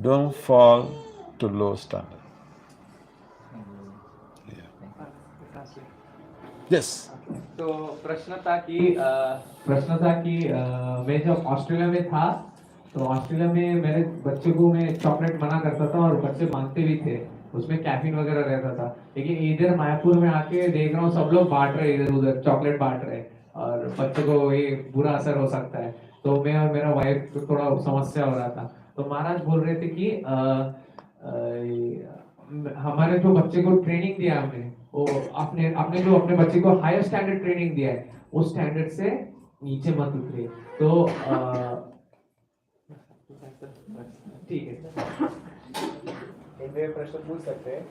A: don't fall to low standard. Yes.
B: तो प्रश्न था कि मैं जब Australia में था तो Australia में मेरे बच्चे को मैं चॉकलेट मना करता था और बच्चे मांगते भी थे, उसमें कैफीन वगैरह रहता था। लेकिन इधर मायापुर में आके देख रहा हूँ सब लोग बांट रहे, इधर उधर चॉकलेट बांट रहे और बच्चों को ये बुरा असर हो सकता है। तो मैं और मेरा वाइफ को थोड़ा समस्या हो रहा था। तो महाराज बोल रहे थे कि हमारे जो बच्चे को ट्रेनिंग दिया हमने, वो अपने जो अपने बच्चे को हायर स्टैंडर्ड ट्रेनिंग दिया है, उस स्टैंडर्ड से नीचे मत उतरिए। तो ठीक है, इनमें प्रश्न पूछ सकते हैं।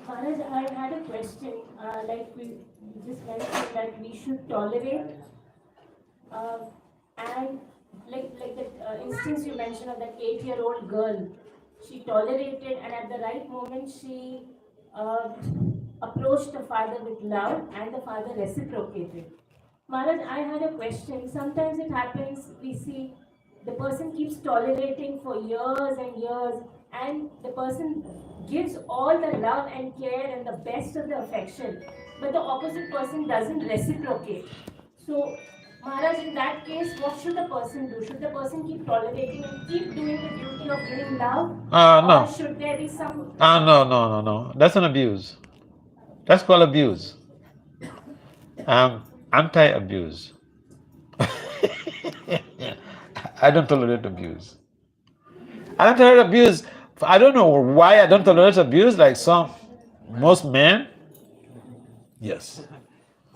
G: Maharaj, I had a question. Like we just mentioned that we should tolerate, and like the instance you mentioned of that 8-year-old girl, she tolerated, and at the right moment she approached the father with love, and the father reciprocated. Maharaj, I had a question. Sometimes it happens, we see the person keeps tolerating for years and years, and the person gives all the love and care and the best of the affection, but the opposite person doesn't reciprocate. So, Maharaj, in that case, what should the person do? Should the person keep tolerating and keep doing the duty of giving love?
A: No.
G: Or should there be some...
A: No. That's an abuse. That's called abuse. Anti-abuse. I don't tolerate abuse. I don't tolerate abuse. I don't know why I don't tolerate abuse like most men. Yes.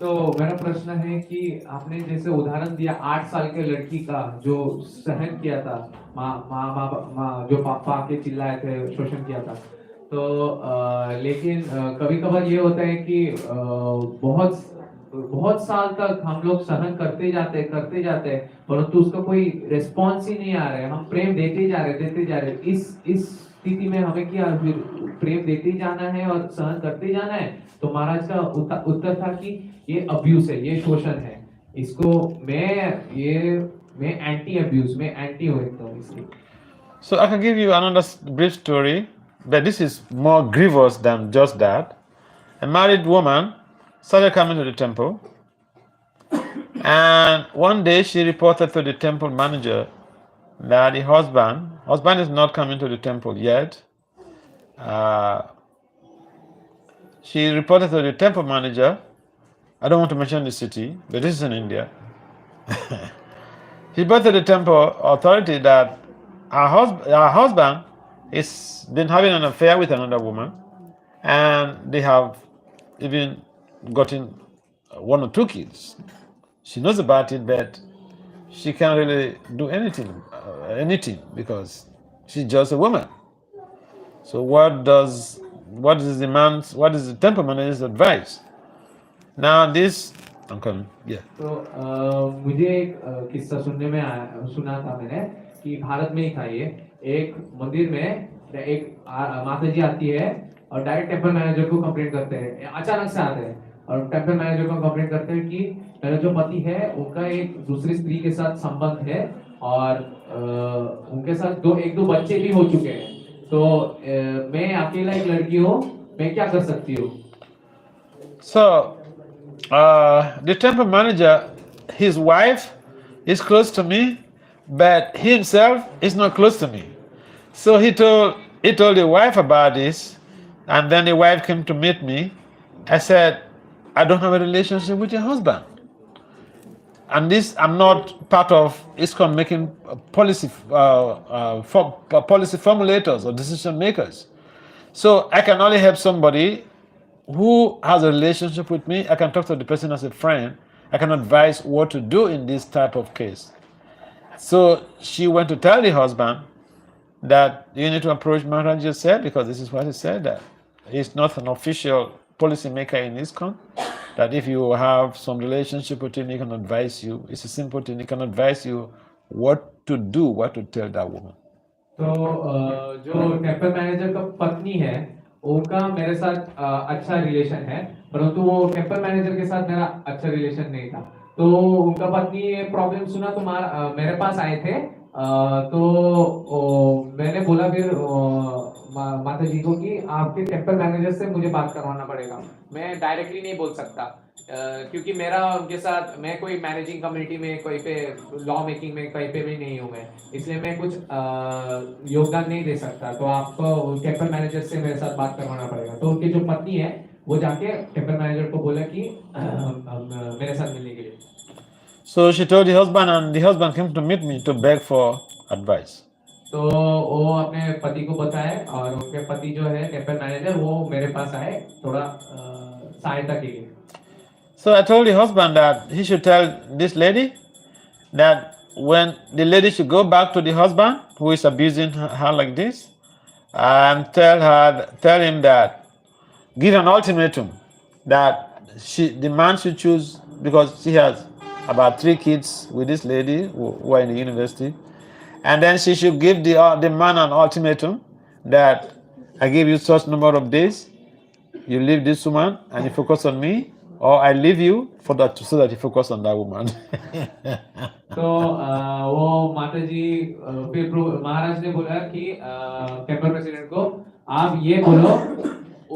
B: तो मेरा प्रश्न है कि आपने जैसे उदाहरण दिया 8 साल के लड़की का जो सहन किया था, माँ जो पापा के चिल्लाए थे, शोषण किया था। तो लेकिन कभी कभार ये होता है कि बहुत साल तक हम लोग सहन करते जाते हैं, परंतु उसका कोई रिस्पॉन्स ही नहीं आ रहा है। हम प्रेम देते जा रहे। इस स्थिति में हमें क्या प्रेम देते ही जाना है और सहन करते जाना है। तो महाराज का उत्तर था कि ये अब्यूज है, ये शोषण है। इसको मैं एंटी अब्यूज, मैं एंटी हूँ एकदम इसलिए।
A: So I can give you another brief story, but this is more grievous than just that. A married woman started coming to the temple, and one day she reported to the temple manager that the husband is not coming to the temple yet. She reported to the temple manager. I don't want to mention the city, but this is in India. She reported to the temple authority that her husband has been having an affair with another woman, and they have even gotten 1 or 2 kids. She knows about it, but she can't really do anything because she's just a woman. So what is the temple manager's advice? Now this, I'm coming. Yeah.
B: तो मुझे एक किस्सा सुना था मैंने कि भारत में ही था ये। एक मंदिर में एक माता जी आती है और डायरेक्ट टेम्पल मैनेजर को कंप्लेंट करते हैं, अचानक से आते हैं और टेम्पल मैनेजर को कंप्लेंट करते हैं कि मेरा जो पति है उनका एक दूसरी स्त्री के साथ संबंध है और उनके साथ एक दो बच्चे भी हो चुके हैं। तो मैं अकेला एक लड़की हूँ, मैं क्या कर सकती हूँ?
A: So, the temple manager, his wife is close to me, but he himself is not close to me. So he told the wife about this, and then the wife came to meet me. I said, I don't have a relationship with your husband. And this, I'm not part of ISKCON making policy policy formulators or decision makers. So I can only help somebody who has a relationship with me. I can talk to the person as a friend. I can advise what to do in this type of case. So she went to tell the husband that you need to approach Maharaj just said, because this is what he said, that he's not an official policy maker in ISKCON, that if you have some relationship with him, he can advise you. It's a simple thing. He can advise you what to do, what to tell that woman.
B: तो जो temple manager का पत्नी है, उनका मेरे साथ अच्छा relation है, परंतु वो टेम्पल मैनेजर के साथ मेरा अच्छा रिलेशन नहीं था। तो उनका पत्नी ये प्रॉब्लम सुना तो मेरे पास आए थे। तो मैंने बोला फिर माता जी को कि आपके टेम्पल मैनेजर से मुझे बात करवाना पड़ेगा। मैं डायरेक्टली नहीं बोल सकता, क्योंकि मेरा उनके साथ, मैं कोई मैनेजिंग कम्युनिटी में कोई पे लॉ मेकिंग में कहीं पे भी नहीं हूँ मैं, इसलिए मैं कुछ योगदान नहीं दे सकता। तो आपको टेम्पल मैनेजर से मेरे साथ बात करवाना पड़ेगा। तो उनकी जो पत्नी है वो जाके टेम्पल मैनेजर को बोला कि मेरे साथ मिलने के लिए।
A: So she told the husband, and the husband came to meet me to beg for advice.
B: तो वो अपने पति को बताए, और उनके पति जो है टेम्पल मैनेजर, वो मेरे पास आए थोड़ा सहायता के लिए।
A: So I told the husband that he should tell this lady that when the lady should go back to the husband who is abusing her like this, and tell him that, give an ultimatum that the man should choose, because she has about 3 kids with this lady who are in the university, and then she should give the man an ultimatum that I give you such number of days, you leave this woman and you focus on me, or I leave you so that you focus on that woman.
B: तो वो माता जी फिर महाराज ने बोला कि temple president को, आप ये बोलो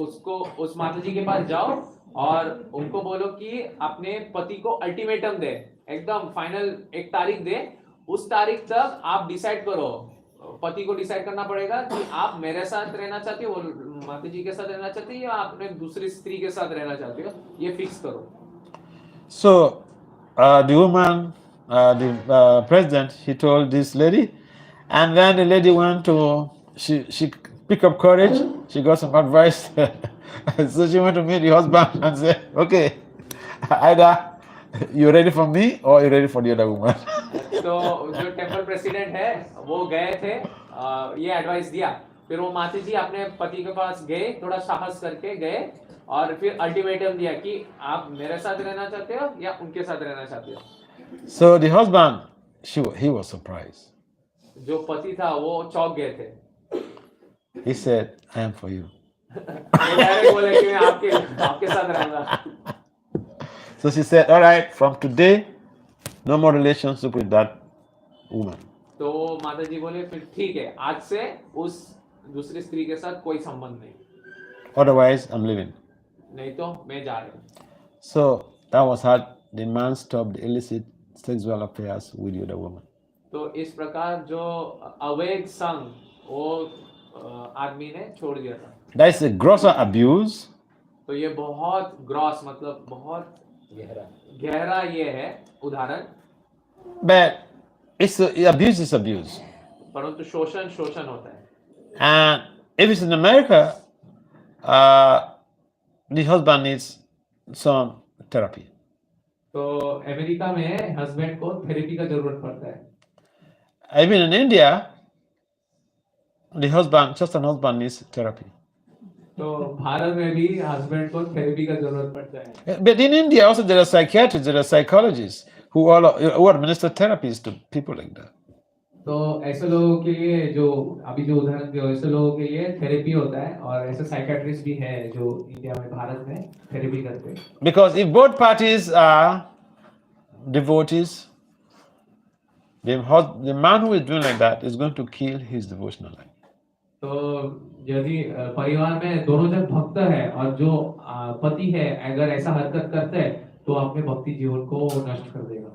B: उसको, उस माता जी के पास जाओ और उनको बोलो कि अपने पति को अल्टीमेटम दे, एकदम फाइनल एक तारीख दे, उस तारीख तक आप डिसाइड करो, पति को डिसाइड करना पड़ेगा कि आप मेरे साथ रहना चाहते हो, माता जी के साथ रहना चाहते हो, या आपने दूसरी स्त्री के साथ रहना चाहते हो, ये फिक्स करो।
A: So the woman, the president, he told this lady, and then the lady went to, she picked up courage, she got some advice. So she went to meet the husband and said, okay, either you're ready for me or you're ready for the other woman.
B: तो जो temple president है वो गए थे, ये advice दिया, फिर वो माता जी अपने पति के पास गए, थोड़ा साहस करके गए, और फिर अल्टीमेटम दिया कि आप मेरे साथ रहना चाहते हो या उनके साथ रहना चाहते हो।
A: So the husband, he was surprised.
B: जो पति था वो चौंक गए थे।
A: He said, I am for you.
B: Direct बोले कि मैं आपके साथ रहूंगा।
A: So she said, all right, from today, no more relationship with that woman.
B: तो माता जी बोले फिर ठीक है, आज से उस दूसरी स्त्री के साथ कोई संबंध नहीं,
A: Otherwise, I'm leaving.
B: नहीं तो मैं जा रही हूँ।
A: So that was how the man stopped the illicit sexual affairs with the other woman.
B: तो इस प्रकार जो अवैध संग वो आदमी ने छोड़ दिया था।
A: That is a grosser abuse.
B: तो ये बहुत ग्रॉस, मतलब बहुत गहरा ये है उदाहरण।
A: But abuse is abuse.
B: परंतु शोषण होता है।
A: And if it's in America, the husband needs some therapy.
B: तो अमेरिका में हस्बैंड को थेरेपी का जरूरत पड़ता है।
A: Even in India, just an husband needs therapy.
B: तो भारत में भी हस्बैंड को थेरेपी का जरूरत पड़ता है।
A: But in India also there are psychiatrists, there are psychologists who administer therapies to people like that.
B: तो ऐसे लोगों के लिए, जो अभी जो उदाहरण दिया, ऐसे लोगों के लिए थेरेपी होता है, और ऐसे साइकियाट्रिस्ट भी है जो इंडिया में, भारत में थेरेपी करते हैं।
A: Because if both parties are devotees, The man who is doing like that is going to kill his devotional life.
B: तो यदि परिवार में दोनों जन भक्त है और जो पति है अगर ऐसा हरकत करते हैं तो अपने भक्ति जीवन को नष्ट कर देगा.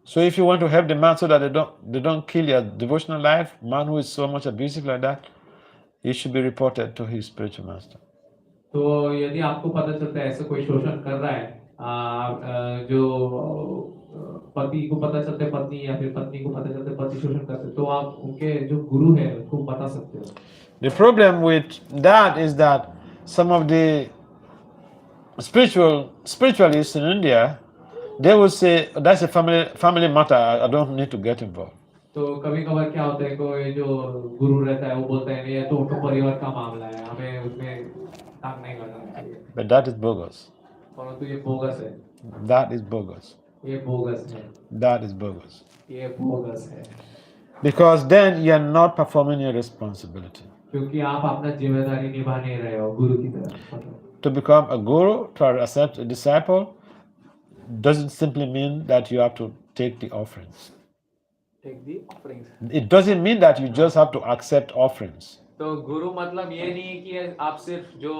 A: So if you want to help the man so that they don't kill your devotional life, man who is so much abusive like that, he should be reported to his spiritual master.
B: तो यदि आपको पता चलता है ऐसा कोई शोषण कर रहा है जो पति को पता चलता है पत्नी या फिर पत्नी को पता चलता है पति शोषण करते तो आप उनके जो गुरु है उनको बता सकते हो.
A: The problem with that is that some of the spiritualists in India, they will say that's a family matter. I don't need to get involved.
B: तो कभी कभार क्या होता है कोई जो गुरु रहता है वो बोलता है नहीं ये तो उनका परिवार का मामला है हमें उसमें काम नहीं करना चाहिए.
A: But that is bogus.
B: परंतु ये बोगस है.
A: That is bogus.
B: ये बोगस है.
A: That is bogus.
B: ये बोगस है.
A: Because then you are not performing your responsibility.
B: क्योंकि आप अपना जिम्मेदारी निभा नहीं रहे हो गुरु की तरह.
A: To become a guru, to accept a disciple, doesn't simply mean that you have to take the offerings.
B: Take the offerings.
A: It doesn't mean that you just have to accept offerings.
B: तो गुरु मतलब ये नहीं कि आप सिर्फ जो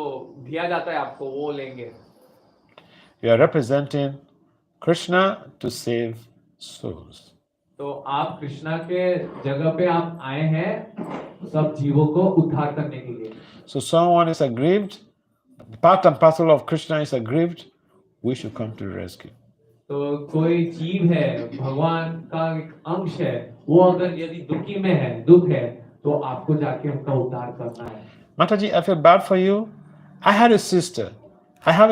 B: दिया जाता है आपको वो लेंगे.
A: You are representing Krishna to save souls.
B: तो आप कृष्णा के जगह पे आप आए हैं सब जीवों को उद्धार करने के लिए.
A: So someone is aggrieved, part and parcel of Krishna is aggrieved, we should come to the rescue.
B: तो कोई जीव है भगवान का एक अंश है वो अगर यदि दुखी में है दुख है तो आपको जाके उनका उद्धार करना है.
A: Mataji, I feel bad for you. I have a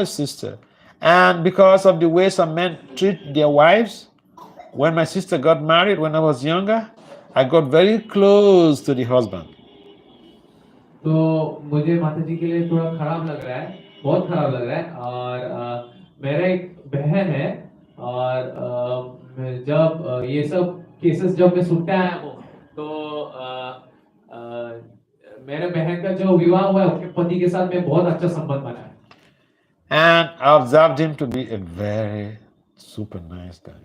A: sister, and because of the way some men treat their wives, when my sister got married when I was younger, I got very close to the husband.
B: तो मुझे माता जी के लिए थोड़ा खराब लग रहा है बहुत खराब लग रहा है और मेरा एक बहन है और जब ये सब केसेस जब मैं सुनते आया हूँ तो मेरे बहन का जो विवाह हुआ है उसके पति के साथ मैं बहुत अच्छा संबंध बना है.
A: And I observed him to be a very super nice guy.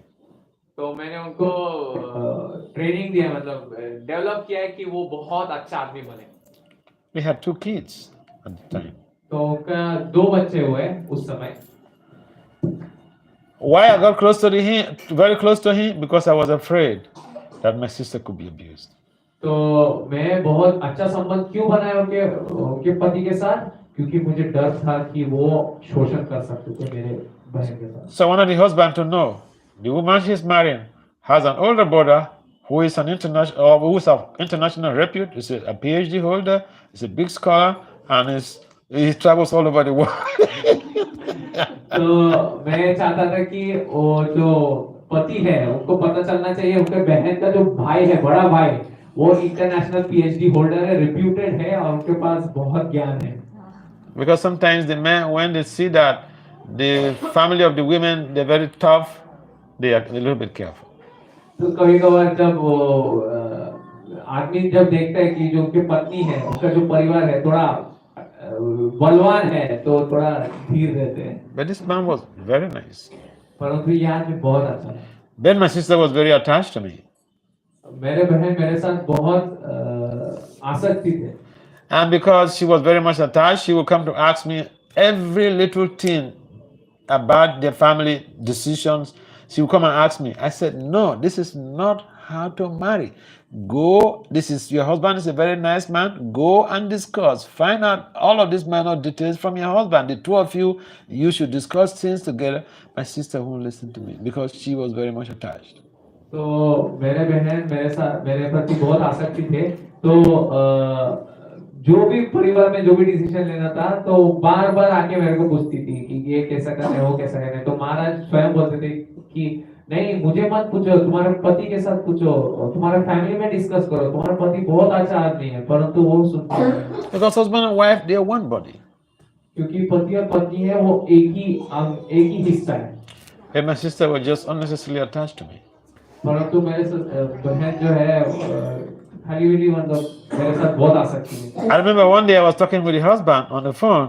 B: तो मैंने उनको ट्रेनिंग दिया मतलब डेवलप किया है कि वो बहुत अच्छा आदमी बने.
A: We had 2 kids at the time.
B: तो उनका 2 बच्चे हुए उस समय.
A: Why I got very close to him? Because I was afraid that my sister could be abused.
B: तो मैं बहुत अच्छा संबंध क्यों बनाया उनके पति के साथ क्योंकि मुझे डर था कि वो शोषण कर सकते थे मेरे बहन के साथ.
A: So I wanted the husband to know the woman she's marrying has an older brother who is an international repute, is a PhD holder, is a big scholar, and he travels all over the world.
B: तो मैं चाहता था कि वो जो पति है उनको पता चलना चाहिए उनके बहन का जो भाई है बड़ा भाई वो इंटरनेशनल PhD होल्डर है रिप्यूटेड है और उनके पास बहुत ज्ञान है.
A: Because sometimes the men, when they see that the family of the women, they're very tough, they are a little bit careful.
B: तो कभी कभार जब वो आदमी जब देखता है कि जो उनकी पत्नी है उनका जो परिवार है थोड़ा बलवान है तो थोड़ा धीर रहते हैं.
A: But this man was very nice.
B: परंतु ये आदमी बहुत अच्छा है.
A: Then my sister was very attached to me.
B: मेरे बहन मेरे साथ बहुत आसक्ति थे.
A: And because she was very much attached, she would come to ask me every little thing about their family decisions. She would come and ask me. I said, no, this is not how to marry. Your husband is a very nice man. Go and discuss. Find out all of these minor details from your husband. The 2 of you should discuss things together. My sister won't listen to me because she was very much attached.
B: तो मेरे बहन मेरे प्रति बहुत आसक्ति थे. तो जो भी परिवार में जो भी डिसीजन लेना था तो बार बार आके मेरे को पूछती थी कि ये कैसा करना है वो कैसा करना है. तो महाराज स्वयं बोलते थे कि नहीं मुझे मत पूछो तुम्हारे पति के साथ पूछो तुम्हारे फैमिली में डिस्कस करो तुम्हारा पति बहुत अच्छा आदमी है. परंतु वो सुनते नहीं.
A: Because husband and wife, they are one body.
B: क्योंकि पति और पत्नी है वो एक ही हिस्सा है.
A: And my sister was just unnecessarily attached to me.
B: परंतु मेरे बहन जो है खाली मतलब मेरे साथ बहुत आसक्ति है.
A: I remember one day I was talking with the husband on the phone,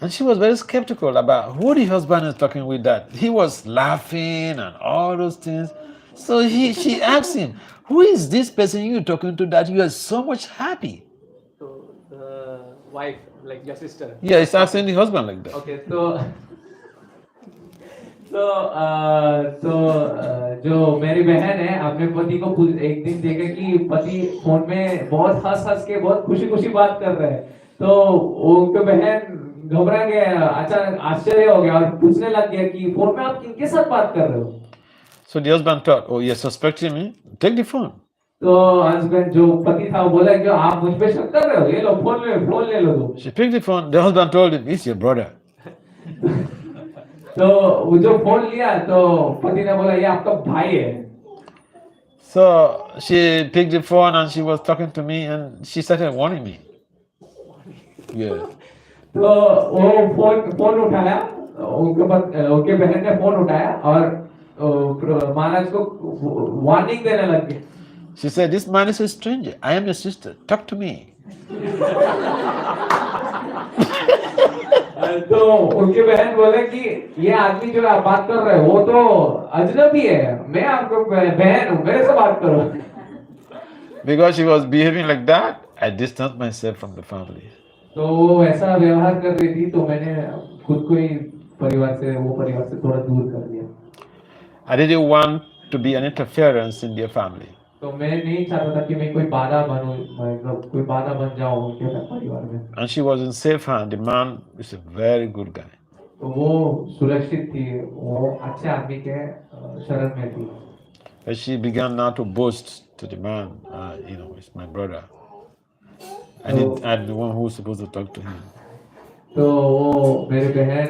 A: and she was very skeptical about who the husband is talking with. That he was laughing and all those things. So she asked him, who is this person you're talking to that you are so much happy?
B: So the wife, like your sister.
A: Yeah, it's asking the husband like that.
B: Okay, जो मेरी बहन है अपने पति को एक दिन देखा कि पति फोन में बहुत हंस हंस के बहुत खुशी खुशी बात कर रहे हैं, तो उनके बहन घबरा गया, अचानक आश्चर्य हो गया और पूछने लग गया कि फोन में आप किनके साथ बात कर रहे हो?
A: So the husband thought, oh, you're suspecting me? Take the phone.
B: तो हस्बैंड जो पति था वो बोला कि आप मुझ पे शक कर रहे हो, ये लो फोन ले लो तुम।
A: She picked the phone. The husband told him, it's your brother.
B: तो वो जो फोन लिया तो पति ने बोला ये आपका भाई है।
A: So she picked the phone and she was talking to me and she started warning me. Yeah.
B: तो वो फोन उठाया, उनके बहन ने फोन उठाया और महाराज को वार्निंग देने लग गए।
A: She said, this man is a stranger. I am your sister. Talk to me.
B: तो उनके बहन बोले कि ये आदमी जो आप बात कर रहे हो वो तो अजनबी है, मैं आपको बहन हूँ, मेरे से बात करो।
A: Because she was behaving like that, I distanced myself from the family.
B: तो वो ऐसा व्यवहार कर रही थी तो मैंने खुद को ही परिवार से थोड़ा दूर कर दिया।
A: I didn't want to be an interference in their family.
B: तो मैं नहीं चाहता था कि मैं कोई बाधा बनूं, मतलब कोई बाधा बन जाऊं उनके परिवार में।
A: And she was in safe hand. The man is a very good guy.
B: तो वो सुरक्षित थी, वो अच्छे आदमी के शरण में थी।
A: But she began now to boast to the man, it's my brother. I'm the one who's supposed to talk to him.
B: तो वो मेरे बहन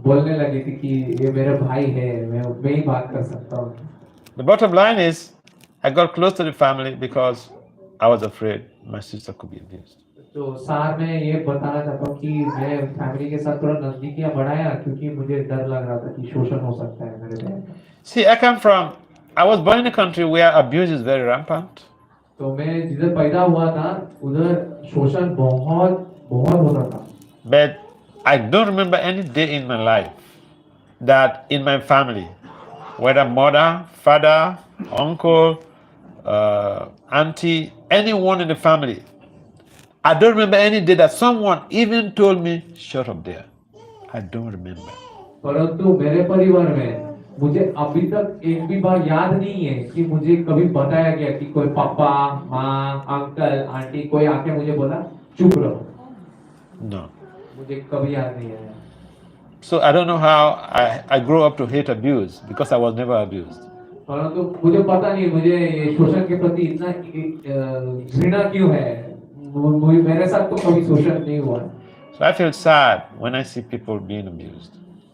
B: बोलने लगी थी कि ये मेरा भाई है, मैं ही बात कर सकता हूँ।
A: The bottom line is, I got close to the family because I was afraid my sister could be abused.
B: तो सार में ये बताना चाहता हूँ कि मैं फैमिली के साथ थोड़ा नजदीकियां बढ़ाया क्योंकि मुझे डर लग रहा था कि शोषण हो सकता है मेरे बहन का।
A: See, I was born in a country where abuse is very rampant.
B: तो मैं जिधर पैदा हुआ था उधर शोषण बहुत होता था।
A: But I don't remember any day in my life that in my family, whether mother, father, uncle, auntie, anyone in the family, I don't remember any day that someone even told me, shut up there. I don't remember.
B: परंतु मेरे परिवार में मुझे अभी तक एक भी बार याद नहीं है कि मुझे कभी बताया गया कि कोई पापा, माँ, अंकल, आंटी कोई आके मुझे बोला चुप रहो।
A: No.
B: मुझे कभी याद नहीं आया।
A: So I don't know how I grew up to hate abuse because I was never abused.
B: परंतु मुझे पता नहीं मुझे ये शोषण के प्रति इतना घृणा क्यों है, मेरे साथ तो कभी शोषण नहीं हुआ।
A: So I feel sad when I see people being abused.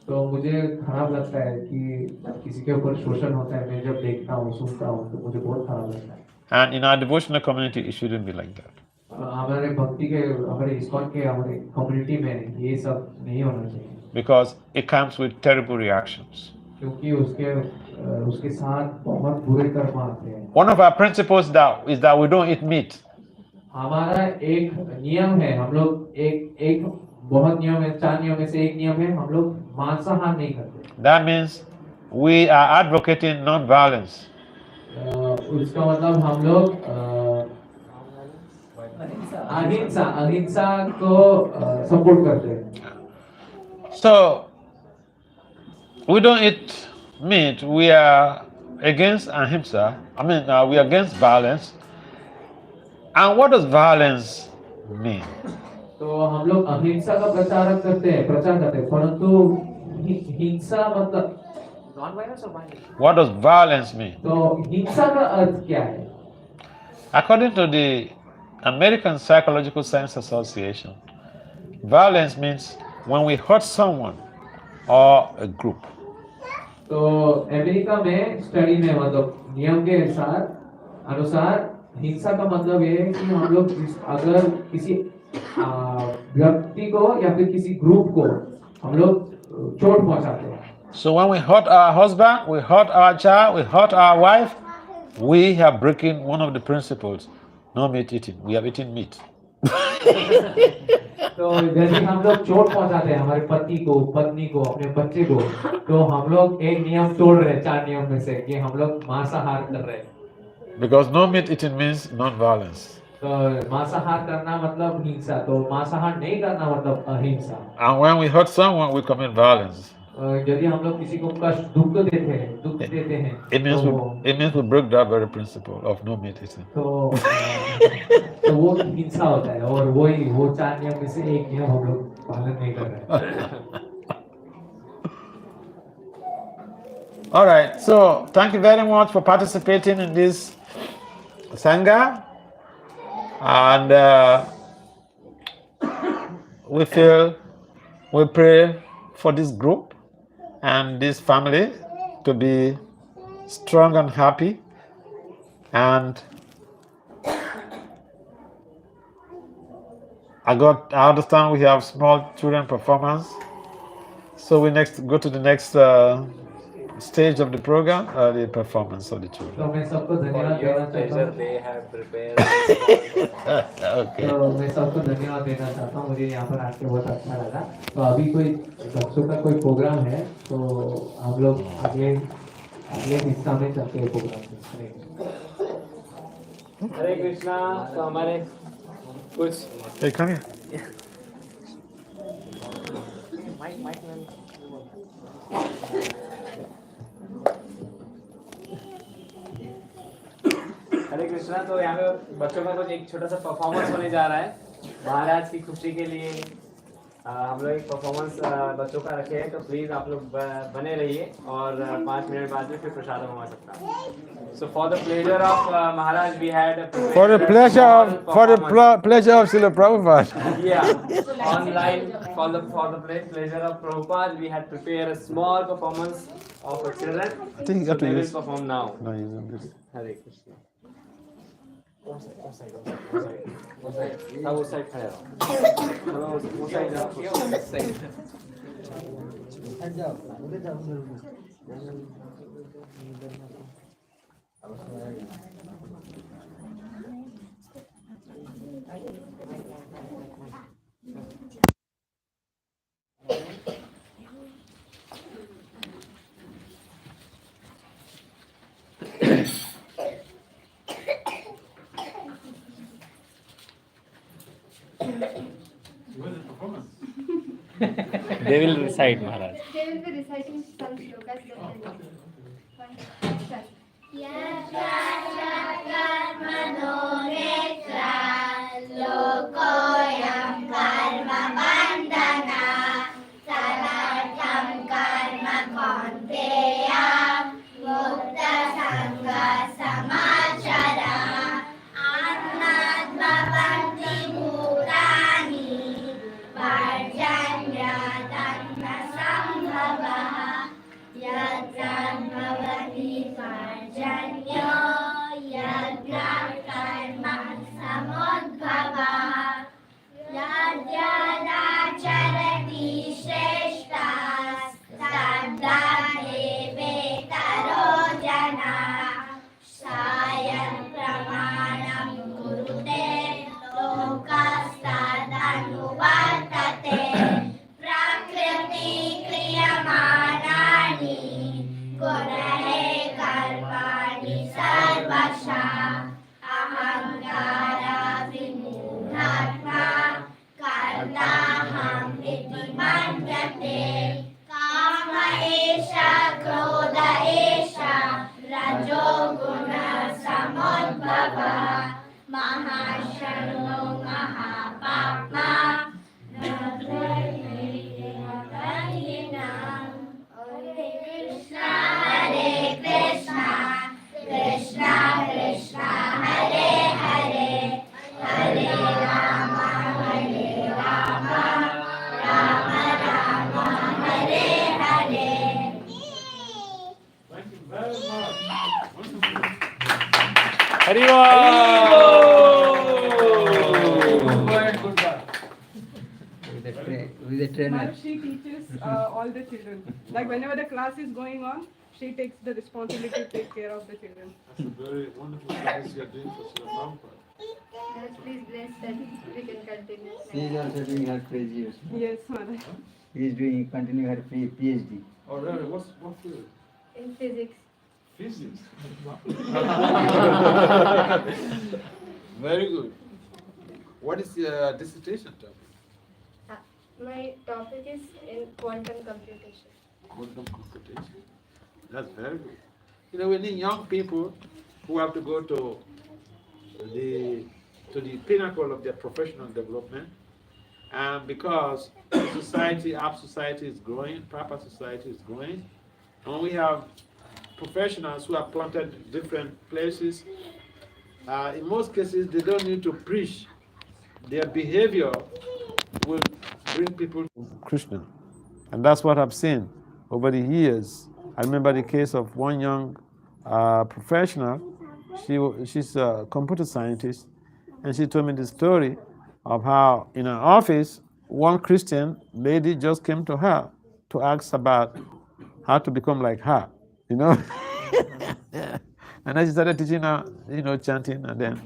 B: तो मुझे खराब लगता है कि जब किसी के ऊपर शोषण होता है, मैं जब देखता हूँ सुनता हूँ तो मुझे बहुत खराब लगता है।
A: And in our devotional community, it shouldn't be like that.
B: हमारे भक्ति के हमारे इस्कॉन के हमारे कम्युनिटी में ये सब नहीं होना चाहिए।
A: Because it comes with terrible reactions.
B: क्योंकि उसके साथ बहुत बुरे कर्म आते हैं।
A: One of our principles is that we don't eat meat.
B: हमारा एक नियम है, हम लोग एक बहुत नियम है, 4 नियम में से एक नियम है, हम लोग मांसाहार नहीं करते।
A: That means we are advocating non-violence.
B: उसका मतलब हम लोग अहिंसा को सपोर्ट करते हैं।
A: So we don't eat meat. We are against ahimsa. We are against violence. And what does violence mean?
B: तो हम लोग अहिंसा का प्रचार करते हैं, परंतु हिंसा मतलब नॉन-वायलेंस और violence.
A: What does violence mean?
B: तो हिंसा का अर्थ क्या है?
A: According to the American Psychological Science Association, violence means when we hurt someone or a group.
B: तो अमेरिका में स्टडी में मतलब नियम के अनुसार हिंसा का मतलब ये है कि हम लोग अगर किसी व्यक्ति को या फिर किसी ग्रुप को हम लोग चोट पहुंचाते हैं।
A: So when we hurt our husband, we hurt our child, we hurt our wife, we are breaking one of the principles, no meat eating. We are eating meat.
B: तो यदि हम लोग चोट पहुंचाते हैं हमारे पति को, पत्नी को, अपने बच्चे को, तो हम लोग एक नियम तोड़ रहे हैं 4 नियम में से कि हम लोग मांसाहार कर रहे हैं।
A: Because no meat eating means non-violence.
B: तो मांसाहार करना मतलब हिंसा, तो मांसाहार नहीं करना मतलब अहिंसा।
A: And when we hurt someone, we commit violence.
B: यदि हम लोग किसी को कष्ट दुख देते हैं
A: It means we break that very principle of no meat eating.
B: तो वो हिंसा होता है, और वो 4 नियम में से एक नियम हम लोग पालन नहीं कर रहे हैं।
A: All right, so thank you very much for participating in this Sangha, and we pray for this group and this family to be strong and happy, and I understand we have small children performance, so we go to the next stage of the program, the performance of the children.
B: तो मैं सबको धन्यवाद देना चाहता हूँ।
D: They have prepared.
A: Okay.
B: तो मैं सबको धन्यवाद देना चाहता हूँ, मुझे यहाँ पर आके बहुत अच्छा लगा। तो अभी कोई बच्चों का कोई प्रोग्राम है, तो हम लोग अगले हिस्सा में चलते हैं प्रोग्राम में।
H: हरे कृष्णा। तो हमारे कुछ
A: Hey, come here.
H: हरे कृष्णा। तो यहाँ पे बच्चों का कुछ एक छोटा सा परफॉर्मेंस होने जा रहा है महाराज की खुशी के लिए। हम लोग एक परफॉर्मेंस बच्चों का रखे हैं, तो प्लीज आप लोग बने रहिए, और 5 मिनट बाद में फिर प्रसाद मंगवा सकता हूँ। So for the pleasure of Maharaj, we had
A: For the pleasure of Srila Prabhupada.
H: Yeah, online for the pleasure of Prabhupada, we had prepared a small performance of our children.
A: I think you have to
H: They will
A: use.
H: perform now.
A: No, using this.
H: Hare Krishna. वो side वो side खड़ा रहो, वो side जाओ।
I: They will recite, Maharaj.
C: They will be reciting some shlokas definitely.
D: With the trainer.
F: Ma'am, she teaches all the children. Like whenever the class is going on, she takes the responsibility to take care of the children.
A: That's a very wonderful service you are doing for Srila Prabhupada.
C: please bless that we can continue.
D: She is also doing her crazy.
F: Yes, Maharaj.
D: He is doing continuing her PhD.
A: Oh, really? What field?
C: In physics.
A: Physics. Very good. What is your dissertation topic?
C: My topic is in quantum computation.
A: Quantum computation. That's very good. You know, we need young people who have to go to the pinnacle of their professional development, and because our society is growing, proper society is growing, and we have professionals who are planted in different places. In most cases, they don't need to preach. Their behavior will bring people to Krishna. And that's what I've seen over the years. I remember the case of one young professional. She's a computer scientist, and she told me the story of how in her office, one Christian lady just came to her to ask about how to become like her, you know. And then she started teaching her, you know, chanting, and then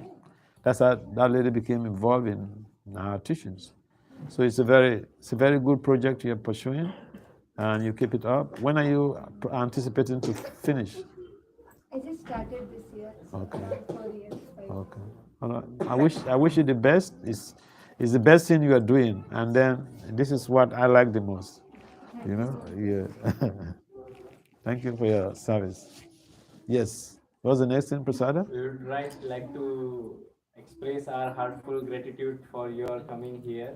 A: that's how that lady became involved in her teachings. So it's a very good project you're pursuing, and you keep it up. When are you anticipating to finish?
C: I just started this year. So
A: Okay.
C: 4 years. 5
A: Okay. All right. I wish you the best. It's the best thing you are doing, and then this is what I like the most. You know? Yeah. Thank you for your service. Yes. What's the next thing, Prasada?
H: We would like to express our heartful gratitude for your coming here.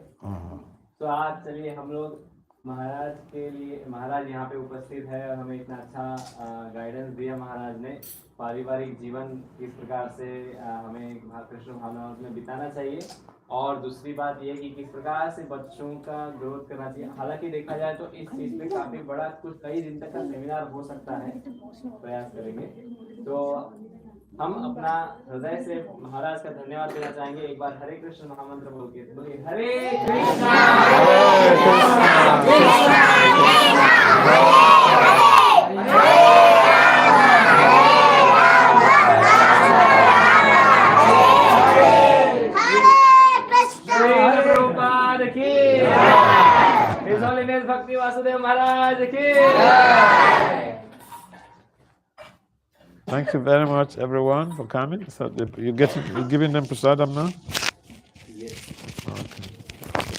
H: तो आज चलिए हम लोग महाराज के लिए, महाराज यहाँ पे उपस्थित है और हमें इतना अच्छा गाइडेंस दिया महाराज ने, पारिवारिक जीवन किस प्रकार से हमें कृष्ण भावनाओं में बिताना चाहिए, और दूसरी बात ये कि किस प्रकार से बच्चों का ग्रोथ करना चाहिए। हालांकि देखा जाए तो इस चीज़ पे काफ़ी बड़ा कुछ कई दिन तक का सेमिनार हो सकता है, प्रयास करेंगे। तो हम अपना हृदय से महाराज का धन्यवाद देना चाहेंगे। एक बार हरे कृष्ण महामंत्र बोल के बोलिए, हरे कृष्णा प्रभुपाद की, हिज होलीनेस भक्ति वासुदेव महाराज की।
A: Thank you very much, everyone, for coming. So you're giving them prasadam now?
H: Yes.
A: Okay.